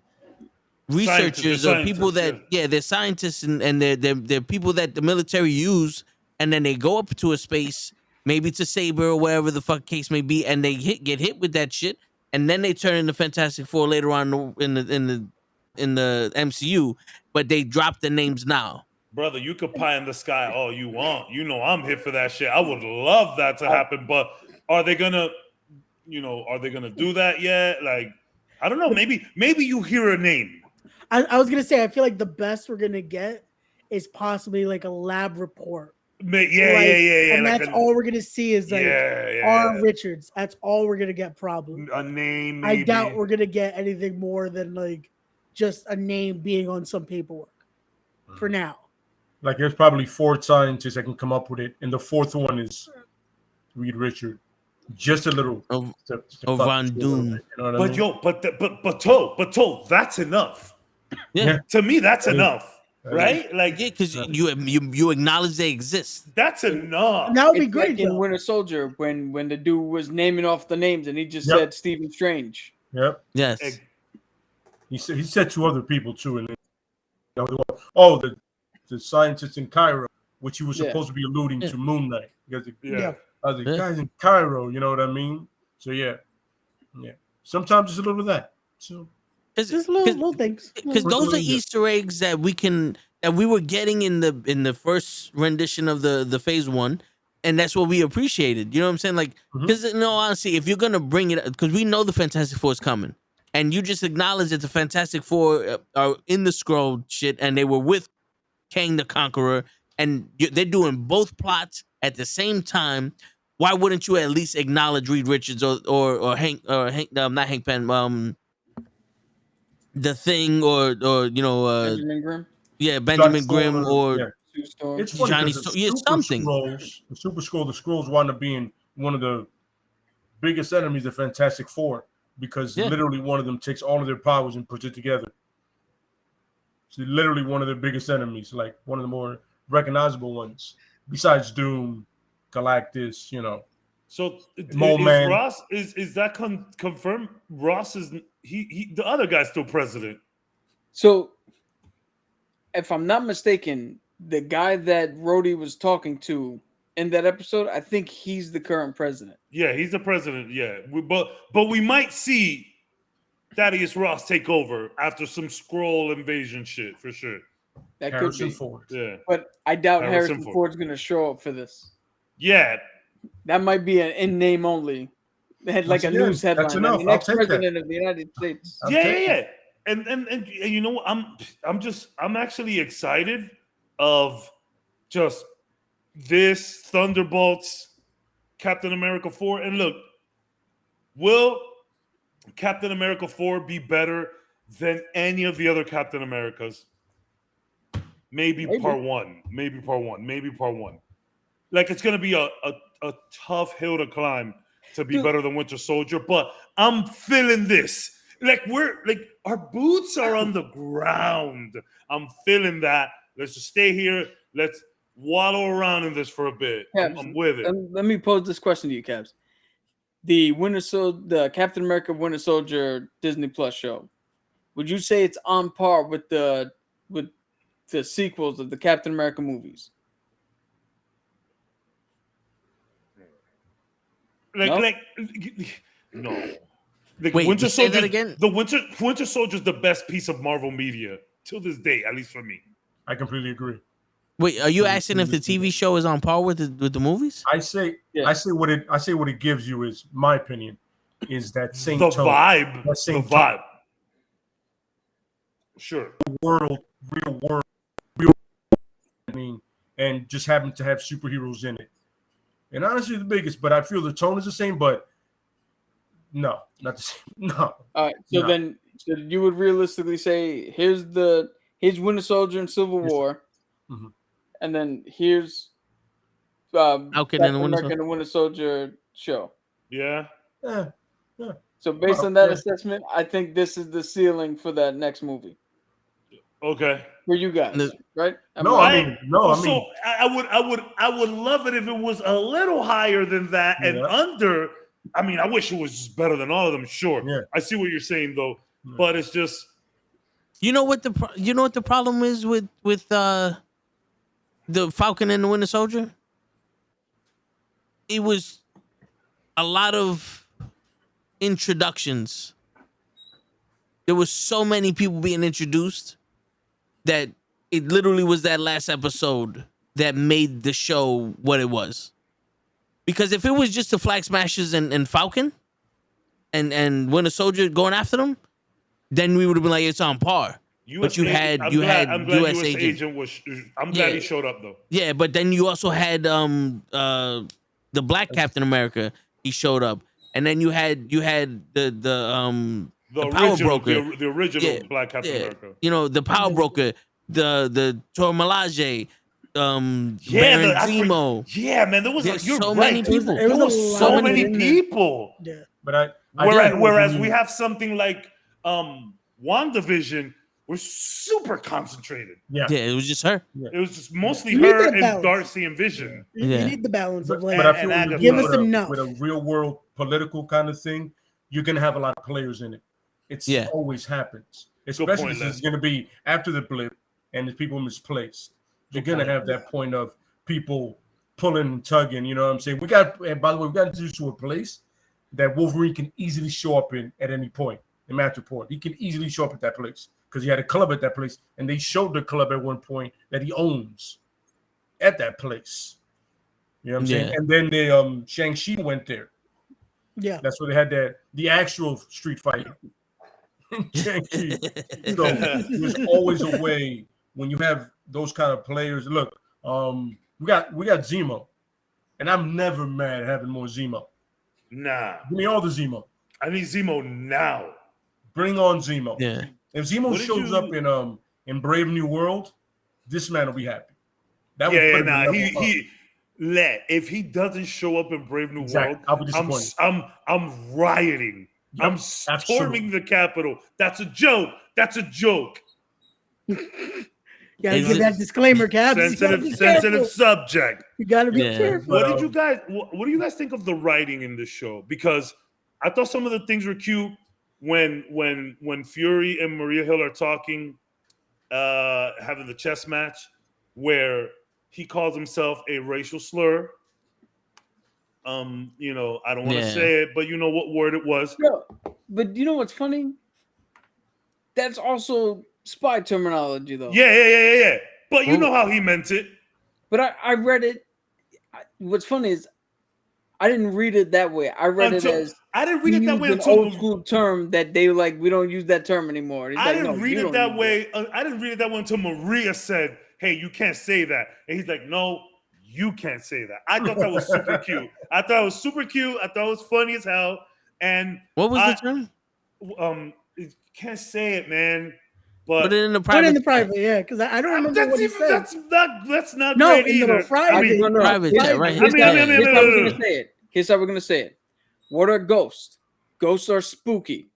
researchers or people Scientists, that yeah. they're scientists and they're people that the military use, and then they go up to a space, maybe to Saber or wherever the fuck case may be, and they get hit with that shit, and then they turn into Fantastic Four later on in the MCU, but they drop the names now. Brother, you could pie in the sky all you want. You know I'm here for that shit. I would love that to happen, but are they gonna do that yet? Like, I don't know. Maybe you hear a name. I was gonna say, I feel like the best we're gonna get is possibly like a lab report. Yeah. And like that's all we're gonna see is like R. Richards. That's all we're gonna get, probably. a name. Maybe. I doubt we're gonna get anything more than like just a name being on some paperwork for now. Like there's probably 4 scientists that can come up with it, and the 4th one is Reed Richards. Just a little Of to Von fuck Doom. you know what I But mean? yo, but Toe, that's enough. Yeah. To me, that's Yeah. enough, right? Like, Yeah, because you acknowledge they exist. that's enough. And that would be It's great. like in though. Winter Soldier when the dude was naming off the names and he just Yep. said Stephen Strange. Yep. Yes. He said 2 other people too, and the scientist in Cairo, which he was Yeah. supposed to be alluding to Moon Knight, because Yeah. the Yeah. guys in Cairo, you know what I mean? So yeah. Sometimes it's a little of that. So Just little things. Because those are Yeah. Easter eggs that we were getting in the first rendition of the phase 1, and that's what we appreciated. You know what I'm saying? Like, because in all honesty, if you're gonna bring it, because we know the Fantastic Four is coming, and you just acknowledge that the Fantastic Four are in the Skrull shit, and they were with Kang the Conqueror, and they're doing both plots at the same time. Why wouldn't you at least acknowledge Reed Richards or Hank not Hank Pym, the Thing or Benjamin Grimm. Benjamin Johnny Grimm Storm, or yeah. Sue Storm. It's funny Johnny because Storm, yeah, something. the Skrulls wound up being one of the biggest enemies of Fantastic Four, because literally one of them takes all of their powers and puts it together. So literally one of their biggest enemies, like one of the more recognizable ones, besides Doom, Galactus, So Mole is Man. Ross is that confirmed? Ross is he the other guy's still president. So, if I'm not mistaken, the guy that Rhodey was talking to in that episode, I think he's the current president. Yeah, he's the president. Yeah, but we might see Thaddeus Ross take over after some Skrull invasion shit for sure. That Harrison could be. Ford. Yeah, But I doubt Harrison Harrison Ford. Ford's going to show up for this. yeah. That might be an in name only. They had like Once a again, news headline. that's enough. The next I'll take that. president of the United States. I'll Yeah. take it. And you know what? I'm actually excited of just this Thunderbolts, Captain America 4. And look, will Captain America 4 be better than any of the other Captain Americas? Maybe part one. Like, it's gonna be a tough hill to climb to be better than Winter Soldier, but I'm feeling this. Like, our boots are on the ground. I'm feeling that. Let's just stay here. Let's waddle around in this for a bit. I'm with it. Let me pose this question to you, Cabs. The Captain America Winter Soldier Disney Plus show, would you say it's on par with the sequels of the Captain America movies? No. Like, Wait, Winter say that Soldier again? The Winter Soldier is the best piece of Marvel media till this day, at least for me. I completely agree. Wait, are you asking if the TV show is on par with the movies? I say what it gives you is my opinion is that same The tone, vibe. that same The vibe. Sure. real world, I mean, and just happen to have superheroes in it. And honestly, the biggest, but I feel the tone is the same, but no, not the same. No. All right, so No. then So you would realistically say, here's Winter Soldier and Civil War, Mhm. and then here's Falcon Captain and the Winter America and the Winter Soldier show. Yeah. Yeah. So based on that assessment, I think this is the ceiling for that next movie Okay. for you guys, No. right? No, I mean, So I would love it if it was a little higher than that and Yeah. under. I mean, I wish it was just better than all of them. Sure, Yeah. I see what you're saying though, Yeah. but it's just You know what the problem is with the Falcon and the Winter Soldier? It was a lot of introductions. There was so many people being introduced that it literally was that last episode that made the show what it was. Because if it was just the Flag Smashers and Falcon and Winter Soldier going after them, then we would have been like, it's on par. But you had I'm glad US US agent. agent was. I'm glad Yeah. he showed up though. Yeah, but then you also had the Black Captain America. He showed up, and then you had the Power original, Broker, the original Yeah, Black Captain yeah. America. You know, the Power Broker, the Tormalage, Yeah, Baron I forget- Zemo. Yeah, man, there was There's you're so right. many people. It was There a was lot so of many it in there. people. Yeah. But Whereas we have something like WandaVision, we're super concentrated. Yeah. Yeah, it was just her. It was just mostly You need her that and balance. Darcy and Vision. You Yeah. need the balance of But like, I feel and when Agatha. you give do us with enough. with a real world political kind of thing, you're gonna have a lot of players in it. It's Yeah. always happens, Good especially point, since Les. it's gonna be after the blip and there's people misplaced. You're Good gonna point. have that point of people pulling and tugging. You know what I'm saying? We got, and by the way, we got introduced to a place that Wolverine can easily show up in at any point. In Matterport, he can easily show up at that place because he had a club at that place, and they showed the club at one point that he owns at that place. You know what I'm saying? Yeah. And then the Shang-Chi went there. Yeah. That's where they had the actual street fight. Shang-Chi. So there's always a way when you have those kind of players. Look, we got Zemo, and I'm never mad at having more Zemo. Nah, Give me all the Zemo. I need Zemo now. Bring on Zemo. Yeah. If Zemo What did shows you- up in Brave New World, this man will be happy. That would Yeah, put him nah. level up. If he doesn't show up in Brave New Exactly. World, I'll be disappointed. I'm rioting. Yep, I'm storming absolutely. the Capitol. That's a joke. That's a joke. You gotta Is give it- that disclaimer, Caps. You gotta be Sensitive careful. subject. You gotta be Yeah. careful. What do you guys think of the writing in this show? Because I thought some of the things were cute when Fury and Maria Hill are talking, having the chess match, where he calls himself a racial slur. I don't want to Yeah. say it, but you know what word it was. No, but you know what's funny? That's also spy terminology, though. Yeah. But you know how he meant it. But I read it. What's funny is I didn't read it that way. I read it as I didn't read it that way an until old school term that they like. We don't use that term anymore. He's I like, didn't "No, read you it don't that use way. I didn't read it that way until Maria said, "Hey, you can't say that," and he's like, "No, you can't say that." I thought that was super cute. I thought it was super cute. I thought it was funny as hell. And What was the term? you can't say it, man. But Put it in the Put it in private. the private, yeah, because I don't remember what he said. that's not No, great in the either. private. I mean, No. Private Here's- chat, right? Here's here. how Yeah. here's how we're no. gonna say it. Here's how we're gonna say it. What are ghosts? Ghosts are spooky.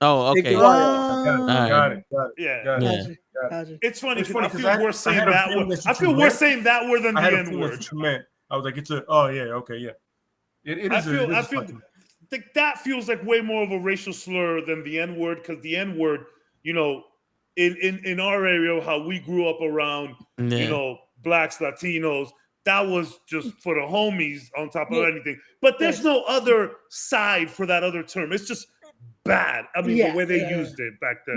Oh, Take okay. it Got Alright. it. yeah. Got it. Yeah. Gotcha. It's funny It's because I funny 'cause feel worse I saying had a that feeling word. that's I what feel you worse meant. saying that word than I the had a N feeling that's word. what you meant. I was like, okay, yeah. It I is. feel like that feels like way more of a racial slur than the N word, because the N word, in our area, how we grew up around, Yeah. blacks, Latinos, that was just for the homies on top of Yeah. anything. But there's Yes. no other side for that other term. It's just bad. I mean, Yeah, the way they yeah. used it back then.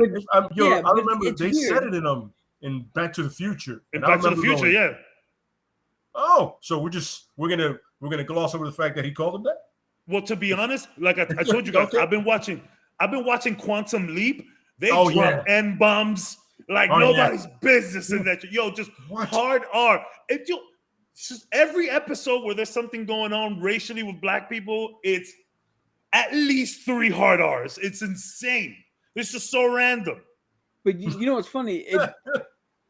Yeah, I but remember it's they weird. said it in Back to the Future. In And I Back to the remember Future, going, yeah. Oh, so we're gonna gloss over the fact that he called him that? Well, to be honest, like I told you guys, Okay. I've been watching Quantum Leap. They Oh, drop N bombs like Oh, yeah. nobody's business in that. Yo, just What? hard R. It's just every episode where there's something going on racially with black people, it's at least 3 hard R's. It's insane. It's just so random. But you know what's funny? It,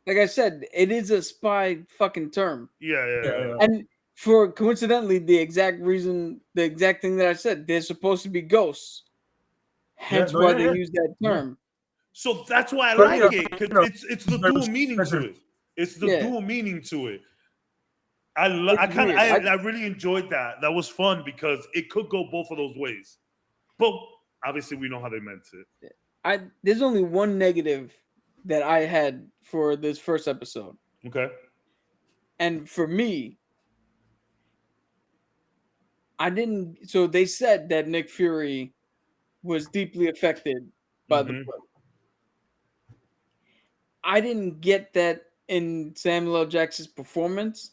like I said, it is a spy fucking term. Yeah. And for coincidentally, the exact thing that I said, they're supposed to be ghosts. Hence why they use that term. So that's why I But, like yeah, it, because you know, it's the very dual meaning to specific. it. It's the dual meaning to it. I It's weird. I really enjoyed that. That was fun because it could go both of those ways. But obviously we know how they meant it. There's only one negative that I had for this first episode. Okay. And for me, so they said that Nick Fury was deeply affected by the book. I didn't get that in Samuel L. Jackson's performance.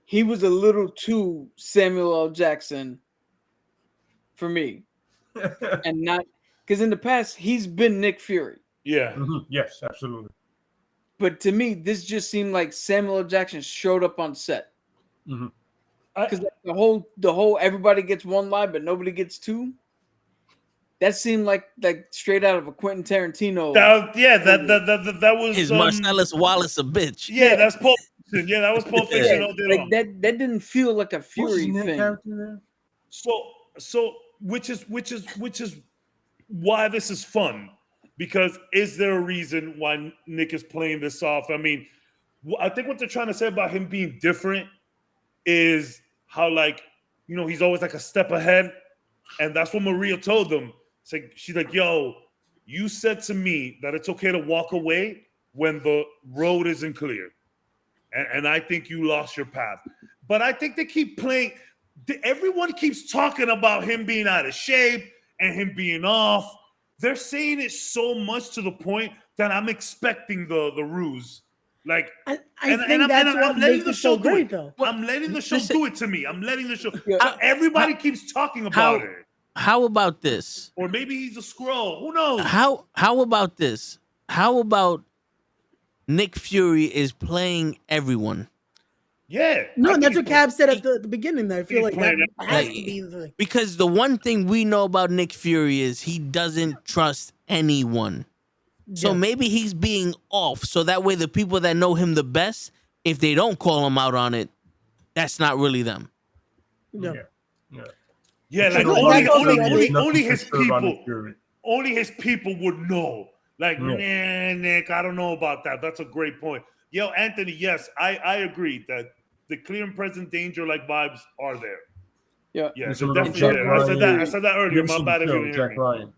He was a little too Samuel L. Jackson for me. And not because in the past he's been Nick Fury. Yeah. Yes, absolutely. But to me, this just seemed like Samuel L. Jackson showed up on set. Because the whole everybody gets one line, but nobody gets two. That seemed like straight out of a Quentin Tarantino. That was Is Marcellus Wallace a bitch? Yeah, that's Pulp Fiction. Yeah, that was Pulp Fiction. Like that didn't feel like a Fury thing. So which is why this is fun, because is there a reason why Nick is playing this off? I mean, I think what they're trying to say about him being different is how, like, you know, he's always like a step ahead, and that's what Maria told them. It's like, she's like, yo, you said to me that it's okay to walk away when the road isn't clear, and I think you lost your path. But I think they keep playing. Everyone keeps talking about him being out of shape and him being off. They're saying it so much to the point that I'm expecting the ruse. Like, I think that's what makes it so great, though. I'm letting the show do it to me. I'm letting the show. Everybody keeps talking about it. How about this? Or maybe he's a scroll. Who knows? How about this? How about Nick Fury is playing everyone? Yeah. No, that's what Cab said at the beginning. I feel like that has to be the thing. Because the one thing we know about Nick Fury is he doesn't trust anyone. So maybe he's being off. So that way the people that know him the best, if they don't call him out on it, that's not really them. Yeah, like only his people would know. Like, man, Nick, I don't know about that. That's a great point. Yo, Anthony, yes, I agree that the clear and present danger like vibes are there. Yeah, so definitely there. I said that earlier. My bad if you didn't hear me.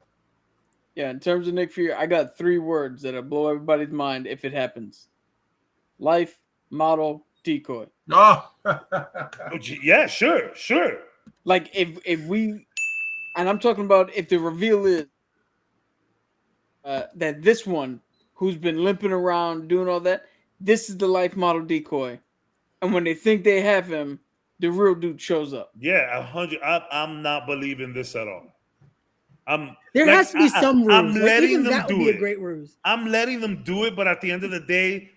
Yeah, in terms of Nick Fury, I got 3 words that'll blow everybody's mind if it happens. Life, model, decoy. Yeah, sure. Like if we, and I'm talking about if the reveal is that this one who's been limping around doing all that, this is the life model decoy, and when they think they have him, the real dude shows up. Yeah, 100. I'm not believing this at all. There has to be some ruse. I'm letting them that would do be it. a great ruse. I'm letting them do it, but at the end of the day,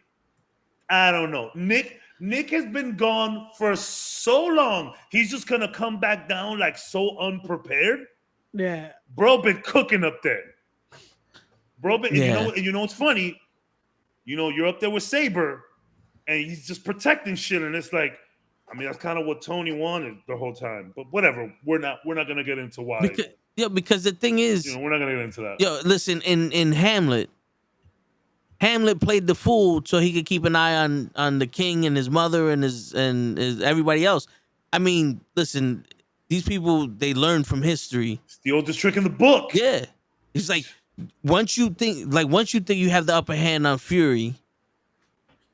I don't know. Nick has been gone for so long. He's just gonna come back down like so unprepared. Yeah, bro, been cooking up there. Bro, been, you know what's funny? You know, you're up there with Saber, and he's just protecting shit, and it's like, I mean, that's kind of what Tony wanted the whole time. But whatever, we're not gonna get into why. Because the thing is, we're not gonna get into that. Yo, listen, in Hamlet played the fool so he could keep an eye on the king and his mother and his everybody else. I mean, listen, these people, they learn from history. It's the oldest trick in the book. Yeah, it's like once you think you have the upper hand on Fury,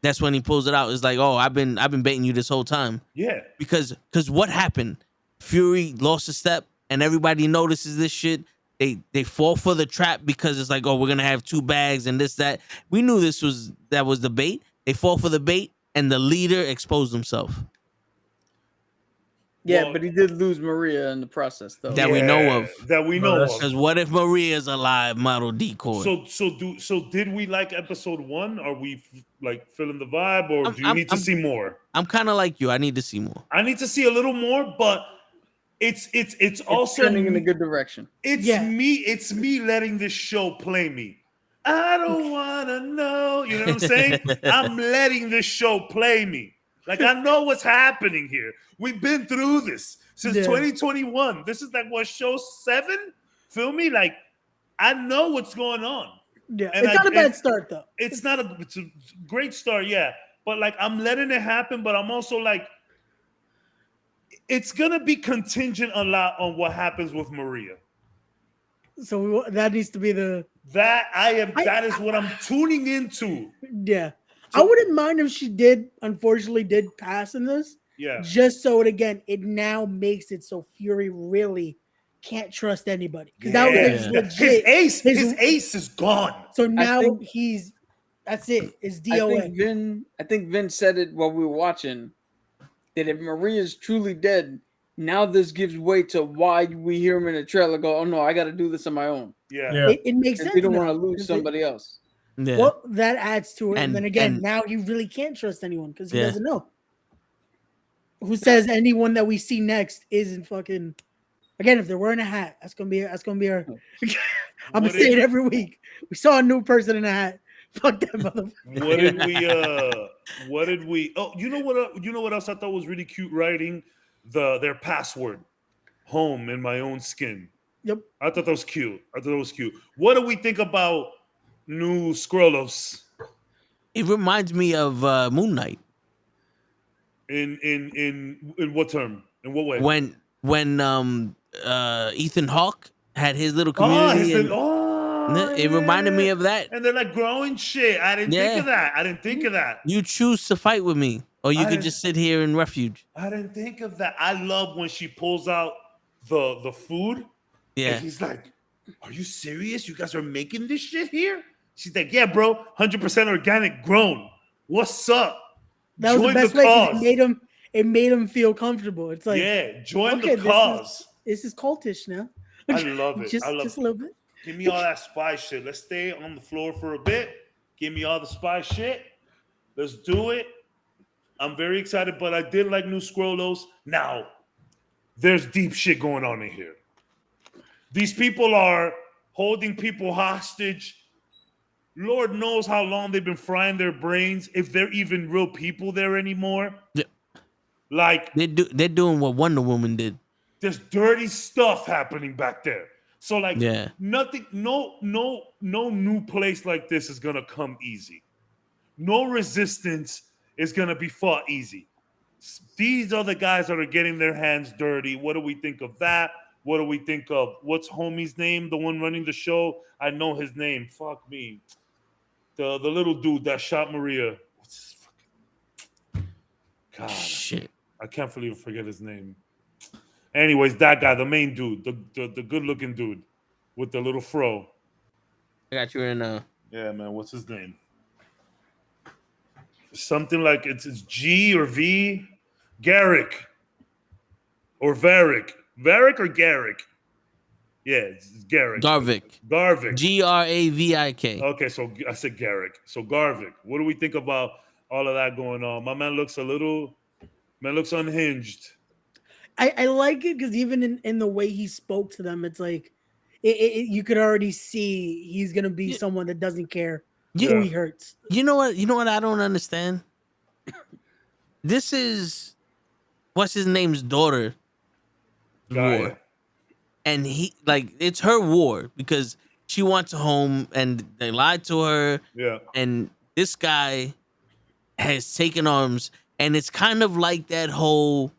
that's when he pulls it out. It's like, oh, I've been baiting you this whole time. Yeah, because what happened? Fury lost a step. And everybody notices this shit. They fall for the trap because it's like, oh, we're gonna have 2 bags and this, that. We knew that was the bait. They fall for the bait, and the leader exposed himself. Yeah, but he did lose Maria in the process, though. That we know of. Because what if Maria's a live model decoy? So did we like episode 1? Are we like feeling the vibe, or do you need to see more? I'm kind of like you. I need to see more. I need to see a little more, but it's It's also turning in a good direction. It's me letting this show play me. I don't wanna know. You know what I'm saying? I'm letting this show play me. Like, I know what's happening here. We've been through this since 2021. This is like what, show 7? Feel me? Like, I know what's going on. Yeah, And it's not a bad start though. It's a great start, yeah. But like, I'm letting it happen, but I'm also like, it's gonna be contingent a lot on what happens with Maria. So that needs to be the that is what I'm tuning into. yeah. I wouldn't mind if she unfortunately did pass in this. Yeah. Just so it now makes it so Fury really can't trust anybody. Because that was legit. His ace is gone. So now that's it. It's DOA. I think Vin said it while we were watching that if Maria's truly dead, now this gives way to why we hear him in the trailer go, oh no, I got to do this on my own. Yeah. It makes sense. We don't want to lose somebody else. Yeah. Well, that adds to it. And then again, and- now he really can't trust anyone because he doesn't know. Who says anyone that we see next isn't fucking? Again, if they're wearing a hat, that's gonna be our. I'm gonna say it every week. We saw a new person in a hat. Fuck that motherfucker. What did we? Oh, you know what else I thought was really cute writing? Their password, home in my own skin. Yep. I thought that was cute. What do we think about new Skrullos? It reminds me of Moon Knight. In what term? In what way? When Ethan Hawke had his little community. It reminded me of that. And they're like growing shit. I didn't think of that. You choose to fight with me, or you could just sit here in refuge. I didn't think of that. I love when she pulls out the food. Yeah. And he's like, "Are you serious? You guys are making this shit here?" She's like, "Yeah, bro, 100% organic grown. What's up?" That was the best way. It made him feel comfortable. It's like, join the cause. This is cultish now. I love it. Just a little bit. Give me all that spy shit. Let's stay on the floor for a bit. Give me all the spy shit. Let's do it. I'm very excited, but I did like new Skrullos. Now, there's deep shit going on in here. These people are holding people hostage. Lord knows how long they've been frying their brains, if they're even real people there anymore. Yeah. Like, they're doing what Wonder Woman did. There's dirty stuff happening back there. So like, nothing, no new place like this is gonna come easy. No resistance is gonna be fought easy. These are the guys that are getting their hands dirty. What do we think of that? What do we think of what's homie's name? The one running the show. I know his name. Fuck me. The little dude that shot Maria. What's his fucking God? Shit. I can't forget his name. Anyways, that guy, the main dude, the good-looking dude with the little fro. I got you in Yeah, man. What's his name? Something like it's G or V. Garrick. Or Varick. Varick or Garrick? Yeah, it's Garrick. Garvik. Garvik. Gravik. Okay, so I said Garrick. So Garvik. What do we think about all of that going on? My man looks looks unhinged. I like it because even in the way he spoke to them, it's like you could already see he's gonna be someone that doesn't care who he hurts. You know what I don't understand? This is what's his name's daughter war. And it's her war because she wants a home and they lied to her. Yeah. And this guy has taken arms, and it's kind of like that whole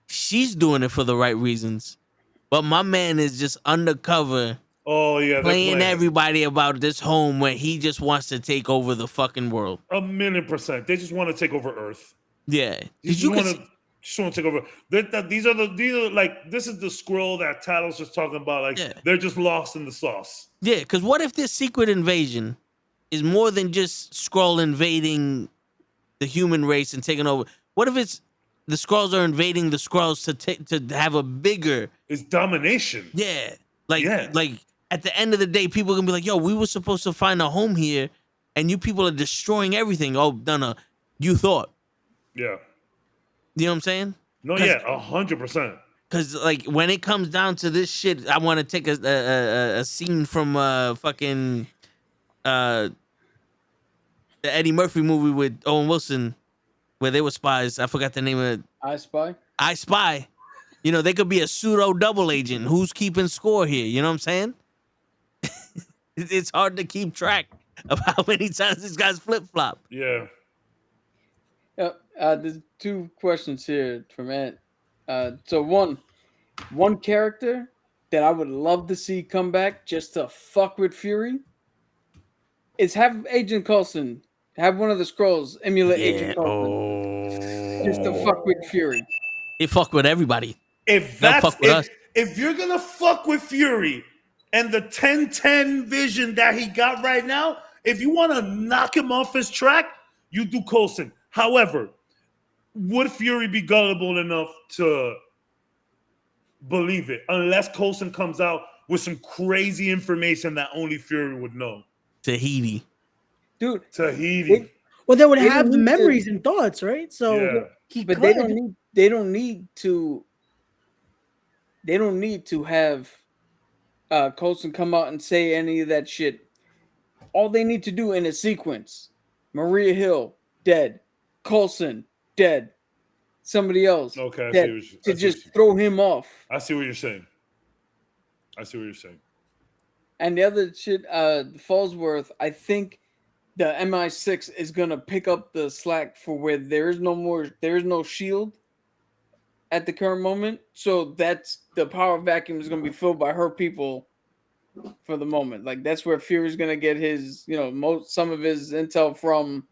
she's doing it for the right reasons, but my man is just undercover. Oh yeah, playing everybody about this home where he just wants to take over the fucking world. 1,000,000%. They just want to take over Earth. Yeah, just want to take over. These are like, this is the Skrull that Talos was talking about. Like, they're just lost in the sauce. Yeah, because what if this secret invasion is more than just Skrull invading the human race and taking over? What if it's the Skrulls are invading the Skrulls to have a bigger... It's domination. Yeah. Like at the end of the day, people are going to be like, yo, we were supposed to find a home here, and you people are destroying everything. Oh, no, you thought. Yeah. You know what I'm saying? No, yeah, 100%. Because like when it comes down to this shit, I want to take a scene from fucking the Eddie Murphy movie with Owen Wilson where they were spies. I forgot the name of it. I Spy. I Spy. You know, they could be a pseudo double agent. Who's keeping score here? You know what I'm saying? It's hard to keep track of how many times this guy's flip flop. Yeah. There's two questions here from Ant. So one character that I would love to see come back just to fuck with Fury is have Agent Coulson, have one of the Skrulls emulate Agent Coulson just to fuck with Fury. They fuck with everybody. If They'll that's fuck with us. if you're gonna fuck with Fury and the 10-10 vision that he got right now, if you want to knock him off his track, you do Coulson. However, would Fury be gullible enough to believe it unless Coulson comes out with some crazy information that only Fury would know? Tahiti. Dude, Tahiti. Well, they would They have don't the need to- memories and thoughts, right? So Yeah. he but could. they don't need to have Coulson come out and say any of that shit. All they need to do in a sequence: Maria Hill dead, Coulson dead, somebody else Okay, dead, to just throw him off. I see what you're saying. And the other shit, Fallsworth, I think the MI6 is gonna pick up the slack for where there is no shield at the current moment. So that's the power vacuum is gonna be filled by her people for the moment. Like that's where Fury's gonna get his, some of his intel from.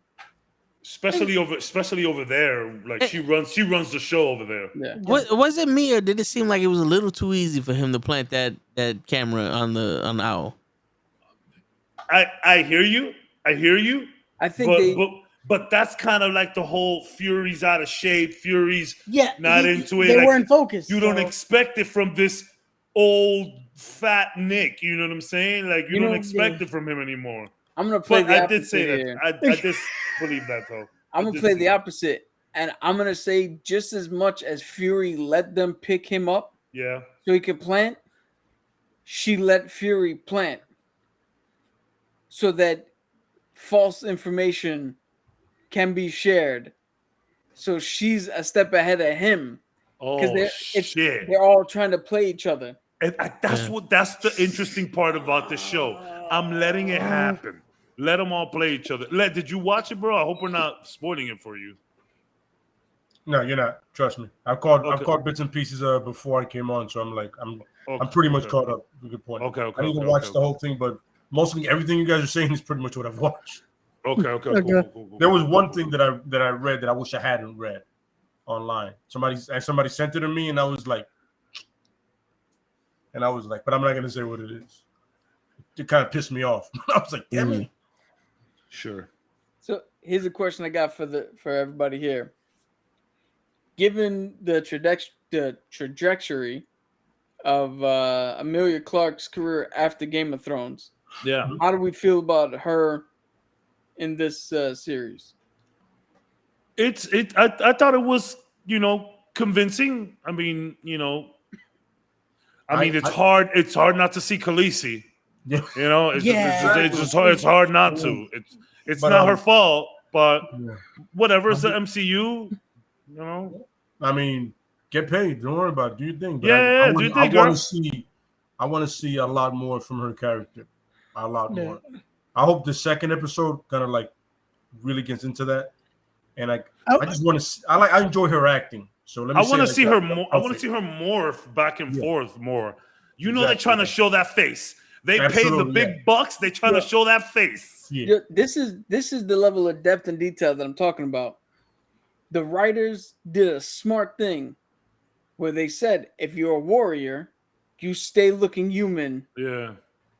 Especially over there. Like she runs the show over there. Yeah. Was it me or did it seem like it was a little too easy for him to plant that camera on the owl? I hear you. I think but that's kind of like the whole Fury's out of shape. Fury's not into it. They like, weren't focused. You don't expect it from this old fat Nick. You know what I'm saying? Like you don't expect it from him anymore. I'm gonna play the opposite. I did say here. that. I just believe that though. I'm gonna play the opposite, and I'm gonna say just as much as Fury let them pick him up, Yeah. so he could plant, she let Fury plant, so that false information can be shared. So she's a step ahead of him. Oh shit! They're all trying to play each other. And that's the interesting part about the show. I'm letting it happen. Let them all play each other. Did you watch it, bro? I hope we're not spoiling it for you. No, you're not. Trust me. I've caught bits and pieces before I came on, so I'm pretty much caught up. Good point. Okay. I need to watch the whole thing, but mostly everything you guys are saying is pretty much what I've watched. Okay. Cool. There was one thing that I read that I wish I hadn't read online. Somebody sent it to me, and I was like, but I'm not gonna say what it is. It kind of pissed me off. I was like, damn it. Sure. So here's a question I got for everybody here. Given the trajectory of Amelia Clark's career after Game of Thrones, Yeah. how do we feel about her in this series? I thought it was, convincing. I mean, it's hard. It's hard not to see Khaleesi. Yeah. It's hard not to. It's not her fault, but whatever. It's the MCU. I mean, get paid. Don't worry about it. Do your thing. But Yeah, do your thing, girl. I want to see a lot more from her character. A lot more. I hope the second episode kind of like really gets into that. And I just want to. I enjoy her acting. So let me. I want to see her more. I want to see her morph back and forth more. They're trying to show that face. They pay the big bucks. They're trying to show that face. Yeah. This is the level of depth and detail that I'm talking about. The writers did a smart thing where they said, if you're a warrior, you stay looking human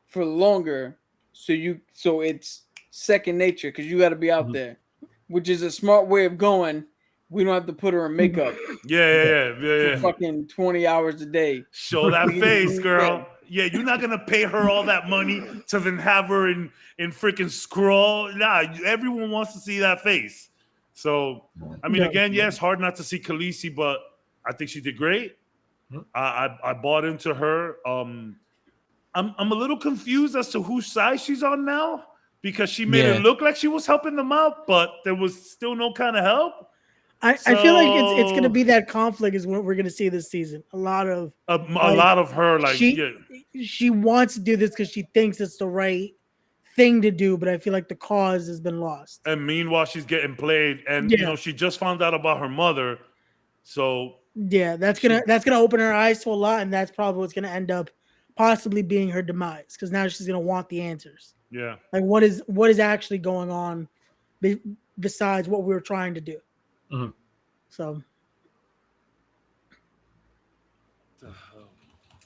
for longer. So it's second nature because you got to be out there, which is a smart way of going. We don't have to put her in makeup. Yeah. Fucking 20 hours a day. Show that face, girl. Yeah, you're not gonna pay her all that money to then have her in freaking Skrull. Nah, everyone wants to see that face. So, I mean, again, it's hard not to see Khaleesi, but I think she did great. I bought into her. I'm a little confused as to whose side she's on now because she made it look like she was helping them out, but there was still no kind of help. I feel like it's gonna be that conflict is what we're gonna see this season. A lot of her like she wants to do this because she thinks it's the right thing to do, but I feel like the cause has been lost. And meanwhile, she's getting played, and you know she just found out about her mother, so yeah, that's gonna open her eyes to a lot, and that's probably what's gonna end up possibly being her demise because now she's gonna want the answers. Yeah, like what is actually going on besides what we were trying to do. Mm-hmm. So,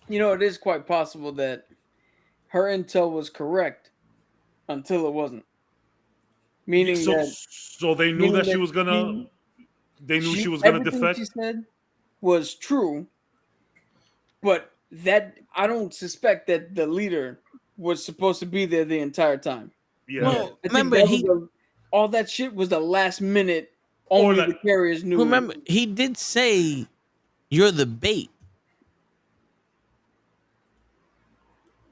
you know, it is quite possible that her intel was correct until it wasn't. Meaning so they knew that she was gonna. They knew she was gonna defect. She said was true, but that I don't suspect that the leader was supposed to be there the entire time. Yeah. Well, remember all that shit was the last minute. Only the carriers knew. Remember, he did say, "You're the bait."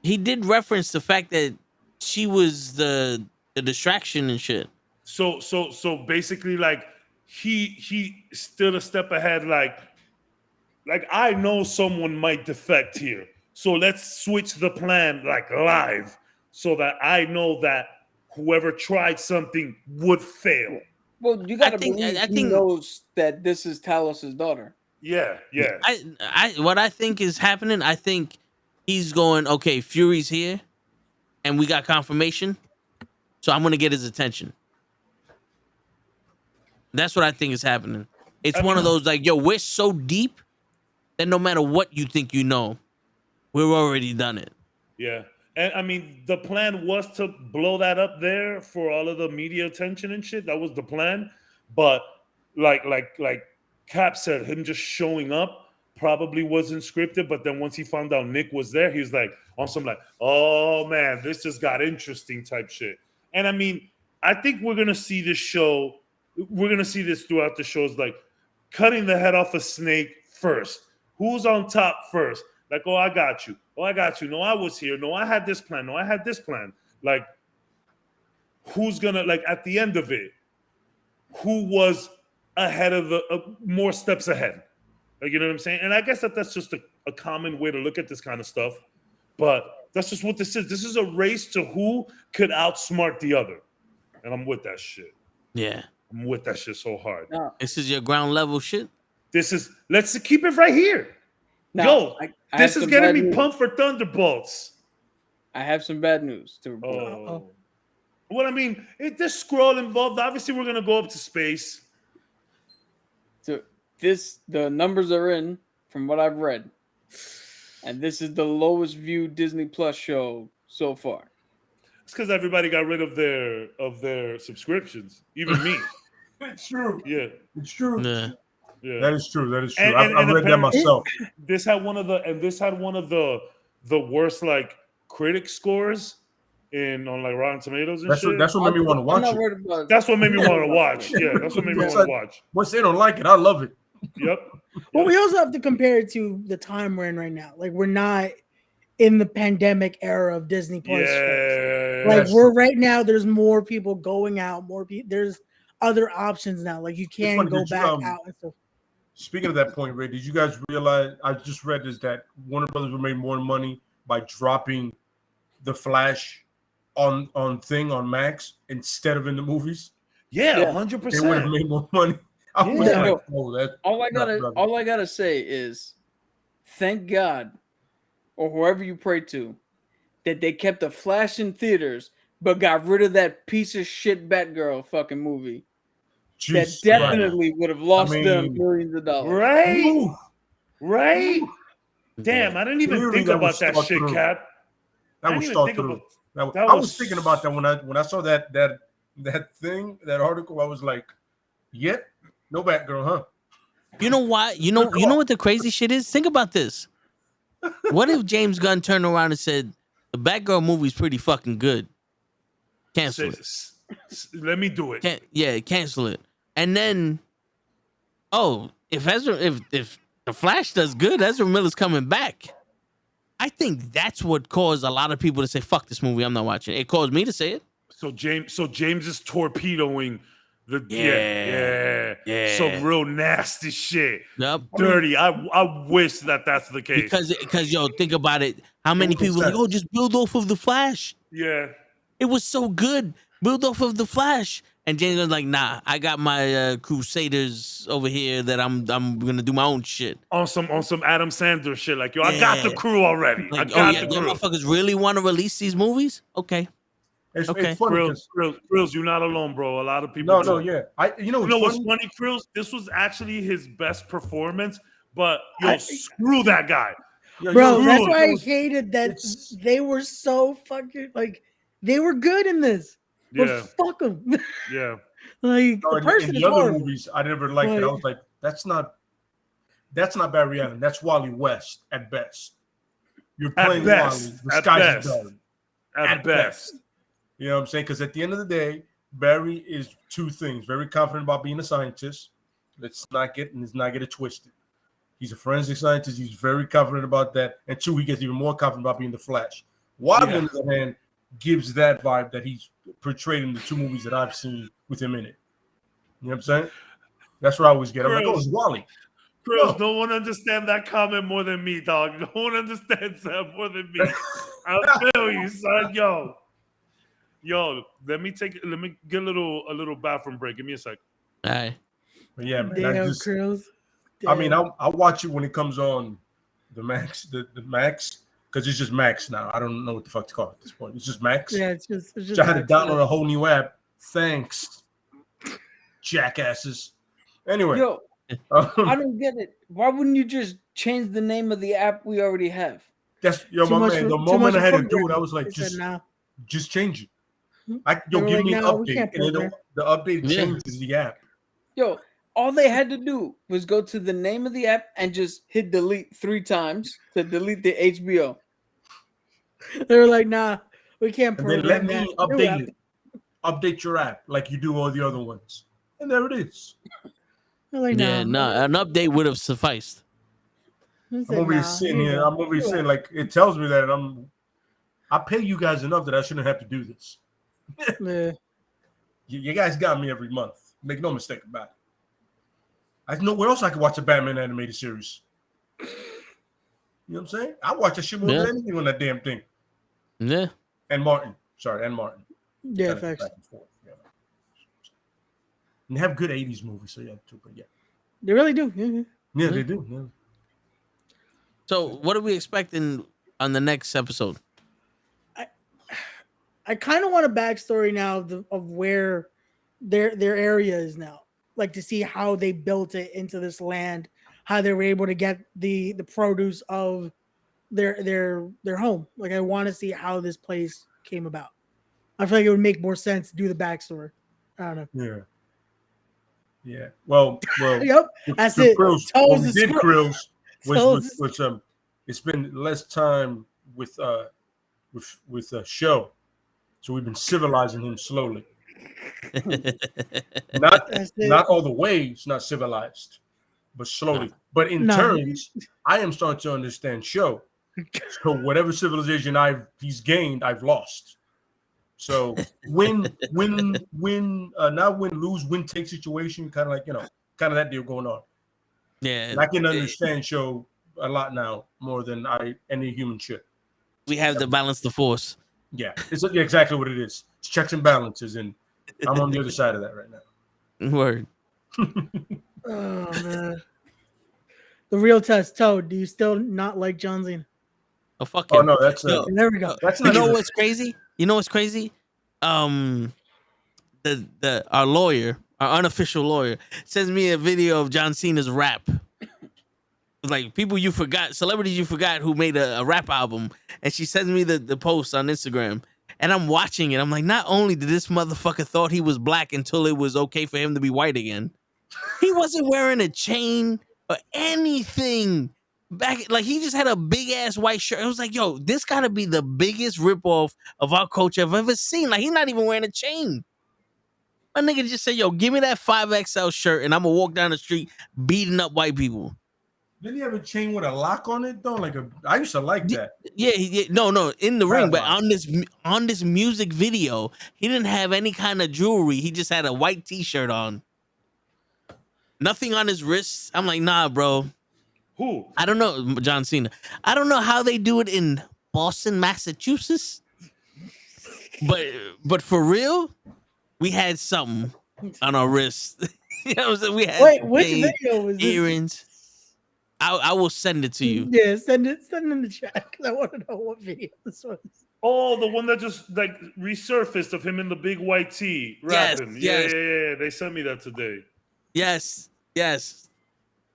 He did reference the fact that she was the distraction and shit. So basically, like he stood a step ahead. Like I know someone might defect here, so let's switch the plan like live, so that I know that whoever tried something would fail. Well, you got to believe he knows that this is Talos's daughter. Yeah. What I think is happening, I think he's going, okay, Fury's here, and we got confirmation, so I'm going to get his attention. That's what I think is happening. It's one of those like, yo, we're so deep that no matter what you think you know, we've already done it. Yeah. And I mean, the plan was to blow that up there for all of the media attention and shit. That was the plan. But like Cap said, him just showing up probably wasn't scripted. But then once he found out Nick was there, he's like on some like, oh man, this just got interesting type shit. And I mean, I think we're gonna see this show. We're gonna see this throughout the shows, like cutting the head off a snake first. Who's on top first? Like, oh, I got you. Oh, I got you. No, I was here. No, I had this plan. No, I had this plan. Like, who's gonna, like, at the end of it, who was ahead of more steps ahead? Like, you know what I'm saying? And I guess that's just a common way to look at this kind of stuff. But that's just what this is. This is a race to who could outsmart the other. And I'm with that shit. Yeah. I'm with that shit so hard. No. This is your ground level shit? Let's keep it right here. Now, Yo, this is getting me pumped for Thunderbolts. I have some bad news to report. Oh. Well, I mean, this scroll involved. Obviously, we're gonna go up to space. So the numbers are in from what I've read, and this is the lowest viewed Disney Plus show so far. It's because everybody got rid of their subscriptions, even me. It's true. Yeah, it's true. Yeah. Yeah, that is true. That is true. And I've read that myself. This had one of the worst like critic scores on like Rotten Tomatoes and shit. That's what made me want to watch it. That's what made me want to watch. Yeah, that's what made me want to watch. Once they don't like it, I love it. Yep. Well, we also have to compare it to the time we're in right now. Like, we're not in the pandemic era of Disney Plus. Yeah. Like, we're right now. There's more people going out. There's other options now. Like, you can go back out and stuff. Speaking of that point, Ray, did you guys realize? I just read this that Warner Brothers would make more money by dropping the Flash on Max instead of in the movies. Yeah, 100%. They would have made more money. All I gotta say is, thank God, or whoever you pray to, that they kept the Flash in theaters, but got rid of that piece of shit Batgirl fucking movie. That definitely would have lost them millions of dollars. Right? Damn, I didn't even think about that shit, Cap. That was thought through. I was thinking about that when I saw that article. I was like, "Yep, no Batgirl, huh?" You know why? You know what the crazy shit is? Think about this. What if James Gunn turned around and said, "The Batgirl movie's pretty fucking good. Cancel it. Let me do it." Cancel it. And then, if The Flash does good. Ezra Miller's coming back. I think that's what caused a lot of people to say, "Fuck this movie, I'm not watching it." It caused me to say it. So James is torpedoing the Yeah. some real nasty shit. Yep. Dirty. I wish that's the case. Because yo, think about it. How many people like, oh, just build off of the Flash? Yeah. It was so good. Build off of the Flash. And James was like, nah, I got my Crusaders over here that I'm gonna do my own shit. On some Adam Sandler shit. Like, yo, I got the crew already. Like, I got the y'all crew. motherfuckers really want to release these movies? Okay. It's Okay. funny. Krills, you're not alone, bro. A lot of people. You know what's funny, Krills? This was actually his best performance, but screw that guy. Bro, that's why I hated that they were so fucking like they were good in this. But fuck them. Yeah. Like the person in the other movies, I never liked it. I was like, that's not Barry Allen. That's Wally West at best. You're playing Wally. The sky's the at best. You know what I'm saying? Because at the end of the day, Barry is two things: very confident about being a scientist. Let's not get it twisted. He's a forensic scientist. He's very confident about that. And two, he gets even more confident about being the Flash. Wally, on the other hand, gives that vibe that he's portrayed in the two movies that I've seen with him in it. You know what I'm saying? That's what I always get. I'm like, oh, it's Wally. Chris, no one understands that comment more than me, dog. No one understands that more than me. I feel you, son. Yo, let me get a little bathroom break. Give me a sec. All right. But yeah, man. I mean, I'll watch it when it comes on the Max, the Max, because it's just Max now. I don't know what the fuck to call it at this point. It's just Max. Yeah, it's just I had to download a whole new app. Thanks, jackasses. Anyway. Yo, I don't get it. Why wouldn't you just change the name of the app we already have? That's my man. The moment I had to do it, I was like, just change it. Give me an update. And the update changes the app. Yo, all they had to do was go to the name of the app and just hit delete 3 times to delete the HBO. They were like, nah, we can't program let me update it. Update your app like you do all the other ones. And there it is. Like, an update would have sufficed. I'm over here sitting here. I'm over here saying, like, it tells me that I pay you guys enough that I shouldn't have to do this. Yeah. You guys got me every month. Make no mistake about it. I know where else I can watch a Batman animated series. You know what I'm saying? I watch that shit more than anything on that damn thing. Yeah. And Martin. Yeah, facts. Back and forth. Yeah. And they have good 80s movies, so yeah, too. But yeah. They really do. Yeah, they do. Yeah. So what are we expecting on the next episode? I kind of want a backstory now of where their area is now, like to see how they built it into this land, how they were able to get the produce of their home. Like I want to see how this place came about. I feel like it would make more sense to do the backstory. I don't know. Yeah. Well. Yep. That's it. What we did, Krills, was it's been less time with a show. So we've been civilizing him slowly. Not all the way, it's not civilized, but slowly. But in turns, I am starting to understand show. So whatever civilization he's gained, I've lost. So win, lose, win, take situation, kind of like, kind of that deal going on. Yeah. And I can understand show a lot now, more than any human should. We have to balance the force. Yeah, it's exactly what it is. It's checks and balances, and I'm on the other side of that right now. Word. Oh man, the real test, Toad. Do you still not like John Cena? Oh fuck him. Oh no, that's there we go. That's not what's crazy? You know what's crazy? Our lawyer, our unofficial lawyer, sends me a video of John Cena's rap. Like celebrities you forgot who made a rap album, and she sends me the post on Instagram, and I'm watching it. I'm like, not only did this motherfucker thought he was black until it was okay for him to be white again, he wasn't wearing a chain or anything back. Like he just had a big ass white shirt. I was like, yo, this gotta be the biggest ripoff of our culture I've ever seen. Like he's not even wearing a chain. My nigga just said, yo, give me that 5XL shirt, and I'm gonna walk down the street beating up white people. Didn't he have a chain with a lock on it though? I used to like that. Yeah, no, in the ring, but Padlock. on this music video, he didn't have any kind of jewelry. He just had a white T-shirt on, nothing on his wrists. I'm like, nah, bro. Who? I don't know, John Cena. I don't know how they do it in Boston, Massachusetts, but for real, we had something on our wrists. You know what I'm saying? We had Wait, which chains, video was this? earrings. I will send it to you. Yeah, send it in the chat because I want to know what video this was. Oh, the one that just like resurfaced of him in the big white tee Yes, rapping. yes. Yeah. They sent me that today. Yes.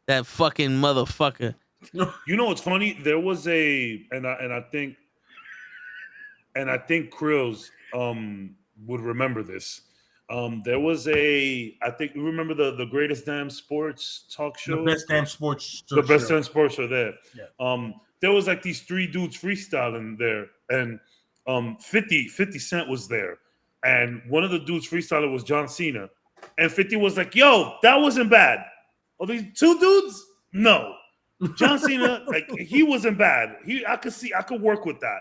That fucking motherfucker. You know what's funny? There was and I think Krills would remember this. There was I think you remember the greatest damn sports talk show. The best damn sports. The best damn sports are there. Yeah. There was like these three dudes freestyling there, and 50 Cent was there, and one of the dudes freestyling was John Cena, and 50 was like, "Yo, that wasn't bad." Oh, these two dudes, no. John Cena, like he wasn't bad. I could work with that.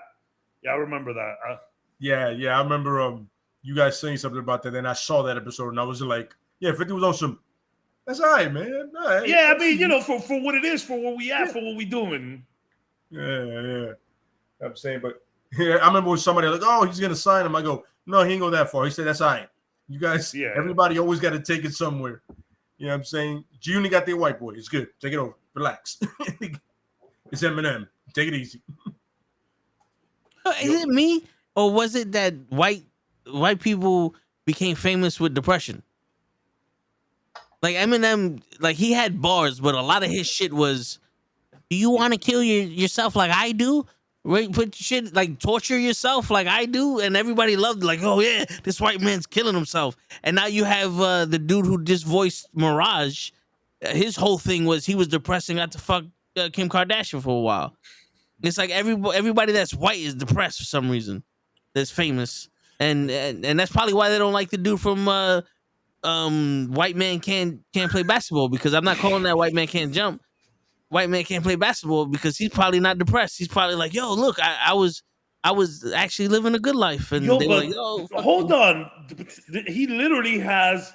Yeah, I remember that. Yeah. I remember you guys saying something about that, and I saw that episode, and I was like, "Yeah, 50 was awesome. That's all right, man. All right. Yeah, I mean, you know, for what it is, for where we at, for what we doing." Yeah. I'm saying, but yeah, I remember when somebody was like, "Oh, he's gonna sign him." I go, "No, he ain't go that far." He said, "That's all right. You guys, everybody always got to take it somewhere." You know what I'm saying? Junior got their white boy. It's good. Take it over. Relax. It's Eminem. Take it easy. Is it me, or was it that white people became famous with depression? Like Eminem, like he had bars, but a lot of his shit was, "Do you want to kill yourself like I do? Right? Put shit like torture yourself like I do," and everybody loved it. Like, "Oh yeah, this white man's killing himself." And now you have the dude who just voiced Mirage. His whole thing was he was depressed and got to fuck Kim Kardashian for a while. It's like everybody that's white is depressed for some reason. That's famous, and that's probably why they don't like the dude from White Man Can't Play Basketball, because I'm not calling that White Man Can't Jump. White Man Can't Play Basketball because he's probably not depressed. He's probably like, "Yo, look, I was actually living a good life." And Yo, they but were like, "Yo, hold on." He literally has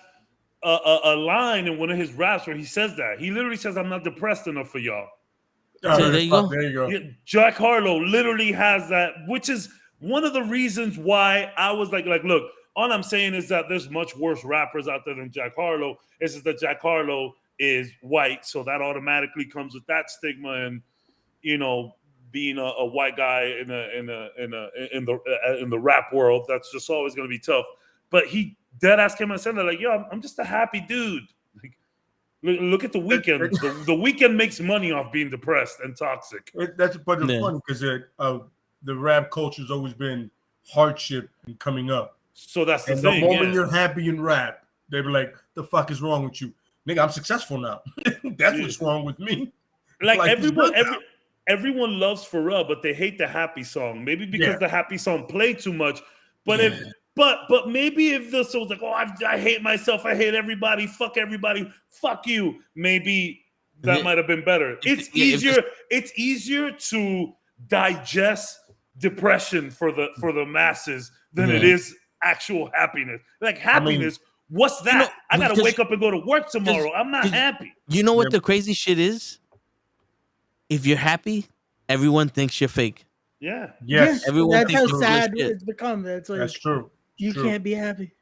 a line in one of his raps where he says that. He literally says, "I'm not depressed enough for y'all." So there you go. There you go. Yeah, Jack Harlow literally has that, which is one of the reasons why I was like, look, all I'm saying is that there's much worse rappers out there than Jack Harlow. It's just that Jack Harlow is white, so that automatically comes with that stigma, and you know, being a white guy in the rap world, that's just always going to be tough. But he dead ass came and said that, like, "Yo, I'm just a happy dude." Like, look at the Weeknd. The Weeknd makes money off being depressed and toxic. That's but it's funny because the rap culture's always been hardship and coming up. So that's the and thing. The moment you're happy in rap, they be like, "The fuck is wrong with you, nigga? I'm successful now. That's what's wrong with me." Like everyone loves Pharrell, but they hate the happy song. Maybe because the happy song played too much. But but maybe if this was like, "Oh, I hate myself, I hate everybody, fuck everybody, fuck you," maybe that might have been better. It's easier to digest depression for the masses than it is actual happiness. Like happiness, what's that? You know, I gotta wake up and go to work tomorrow. I'm not happy. You know what the crazy shit is? If you're happy, everyone thinks you're fake. Yeah. Yes. Everyone That's how thinks sad you're it's become. That's like, That's true. You can't be happy.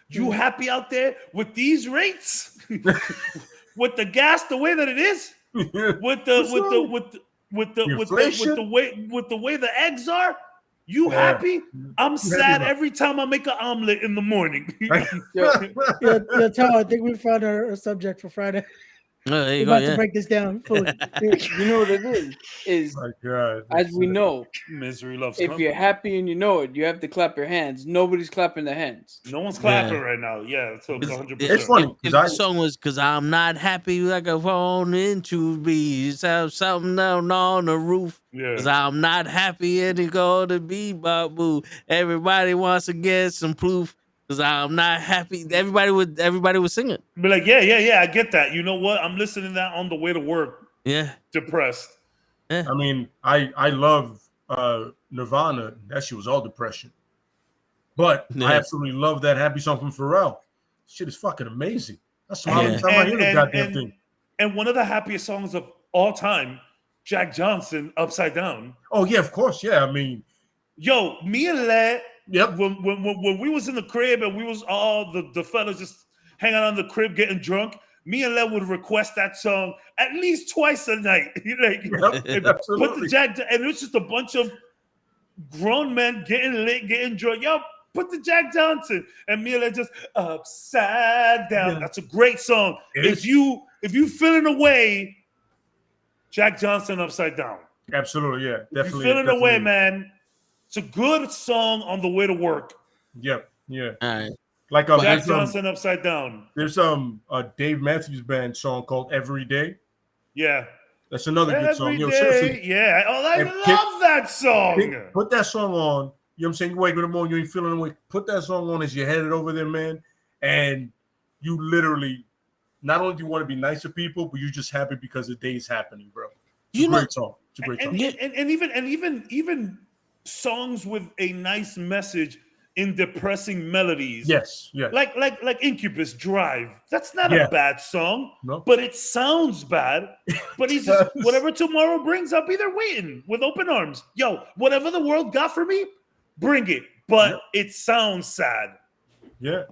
You happy out there with these rates? With the gas the way that it is? With the way the eggs are? You happy? I'm sad every time I make an omelet in the morning. Tell, I think we found our subject for Friday. There you We're go, about to break this down fully. You know what it is My God, as we know, misery loves if company. you're happy and you know it, you have to clap your hands. Nobody's clapping their hands. No one's clapping right now. Yeah, so 100%. It's funny If the song was "Cause I'm not happy like a phone into bees, have something down on the roof." Yeah. Cause I'm not happy and it's gonna be boo. Everybody wants to get some proof. Cause I'm not happy. Everybody would sing it. Be like, yeah, I get that. You know what? I'm listening to that on the way to work Yeah. depressed. Yeah. I mean, I love Nirvana. That shit was all depression. But I Yeah. absolutely love that happy song from Pharrell. Shit is fucking amazing. I smile every Yeah. time I hear the goddamn thing. And one of the happiest songs of all time, Jack Johnson, Upside Down. Oh yeah, of course. Yeah, I mean, Yo, me and Led, yep. when we was in the crib and we was all the fellas just hanging out in the crib getting drunk, me and Led would request that song at least twice a night. Like, Yep, put absolutely. the Jack, and it was just a bunch of grown men getting lit, getting drunk. Yo, put the Jack Johnson, and me and Led just Upside Down. Yeah. That's a great song. It If is. you feeling away, Jack Johnson, Upside Down. Absolutely, yeah, If definitely. you're feeling definitely. away, man. It's a good song on the way to work. Yep, yeah. All right. Like Jack Johnson, Upside Down. there's a Dave Matthews Band song called Every Day. Yeah. That's another good song. Every Yo, day. seriously, Yeah. Oh, I And love that song. put that song on. You know what I'm saying? You wake up in the morning, you ain't feeling away. Put that song on as you're headed over there, man. And you literally, not only do you want to be nice to people, but you're just happy because the day is happening, bro. It's a great song. It's a great song. And even songs with a nice message in depressing melodies. Yes, yes. Like Incubus Drive. That's not Yeah. a bad song, No. but it sounds bad. But he's just, whatever tomorrow brings, I'll be there waiting with open arms. Yo, whatever the world got for me, bring it. But it sounds sad. Yeah,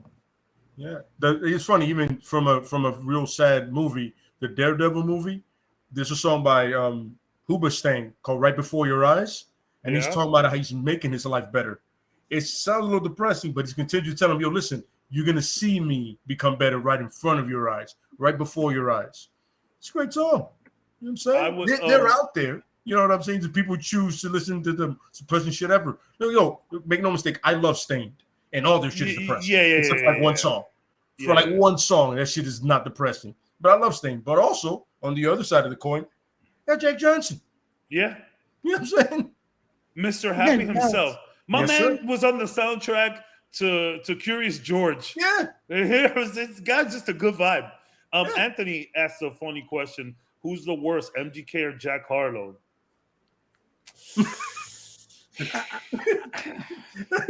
yeah. It's funny, even from a real sad movie, the Daredevil movie. There's a song by Hoobastank called "Right Before Your Eyes," and he's talking about how he's making his life better. It sounds a little depressing, but he's continuing to tell him, "Yo, listen, you're gonna see me become better right in front of your eyes, right before your eyes." It's a great song. You know what I'm saying? They're out there. You know what I'm saying? The people people listen to the suppressing shit ever. Yo, make no mistake, I love Stained, and all their shit is depressing. Except like one song. For like one song, that shit is not depressing. But I love Stained. But also, on the other side of the coin, got Jack Johnson. Yeah. You know what I'm saying? Mr. Happy himself. My man was on the soundtrack to Curious George. Yeah. This guy's just a good vibe. Anthony asked a funny question. Who's the worst, MGK or Jack Harlow?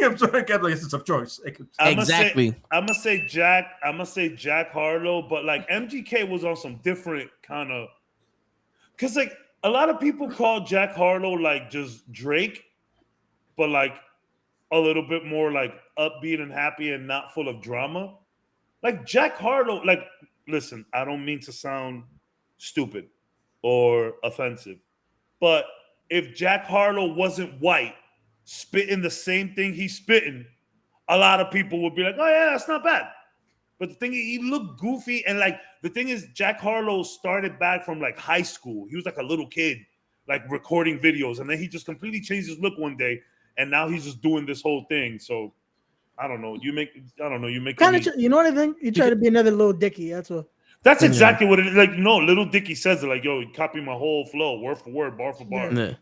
I'm sorry, I got like a sense of choice. Exactly. I'm gonna say Jack Harlow, but like MGK was on some different kind of, because like a lot of people call Jack Harlow like just Drake, but like a little bit more like upbeat and happy and not full of drama. Like Jack Harlow, like, listen, I don't mean to sound stupid or offensive, but if Jack Harlow wasn't white, spitting the same thing he's spitting, a lot of people would be like, oh yeah, that's not bad. But the thing is, he looked goofy, and like the thing is, Jack Harlow started back from like high school. He was like a little kid, like recording videos, and then he just completely changed his look one day, and now he's just doing this whole thing. So I don't know. You make kind of. You know what I think? You try to be another Little Dicky. That's what. That's exactly what it is. Like, no, Little Dicky says it. Like, yo, copy my whole flow, word for word, bar for bar. Yeah.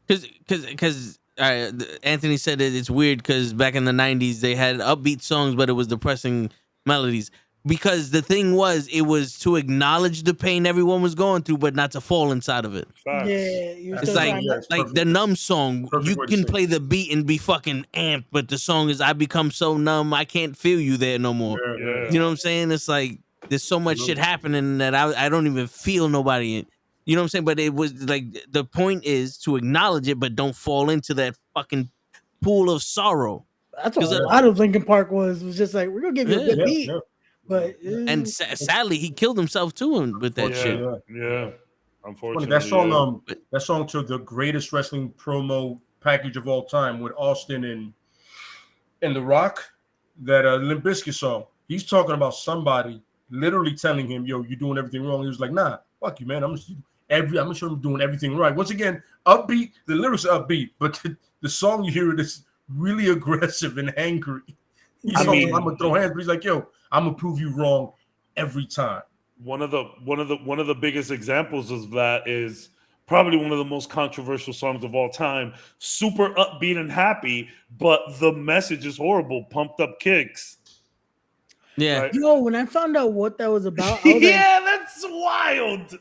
Because Anthony said that it's weird because back in the 90s they had upbeat songs, but it was depressing melodies. Because the thing was, it was to acknowledge the pain everyone was going through, but not to fall inside of it. Yeah, it's like the numb song. You can play the beat and be fucking amped, but the song is I become so numb I can't feel you there no more. Yeah. You know what I'm saying? It's like there's so much shit happening that I don't even feel nobody in. You know what I'm saying? But it was like the point is to acknowledge it, but don't fall into that fucking pool of sorrow. That's what a lot of Linkin Park was just like, we're gonna give you a good beat. Yeah. But and sadly, he killed himself too with that shit. Yeah, unfortunately, that song took the greatest wrestling promo package of all time with Austin and The Rock. That Limp Bizkit song. He's talking about somebody literally telling him, "Yo, you're doing everything wrong." He was like, "Nah, fuck you, man. I'm sure I'm doing everything right." Once again, upbeat. The lyrics are upbeat, but the song you hear it is really aggressive and angry. I'm gonna throw hands, but he's like, "Yo, I'm gonna prove you wrong every time." One of the biggest examples of that is probably one of the most controversial songs of all time. Super upbeat and happy, but the message is horrible. Pumped Up Kicks. Yeah. Yo, when I found out what that was about, I was yeah, that's wild.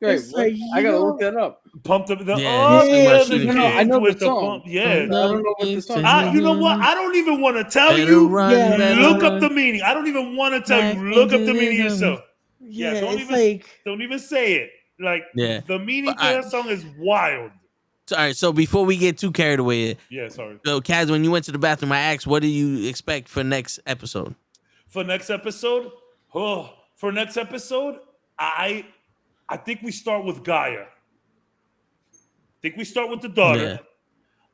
Great. It's like, I you gotta know, look that up. Pump the Yeah, oh he's talking yeah, about the shooting No, I kids know with the the song. pump. Yeah. I don't know what the song You know what? I don't even want to tell Better you. run, Yeah. better Look run. up the meaning. I don't even want to tell Back you. Look up into the meaning the yourself. yeah, don't it's even like don't even say it. Like Yeah. the meaning But to that song is wild. All right, so before we get too carried away, Yeah, sorry. so Kaz, when you went to the bathroom, I asked, what do you expect for next episode? For next episode, I think we start with Gaia. I think we start with the daughter. Yeah.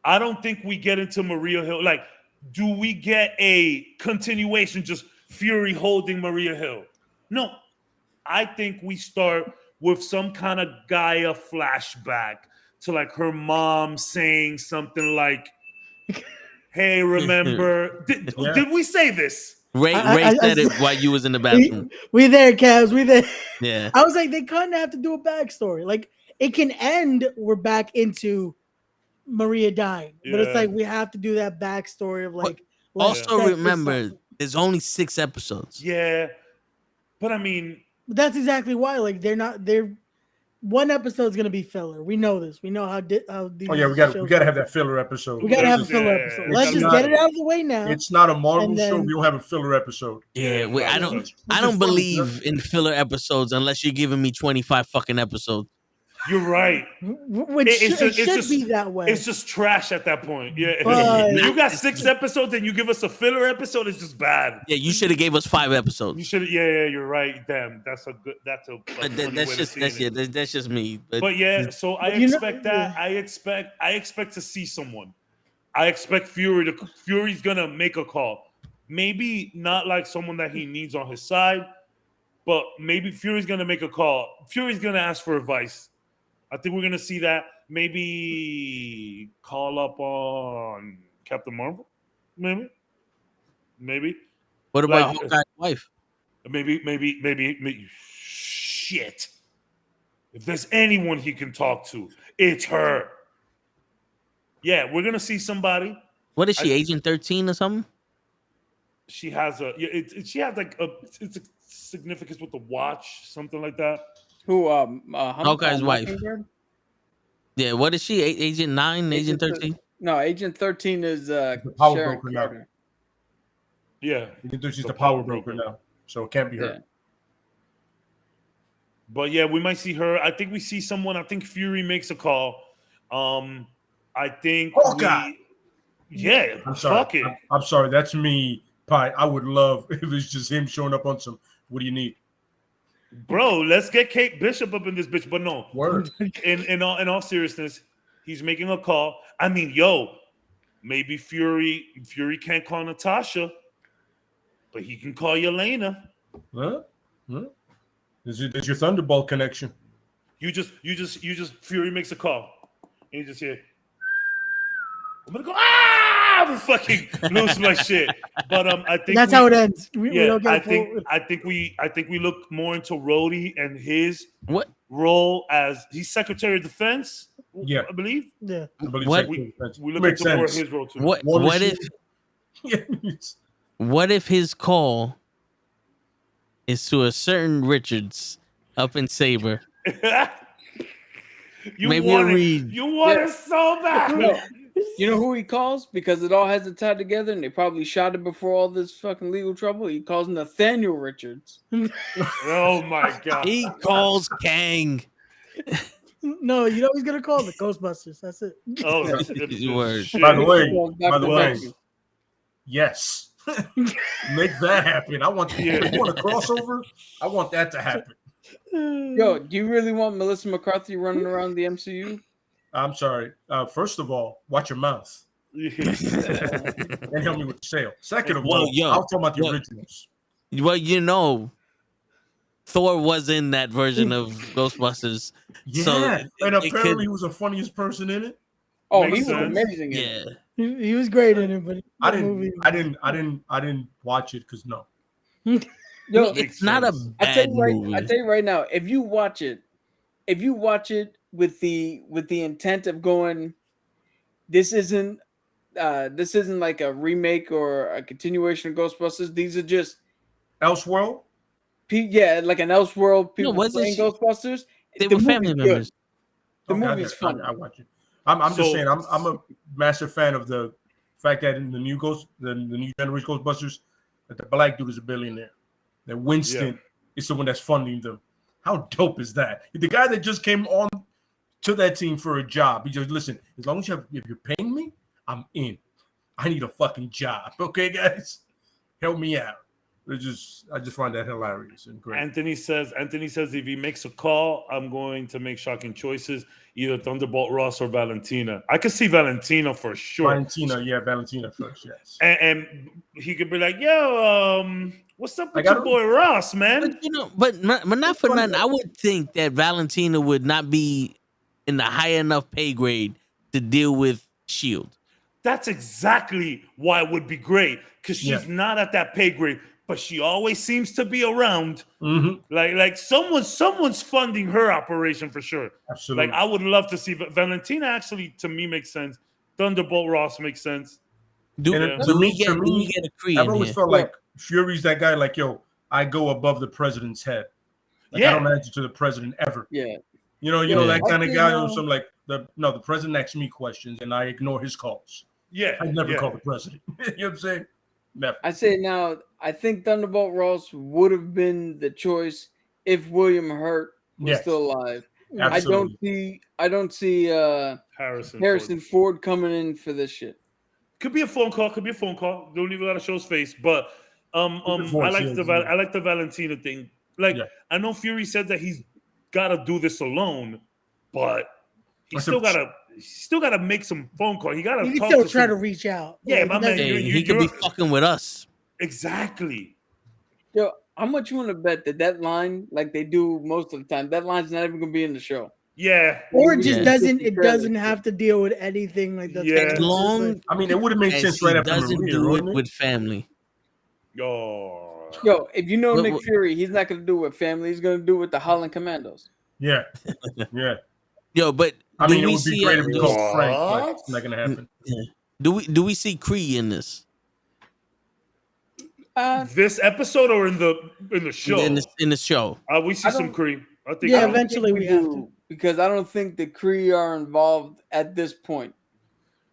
I don't think we get into Maria Hill. Like, do we get a continuation, just Fury holding Maria Hill? No. I think we start with some kind of Gaia flashback to like her mom saying something like, hey, remember, did we say this? Ray I said it while you was in the bathroom. we there, Cavs. We there. Yeah. I was like, they kind of have to do a backstory. Like, it can end. We're back into Maria dying, but it's Yeah. like we have to do that backstory of like. let's Also, set this remember, up. there's only 6 episodes. Yeah. But I mean, But that's exactly why. Like, they're one episode's gonna be filler. We know this. We know how these Oh yeah, we got to have that filler episode. We gotta have a Yeah. filler episode. It's Let's just not- get it out of the way now. It's not a Marvel And show. then- We don't have a filler episode. Yeah, Yeah, I no, don't no. I don't believe in filler episodes unless you're giving me 25 fucking episodes. you're right. Which It's should just- be that way. It's just trash at that point. Yeah. But- You got 6 episodes and you give us a filler episode, it's just bad. Yeah, you should have gave us 5 You episodes. should yeah, you're right. Damn, that's a But funny way that's to just see that's it. yeah, that's just me. But yeah, so I You know- expect that. I expect to see someone. I expect Fury's gonna make a call. Maybe not like someone that he needs on his side, but maybe Fury's gonna make a call. Fury's gonna ask for advice. I think we're gonna see that. Maybe call up on Captain Marvel. Maybe. What about like- Hawkeye's wife? Maybe. Shit. If there's anyone he can talk to, it's her. Yeah, we're gonna see somebody. What is she, Agent 13 or something? She has a. She has like it's a significance with the watch, something like that. Who? Hawkeye's wife. Mockingbird? Yeah, what is she? Agent 9, Agent Agent 13? No, Agent 13 is The power Sharon broker now. Carter. Yeah, She's The the power power broker broker. now, so it can't be Yeah. her. but yeah, we might see her. I think we see someone. I think Fury makes a call. I think. Hawkeye! Yeah, I'm sorry. fuck it. I'm sorry. That's me. Pie. I would love if it's just him showing up on some. What do you need? Bro, let's get Kate Bishop up in this bitch. But no, Word. in all seriousness, he's making a call. I mean, yo, maybe Fury can't call Natasha, but he can call Yelena. Huh? There's your Thunderbolt connection. You just Fury makes a call, and you just hear, I'm gonna go. I would fucking lose my shit. But I think That's how it ends. We Yeah, don't get I a full- think we look more into Rhodey and his What? role as he's Secretary of Defense. Yeah. I believe. Yeah. I believe What? Secretary of Defense. We look Makes into more of sense. his role too. What War what if Machine. Yes. what if his call is to a certain Richards up in Saber? you Maybe want a it. read. You want Yeah. it so bad. No. You know who he calls? Because it all has it tied together and they probably shot it before all this fucking legal trouble. He calls Nathaniel Richards. Oh my god. He calls Kang. No, you know he's gonna call the Ghostbusters. That's it. Oh, Word. shit. By the way, Calls by the Dr. way, Becky. yes. Make that happen. I want. Yeah. You want a crossover? I want that to happen. Yo, do you really want Melissa McCarthy running around the MCU? I'm sorry. First of all, watch your mouth and help me with the sale. Second of Well, all, yo, I'll talk about the yo. originals. Well, you know, Thor was in that version of Ghostbusters. Yeah, So and it apparently could- he was the funniest person in it. Oh, Makes he was sense. amazing. In it. Yeah. He was great in it, but I that movie- didn't watch it because no. Yo, Makes It's not a sense. I tell bad you right. movie. I tell you right now, if you watch it with the intent of going, this isn't like a remake or a continuation of Ghostbusters. These are just Elseworld. like an Elseworld people wasn't playing she- Ghostbusters. They The were family movie's good. members. The Okay, movie's fun. I watch it. I'm just So- saying. I'm a massive fan of the fact that in the new the new generation Ghostbusters, that the black dude is a billionaire. That Winston is the one that's funding them. How dope is that? The guy that just came on to that team for a job. He just listen. As long as if you're paying me, I'm in. I need a fucking job. Okay, guys, help me out. I just find that hilarious and great. Anthony says if he makes a call, I'm going to make shocking choices, either Thunderbolt Ross or Valentina. I could see Valentina for sure. Valentina first, yes. And he could be like, yo, what's up with I your gotta- boy Ross, man? But you know, but not for nothing. I would think that Valentina would not be in the high enough pay grade to deal with Shield. That's exactly why it would be great, because she's Yeah. not at that pay grade, but she always seems to be around. Mm-hmm. Like someone's funding her operation for sure. Absolutely. Like I would love to see Valentina. Actually, to me, makes sense. Thunderbolt Ross makes sense. Do And we to get me, a Kree I've in always here? felt like Fury's that guy. Like, yo, I go above the president's head. Like, I Yeah. don't answer to the president ever. Yeah. You know Yeah. that kind of I guy. think, Or some like the president asks me questions and I ignore his calls. Yeah, I never yeah. call the president. You know what I'm saying? Never. I say now, I think Thunderbolt Ross would have been the choice if William Hurt was Yes. still alive. Absolutely. I don't see Harrison Ford coming in for this shit. Could be a phone call. Don't even gotta show his face. But voice, I like yeah. I like the Valentina thing. Like Yeah. I know Fury said that he's gotta do this alone, but he's That's still gotta make some phone call. He gotta You can talk still to try to some- reach out. Yeah, Like, my it man, doesn't- Hey, you- he could be you're- fucking with us. Exactly. Yo, how much you want to bet that line, like they do most of the time, that line's not even gonna be in the show? Yeah. Or it just Yeah. doesn't. It Trailer. doesn't have to deal with anything like that. Yeah. It's As just long like- I mean, it would have made as sense he right after doesn't Maria, do it wouldn't it? with family. Oh. Yo, if you know What- Nick what- Fury, he's not gonna do it with family. He's gonna do it with the Holland Commandos. Yeah. Yeah. Yo, but I do mean, it we would be see great if he called What? Frank, but it's not gonna happen. do we see Kree in this This episode or in the show? in the show? We see I some don't- Kree. I think. Yeah, I don't eventually think we have do, to. because I don't think the Kree are involved at this point.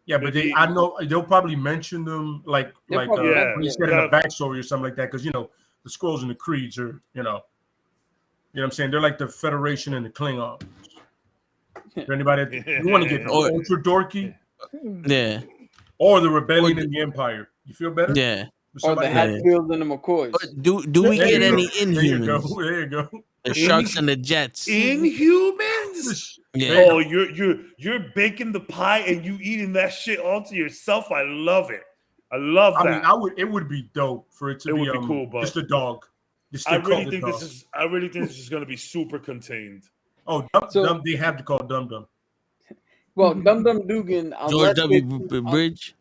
Yeah, but Maybe- I know they'll probably mention them like They'll like probably mention he it. said in Yeah. a backstory or something like that, because the Skrulls and the Creeds are you know what I'm saying, they're like the Federation and the Klingons. For anybody you want to get Or- ultra dorky Yeah, or the Rebellion and the Empire, you feel better? yeah. Or the Somebody- Hatfields and the McCoys. Or do we There get you go. any There you go. Inhumans? There you go. The Sharks and the Jets. Inhumans. Yeah. There Oh, you're baking the pie and you eating that shit all to yourself. I love it. I love I that. mean, it would be dope for it to It be, would be cool, but- just a dog. Just I still call really it think dog. this is gonna be super contained. Oh, they have to call Dum Dum. Well, Dum Dum Dugan, George unless W. it's, Bridge.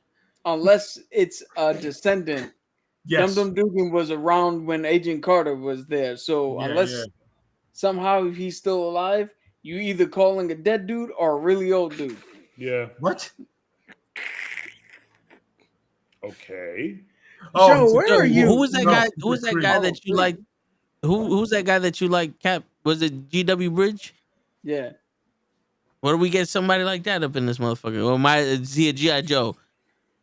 unless it's a descendant. Yes. Dum Dum Dugan was around when Agent Carter was there. So Yeah, unless yeah. somehow he's still alive, you either calling a dead dude or a really old dude. Yeah. What? Okay. Joe, where Yo, are you? Who was that No, guy? he's Who was a that Kree. guy that you like? Who's that guy that you like? Cap? Was it GW Bridge? Yeah. What do we get somebody like that up in this motherfucker? Or is he a GI Joe?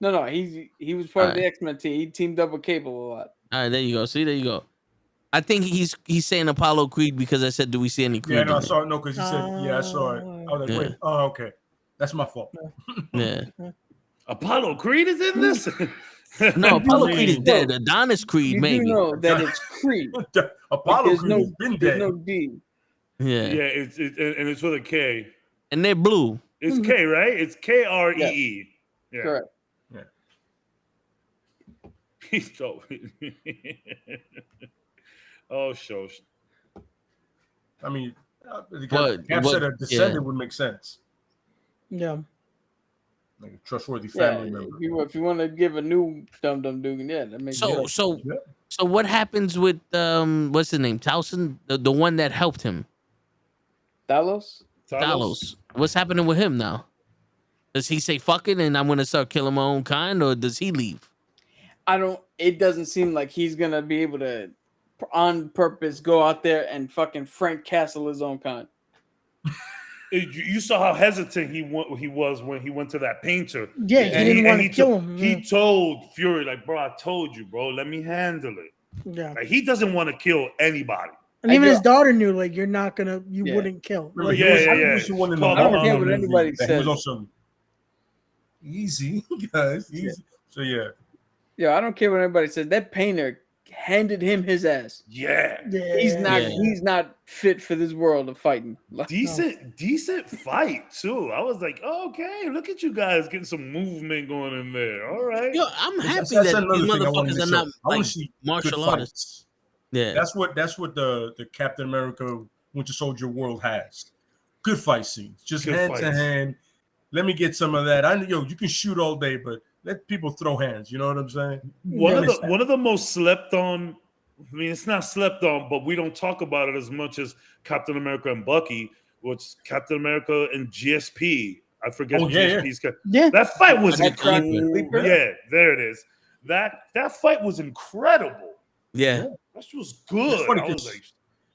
No, he was part of the Alright. X-Men team. He teamed up with Cable a lot. All right, there you go. See, there you go. I think he's saying Apollo Creed because I said, "Do we see any Creed?" Yeah, no, I in saw it. No, because he said, yeah, I saw it. I was like, Yeah. wait, oh, okay. That's my fault. it? Yeah. Apollo Creed is in this. No, Apollo Creed is mean, dead. Adonis Creed, You maybe. do know that it's Creed. but Apollo there's Creed no, has been there's dead. no D. Yeah. Yeah, it's with a K. And they're blue. It's K, right? It's KREE. Yeah. Correct. He's so. Oh, shows. I mean, But- Cap said a but- descendant yeah. would make sense. Yeah. Like a trustworthy Yeah, family member. if you want to give a new Dum Dum Dugan, yeah, that makes So sense. so Yeah. so what happens with what's his name? Towson, the one that helped him. Talos? Talos. What's happening with him now? Does he say fuck it and I'm gonna start killing my own kind, or does he leave? It doesn't seem like he's gonna be able to on purpose go out there and fucking Frank Castle his own kind. You saw how hesitant he was when he went to that painter. Yeah, he didn't want to kill him. He told Fury, like, bro, I told you, bro, let me handle it. Yeah. Like, he doesn't want to kill anybody. And even his daughter knew, like, you wouldn't kill. Remember, Like, he was the one in the I don't care what movie anybody that he was says. also easy, guys. Easy. So yeah. Yeah, I don't care what anybody says. That painter handed him his ass. Yeah. He's not fit for this world of fighting. Decent fight too. I was like, oh, okay, look at you guys getting some movement going in there. All right. Yo, I'm happy That's that another these thing I wanted motherfuckers to are show. not I wanna like see martial good artists. Yeah, That's what the Captain America Winter Soldier world has. Good fight scenes, just Good hand to fights. hand. Let me get some of that. You can shoot all day, but let people throw hands. You know what I'm saying? One of the most slept on. I mean, it's not slept on, but we don't talk about it as much as Captain America and Bucky. Which Captain America and GSP. I forget GSP's. Yeah. That fight was That track incredible. sleeper? Yeah, there it is. That fight was incredible. yeah. That was good. It's funny I was 'cause like,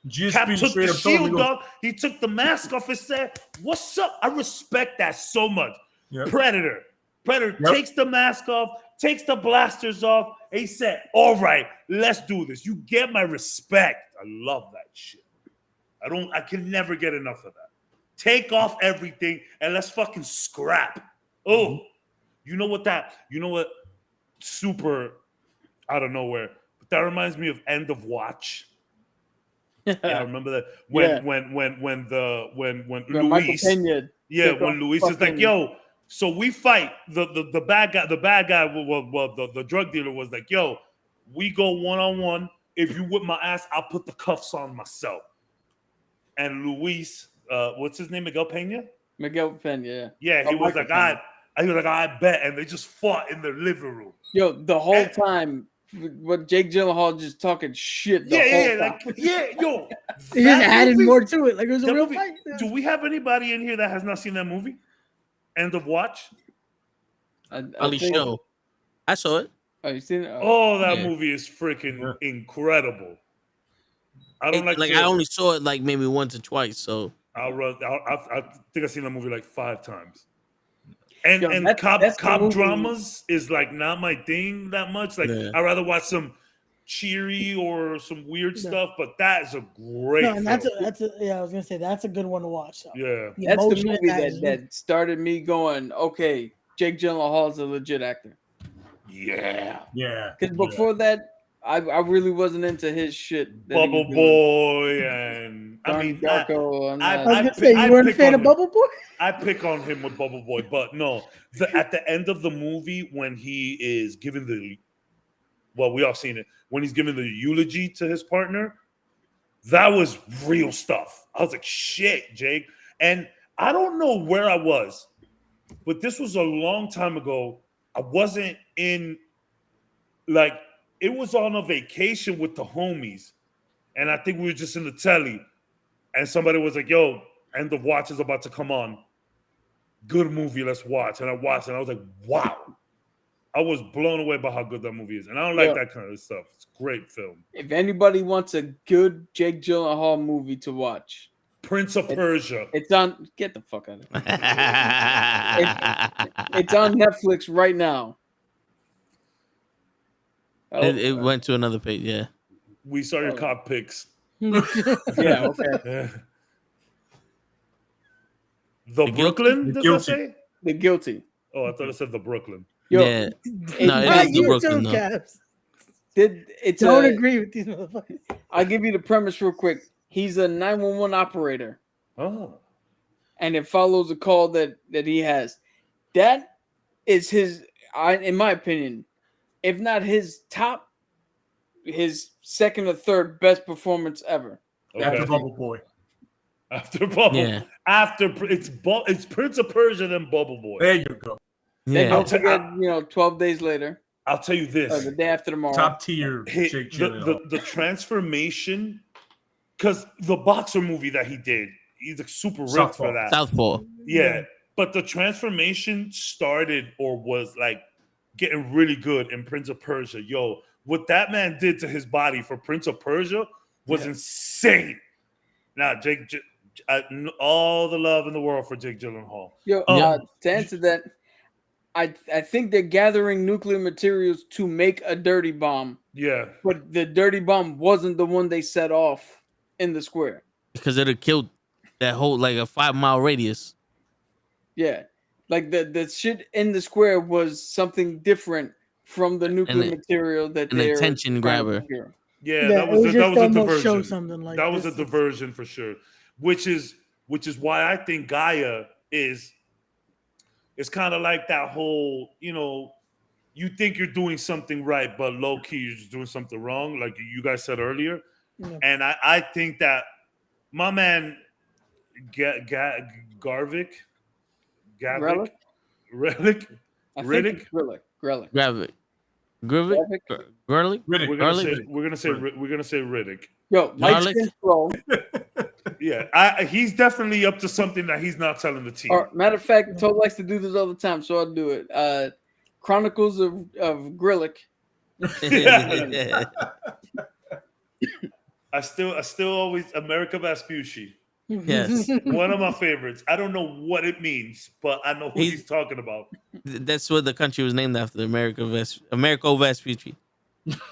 GSP Cap took straight the up told me, shield off. He took the mask off his head. What's up? I respect that so much. Yep. Predator Yep. takes the mask off, takes the blasters off. He said, all right, let's do this. You get my respect. I love that shit. I can never get enough of that. Take off everything and let's fucking scrap. Oh, you know what? Super out of nowhere. But that reminds me of End of Watch. Yeah, I remember that when Michael Luis, Pena when Luis is like, yo, so we fight the bad guy, the drug dealer was like, yo, we go 1-on-1. If you whip my ass, I'll put the cuffs on myself. And Luis, what's his name, Miguel Pena? Miguel Pena, Yeah, he was like, I bet, and they just fought in their living room. Yo, the whole time, what Jake Gyllenhaal just talking shit. The whole time. Yo, he just added more to it. Like it was a that real movie- fight. Do we have anybody in here that has not seen that movie? End of Watch. Ali Show. I saw it. Oh, you seen it? Oh, that Yeah. movie is freaking incredible. I don't I only saw it like maybe once or twice. So I think I've seen that movie like 5 times. And Yo, that's cop the movie. dramas is like not my thing that much. Like I'd rather watch some cheery or some weird stuff, but that is a great No, and film. I was gonna say that's a good one to watch. So. Yeah. That's the emotion movie that started me going, okay, Jake Gyllenhaal is a legit actor. Yeah. Because before that, I really wasn't into his shit. Bubble Boy and Darko. I was gonna say you weren't a fan of Bubble Boy. I pick on him with Bubble Boy, but no. At the end of the movie, when he is giving we all seen it. When he's giving the eulogy to his partner, that was real stuff. I was like, shit, Jake. And I don't know where I was, but this was a long time ago. I wasn't in, like, it was on a vacation with the homies. And I think we were just in the telly. And somebody was like, yo, End of Watch is about to come on. Good movie, let's watch. And I watched it, and I was like, wow. I was blown away by how good that movie is. And I don't like that kind of stuff. It's a great film. If anybody wants a good Jake Gyllenhaal movie to watch, Prince of Persia. It's on. Get the fuck out of here. It's on Netflix right now. it went to another page. Yeah. We saw your cop picks. Yeah. Okay. The Brooklyn, did I say? The Guilty. Oh, I thought it said the Brooklyn. Yo, Yeah. No, it is the Brooklyn though. Don't agree with these motherfuckers. I'll give you the premise real quick. He's a 911 operator. Oh. And it follows a call that he has. That is his, in my opinion, if not his top, his second or third best performance ever. Okay. After Bubble Boy. After Bubble. Yeah. After it's Prince of Persia, then Bubble Boy. There you go. Then Yeah. don't forget, 12 days later. I'll tell you this. Or the day after tomorrow. Top tier Jake Gyllenhaal. The transformation, because the boxer movie that he did, he's like super ripped for that. Southpaw. Yeah. But the transformation started or was like getting really good in Prince of Persia. Yo, what that man did to his body for Prince of Persia was insane. Now, Jake All the love in the world for Jake Gyllenhaal. Yo, to answer that, I think they're gathering nuclear materials to make a dirty bomb. Yeah. But the dirty bomb wasn't the one they set off in the square. Because it'd have killed that whole like a 5-mile radius. Yeah. Like the shit in the square was something different from the nuclear material that an they're attention grabber. Yeah, that was a diversion. Show something like that was a diversion for sure. Which is why I think Gaia is kind of like that whole, you think you're doing something right, but low key you're just doing something wrong, like you guys said earlier. Yeah. And I think that my man Garvik. Riddick. We're gonna say Riddick. Yo, Mike's control. Yeah, he's definitely up to something that he's not telling the team. Matter of fact, Toad likes to do this all the time, so I'll do it. Chronicles of Grillick. Yeah. I still always America Vespucci. Yes. One of my favorites. I don't know what it means, but I know who he's talking about. That's what the country was named after, Americo Vespucci.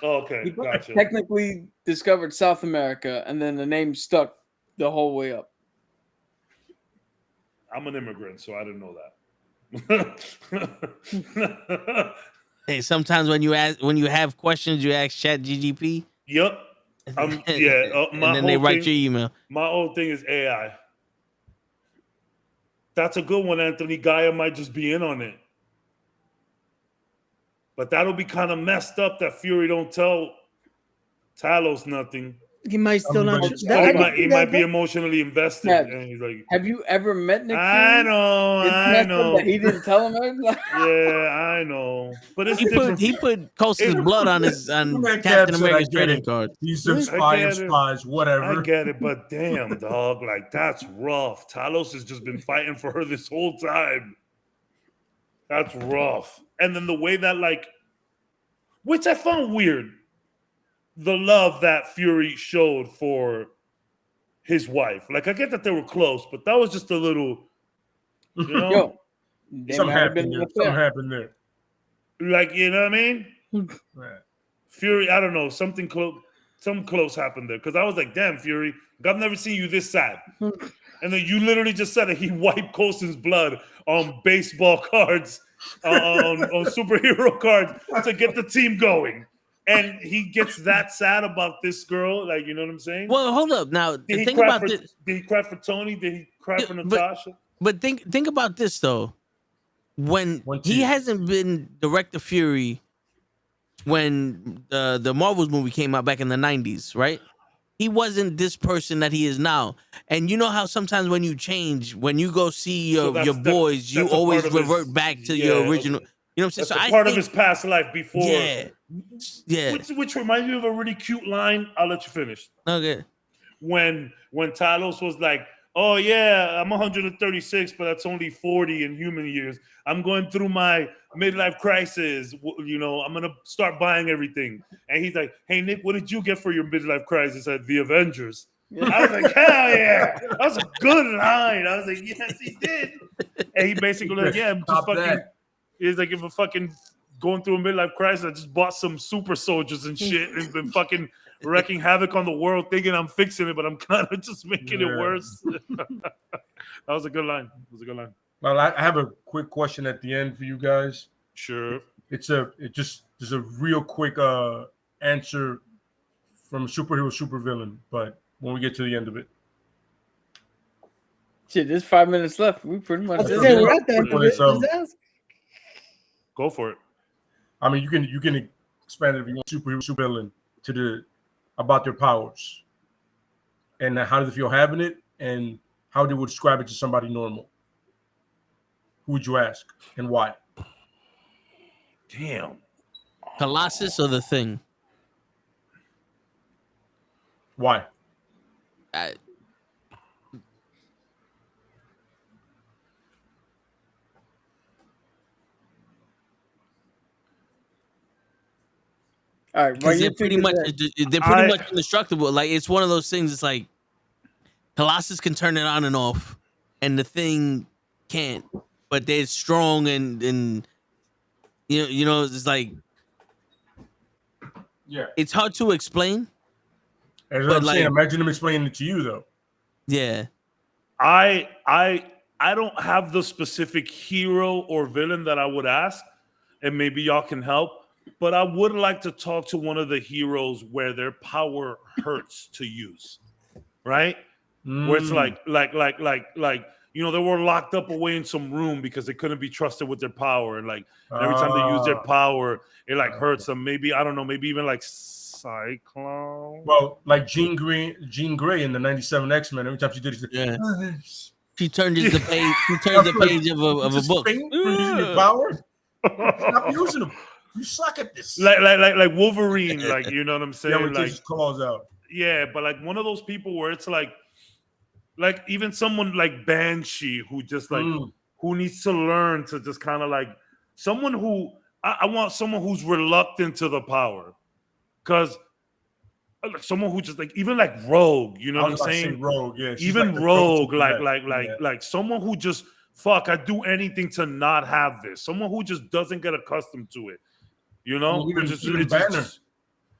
Oh, okay, He gotcha. technically discovered South America, and then the name stuck the whole way up. I'm an immigrant, so I didn't know that. Hey, sometimes when you have questions, you ask ChatGPT. Yep. And then they write your email. My whole thing is AI. That's a good one, Anthony. Gaia might just be in on it. But that'll be kind of messed up that Fury don't tell Talos nothing. He might still not. He might be emotionally invested. And he's like, have you ever met Nick? I know. He didn't tell him. Yeah, I know. But it's he put Costa's blood on Captain America's trading card. He's some spies, whatever. I get it, but damn, dog, like that's rough. Talos has just been fighting for her this whole time. That's rough. And then the way that, like, which I found weird. The love that Fury showed for his wife. Like, I get that they were close, but that was just a little, Yo, something happened there. Like, you know what I mean? Fury, I don't know, something close happened there. Because I was like, damn, Fury, I've never seen you this sad. And then you literally just said that he wiped Coulson's blood on baseball cards, on superhero cards to get the team going. And he gets that sad about this girl, like, you know what I'm saying? Well, hold up. Now, Did he cry for Tony? Did he cry for Natasha? But think about this though. When he hasn't been Director Fury when the Marvels movie came out back in the 90s, right? He wasn't this person that he is now. And you know how sometimes when you change, when you go see your boys, you always revert back to your original. Okay. You know what I'm saying? That's part of his past life before. Yeah. Which reminds me of a really cute line. I'll let you finish. Okay. When Talos was like, oh yeah, I'm 136, but that's only 40 in human years. I'm going through my midlife crisis. I'm going to start buying everything. And he's like, hey, Nick, what did you get for your midlife crisis at the Avengers? I was like, hell yeah. That was a good line. I was like, yes, he did. And he basically like, yeah, I'm just fucking... He's like, if I'm fucking going through a midlife crisis, I just bought some super soldiers and shit and been fucking wreaking havoc on the world thinking I'm fixing it, but I'm kind of just making it worse. That was a good line. Well, I have a quick question at the end for you guys. Sure. It's just a real quick answer from a superhero supervillain, but when we get to the end of it. Shit, there's 5 minutes left. We pretty much we're at the end of it. Go for it. I mean, you can expand it if you want superhero supervillain about their powers and how do they feel having it and how they would describe it to somebody normal. Who would you ask and why? Damn. Colossus or the Thing? Why? All right, because they're pretty much indestructible. Like, it's one of those things. It's like Colossus can turn it on and off, and the Thing can't. But they're strong and you know it's like Yeah. it's hard to explain. As But I'm saying, like- imagine them explaining it to you though. Yeah, I don't have the specific hero or villain that I would ask, and maybe y'all can help. But I would like to talk to one of the heroes where their power hurts to use, right? Where it's like you know, they were locked up away in some room because they couldn't be trusted with their power, and like every time they use their power, it like hurts them. Maybe I don't know, maybe even like Cyclone. Well, like Jean Grey in the '97 X-Men. Every time she did it, yeah. "Oh, She turns the page. She turns the like, page of a just book. faint for using your powers. Stop using them. You suck at this. like Wolverine, like, you know what I'm saying? Yeah, when he Like, takes his claws out. yeah, but like one of those people where it's like even someone like Banshee who just like who needs to learn to just kind of like someone who I want someone who's reluctant to the power, because someone who just like even like Rogue, you know what I'm saying? Rogue, yeah. She's Even like the Rogue, go-to like someone who just fuck, I do anything to not have this. Someone who just doesn't get accustomed to it, you know? Even It's Banner.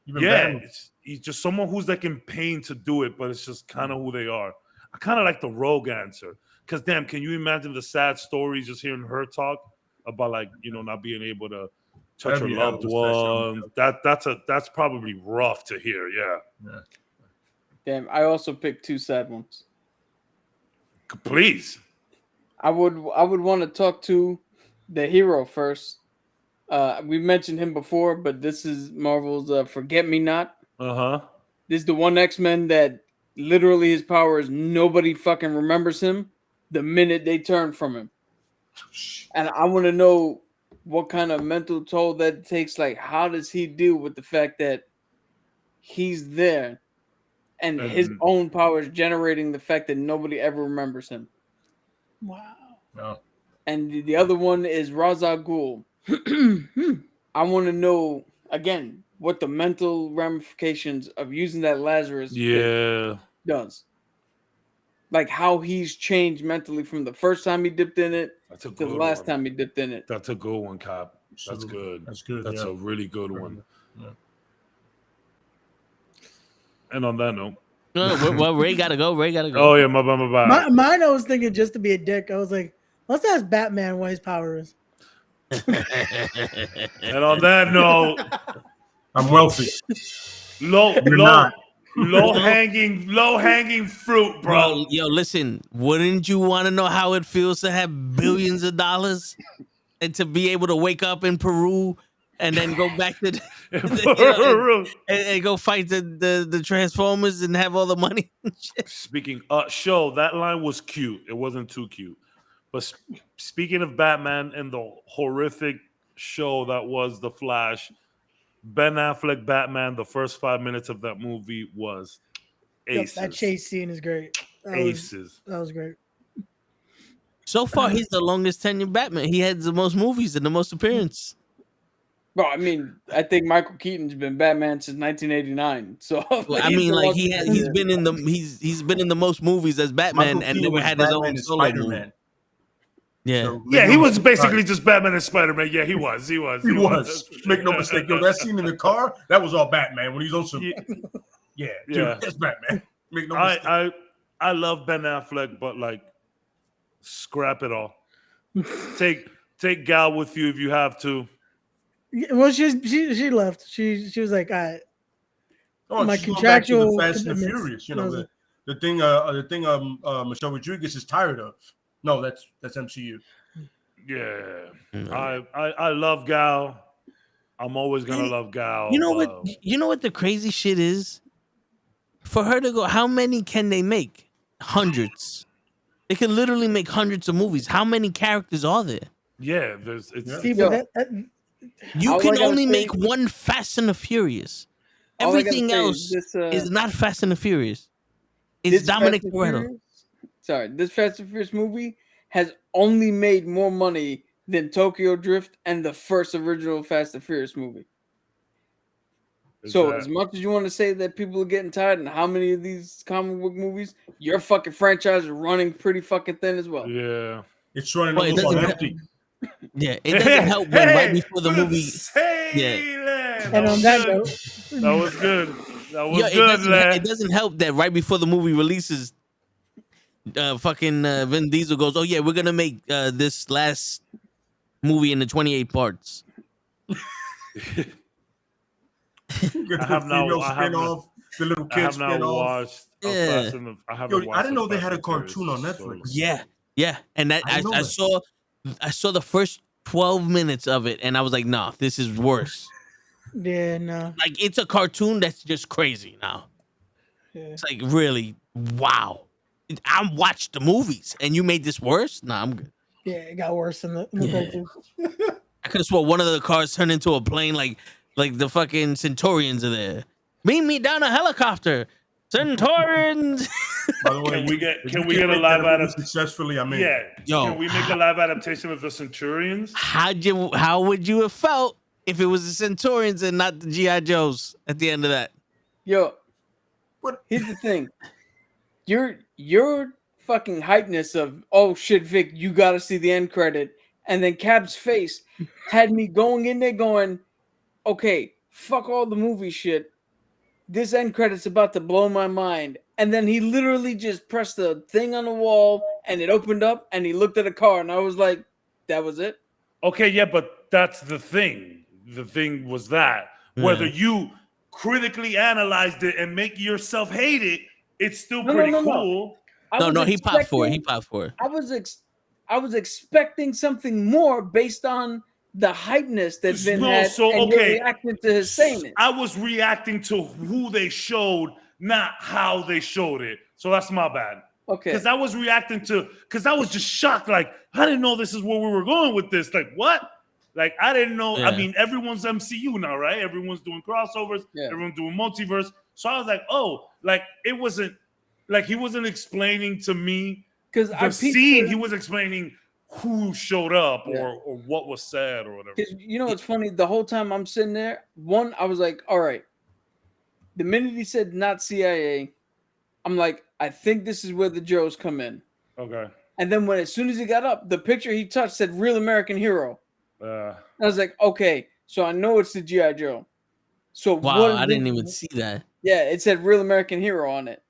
Even yeah, Banner. he's just someone who's like in pain to do it, but it's just kind of who they are. I kind of like the Rogue answer, because damn, can you imagine the sad stories just hearing her talk about like, you know, not being able to touch her loved one? That's probably rough to hear. Yeah. Damn, I also picked two sad ones. Please. I would want to talk to the hero first. We mentioned him before, but this is Marvel's Forget Me Not. This is the one X-Men that literally his power is nobody fucking remembers him the minute they turn from him. And I want to know what kind of mental toll that takes. Like, how does he deal with the fact that he's there and his own power is generating the fact that nobody ever remembers him? Wow. No. And the other one is Ra's al Ghul. I want to know, again, what the mental ramifications of using that Lazarus pit does. Like how he's changed mentally from the first time he dipped in it to the last time he dipped in it. That's a good one, Cap. That's good. That's good. That's a really good one. Yeah. And on that note, well, Ray gotta go. oh yeah, my bad. Mine, I was thinking just to be a dick. I was like, let's ask Batman what his power is. And on that note, I'm wealthy. low hanging fruit, bro. Yo, listen, wouldn't you want to know how it feels to have billions of dollars and to be able to wake up in Peru and then go back to and go fight the Transformers and have all the money? Speaking, show that line was cute. It wasn't too cute. But speaking of Batman and the horrific show that was The Flash, Ben Affleck Batman, the first 5 minutes of that movie was aces. That chase scene is great. That was great. So far, he's the longest tenured Batman. He had the most movies and the most appearances. Bro, I mean, I think Michael Keaton's been Batman since 1989. So well, I mean, like he's been in the most movies as Batman and never had his own solo movie. Yeah, So he was basically just Batman and Spider-Man. Yeah, he was. He was. Make no mistake. Yo, that scene in the car, that was all Batman when he's on some. Yeah, dude, that's Batman. Make no mistake. I love Ben Affleck, but like, scrap it all. Take Gal with you if you have to. Well, she left. She was like, all right. Oh, my she's going back to contractual the Fast and the Furious. You know the thing. Michelle Rodriguez is tired of. No, that's MCU. Yeah, I love Gal. I'm always gonna love Gal. You know what? You know what the crazy shit is? For her to go, how many can they make? Hundreds. They can literally make hundreds of movies. How many characters are there? Yeah, you can only make one Fast and the Furious. Everything else is not Fast and the Furious. It's Dominic Toretto. Sorry, this Fast and Furious movie has only made more money than Tokyo Drift and the first original Fast and Furious movie. So as much as you want to say that people are getting tired, and how many of these comic book movies, your fucking franchise is running pretty fucking thin as well. Yeah. It's running Well, it almost on doesn't- empty. Yeah, it doesn't help when right before the good movie. sailing. And on that note, That was good. That was Yeah, good, it doesn't help that right before the movie releases, fucking Vin Diesel goes, "Oh yeah, we're gonna make this last movie into 28 parts." Get I the have not- female I have not- spin-off, the little I kid have not spin-off. watched. Yeah. I haven't Yo, watched. I didn't the know they Fast had a and Furious cartoon on solo. Netflix. Yeah, and that I know I that. I saw the first 12 minutes of it, and I was like, "Nah, this is worse." yeah, no. Like it's a cartoon that's just crazy now. Yeah. It's like really, wow. I watched the movies, and you made this worse. Nah, I'm good. Yeah, it got worse in the Yeah. cartoon. I could have swore one of the cars turned into a plane, like the fucking Centaurians are there. Meet me down a helicopter, Centaurians. By the way, Can we get- if can you we can get a make live that movie adaptation? successfully? I mean, Yeah. Yo, Can we make a live adaptation of the Centurions? How would you have felt if it was the Centaurians and not the GI Joes at the end of that? Yo, What? here's the thing. Your fucking hypeness of, oh shit, Vic, you gotta see the end credit, and then Cab's face had me going in there going, okay, fuck all the movie shit. This end credit's about to blow my mind. And then he literally just pressed the thing on the wall and it opened up and he looked at a car and I was like, that was it? Okay, yeah, but that's the thing. The thing was that whether you critically analyzed it and make yourself hate it, it's still pretty cool. No, he popped for it. He popped for it. I was expecting something more based on the hypeness that Vin had and your reaction to his saying it. I was reacting to who they showed, not how they showed it. So that's my bad. Okay. Because I was reacting to, because I was just shocked. Like, I didn't know this is where we were going with this. Like, what? Like, I didn't know. Yeah. I mean, everyone's MCU now, right? Everyone's doing crossovers. Yeah. Everyone's doing multiverse. So I was like, oh, like, it wasn't, like, he wasn't explaining to me Because the scene. He was explaining who showed up or what was said or whatever. You know, it's funny. The whole time I'm sitting there, I was like, all right. The minute he said not CIA, I'm like, I think this is where the Joes come in. Okay. And then as soon as he got up, the picture he touched said real American hero. Uh, I was like, okay, so I know it's the G.I. Joe. So Wow, I didn't even see that. Yeah, it said real American hero on it.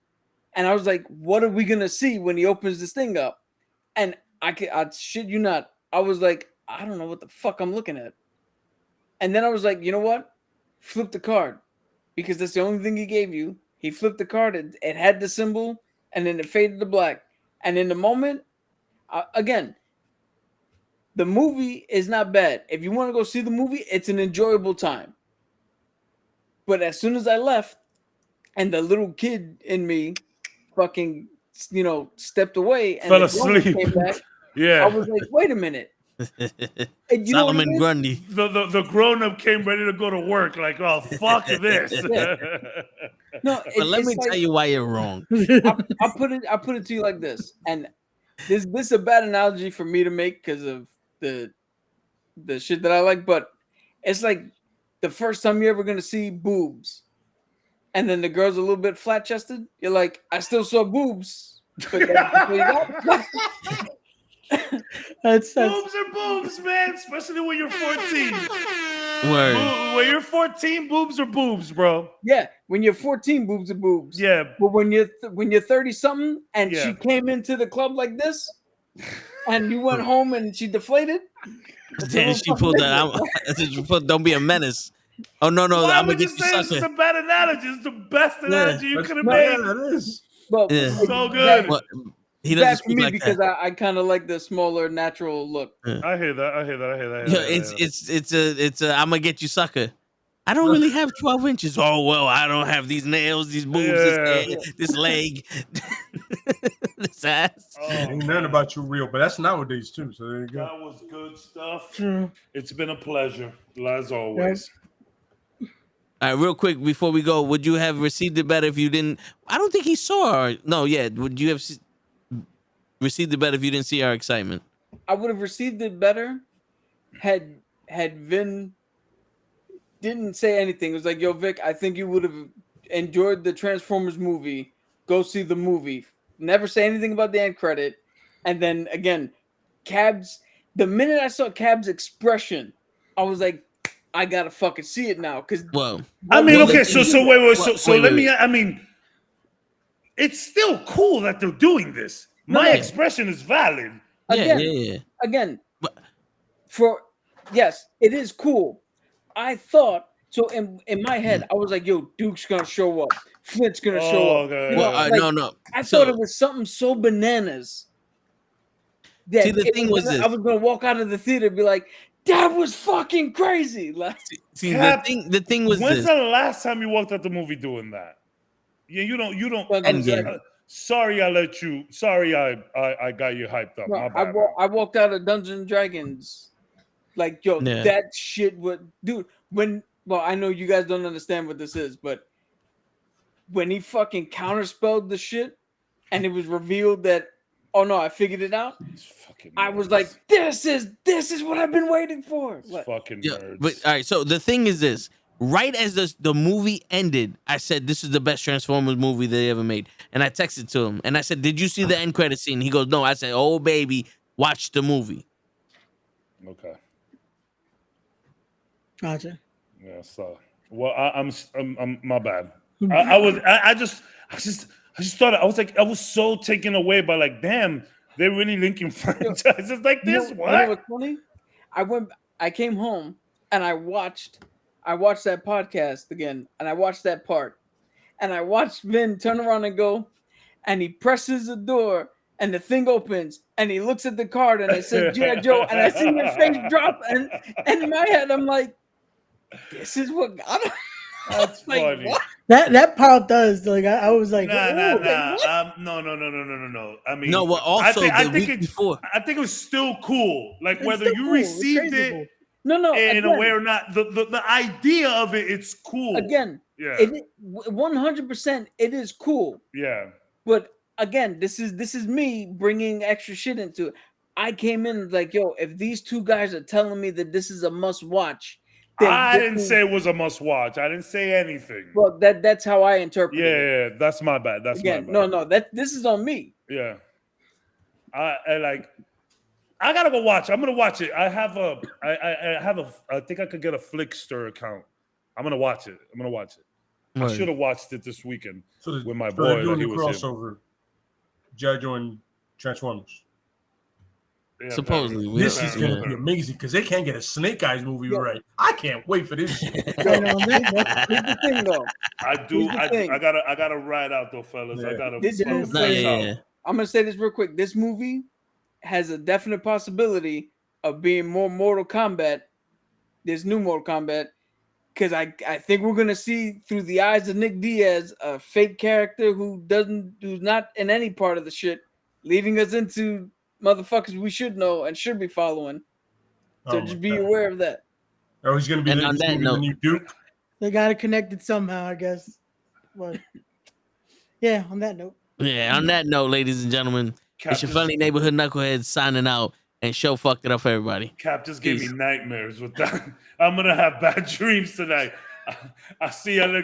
And I was like, what are we going to see when he opens this thing up? And I shit you not. I was like, I don't know what the fuck I'm looking at. And then I was like, you know what? Flip the card. Because that's the only thing he gave you. He flipped the card. It had the symbol. And then it faded to black. And in the moment, again, the movie is not bad. If you want to go see the movie, it's an enjoyable time. But as soon as I left, and the little kid in me fucking, stepped away and fell the grown-up asleep. came back, Yeah. I was like, wait a minute. And you know what it Solomon is? Grundy. The grown up came ready to go to work. Like, oh, fuck this. No, But let me it's like, tell you why you're wrong. I put it to you like this, and this is a bad analogy for me to make because of the shit that I like, but it's like the first time you're ever gonna see boobs, and then the girl's a little bit flat chested. You're like, I still saw boobs, but that's what you got. That's Boobs are boobs, man. Especially when you're 14. Word. When you're 14, boobs are boobs, bro. Yeah, when you're 14, boobs are boobs. Yeah. But when you're 30 something and Yeah. she came into the club like this, and you went home and she deflated. Then she pulled the don't be a menace. Oh no, Why I'm gonna would you get say you it's just sucker. a bad analogy? It's the best analogy you could have Yeah, made. that is. But Yeah. So good. Well, he bad doesn't for speak me like because that. I kind of like the smaller, natural look. I hear that. Yeah, it's a I'm gonna get you sucker. I don't really have 12 inches. Oh well, I don't have these nails, these boobs, this leg, this ass. Ain't nothing about you real, but that's nowadays too. So there you go. That was good stuff. true. It's been a pleasure, as always. All right, real quick before we go, would you have received it better if you didn't? I don't think he saw our. No, yeah. Would you have received it better if you didn't see our excitement? didn't say anything. It was like, yo, Vic, I think you would have enjoyed the Transformers movie. Go see the movie. Never say anything about the end credit. And then again, Cab's. The minute I saw Cab's expression, I was like, I gotta fucking see it now. Because I mean, okay, so wait, let me. wait. I mean, it's still cool that they're doing this. My expression is valid. Again, yes, it is cool. I thought so in my head, I was like, yo, Duke's gonna show up, Flint's gonna show up. Okay. You know, Well, no. I thought it was something so bananas that See, the thing was this. I was gonna walk out of the theater and be like, that was fucking crazy. Like, see, Cap, the thing was when's this. the last time you walked out the movie doing that? Yeah, you don't. Endgame. Sorry, I let you. Sorry, I got you hyped up. no, My bad, I walked out of Dungeons and Dragons. Like, yo, that shit would, dude. Well, I know you guys don't understand what this is, but when he fucking counterspelled the shit, and it was revealed that, oh no, I figured it out. I was like, this is what I've been waiting for. Fucking nerds. But all right, so the thing is this. Right as the movie ended, I said, this is the best Transformers movie they ever made. And I texted to him, and I said, did you see the end credit scene? He goes, no. I said, oh, baby, watch the movie. Okay. Gotcha. Yeah, so well, I'm my bad. I just thought I was like, I was so taken away by like, damn, they're really linking franchises like this. What? You know what's funny? I came home and I watched that podcast again, and I watched that part, and I watched Vin turn around and go, and he presses the door, and the thing opens, and he looks at the card, and it says G.I. Joe, and I see your face drop, and in my head, I'm like, this is what got him. That's like, funny. what? That popped us. Like I was like, Nah. No. I mean, No, well, also I the think week before. I think it was still cool. Like It's whether still you cool. It's received crazy it cool. No, in a again, way or not, the idea of it's cool. Again, yeah, 100%, it is cool. yeah. But again, this is me bringing extra shit into it. I came in like, yo, if these two guys are telling me that this is a must watch, then I didn't say it was a must watch. I didn't say anything. Well, that's how I interpret it. Yeah, that's my bad. That's Again, my bad. no, this is on me. Yeah. I gotta go watch. I'm gonna watch it. I think I could get a Flickster account. I'm gonna watch it. I should have watched it this weekend with my boy. They're doing he the was crossover. G.I. Joe and Transformers. Yeah, Supposedly, This is going to be amazing because they can't get a Snake Eyes movie right. I can't wait for this shit. Here's the thing, though. I gotta ride out though, fellas. Yeah. I gotta. This movie, I'm gonna say this real quick. This movie has a definite possibility of being more Mortal Kombat. This new Mortal Kombat, because I think we're gonna see through the eyes of Nick Diaz a fake character who's not in any part of the shit, leading us into motherfuckers we should know and should be following. So just be aware of that. Oh, he's gonna be And on that note, the new Duke. They got it connected somehow, I guess. But yeah, on that note. Yeah, on that note, ladies and gentlemen, it's your friendly neighborhood knucklehead signing out, and show fucked it up for everybody. Cap just gave me nightmares with that. I'm gonna have bad dreams tonight. I'll see you later.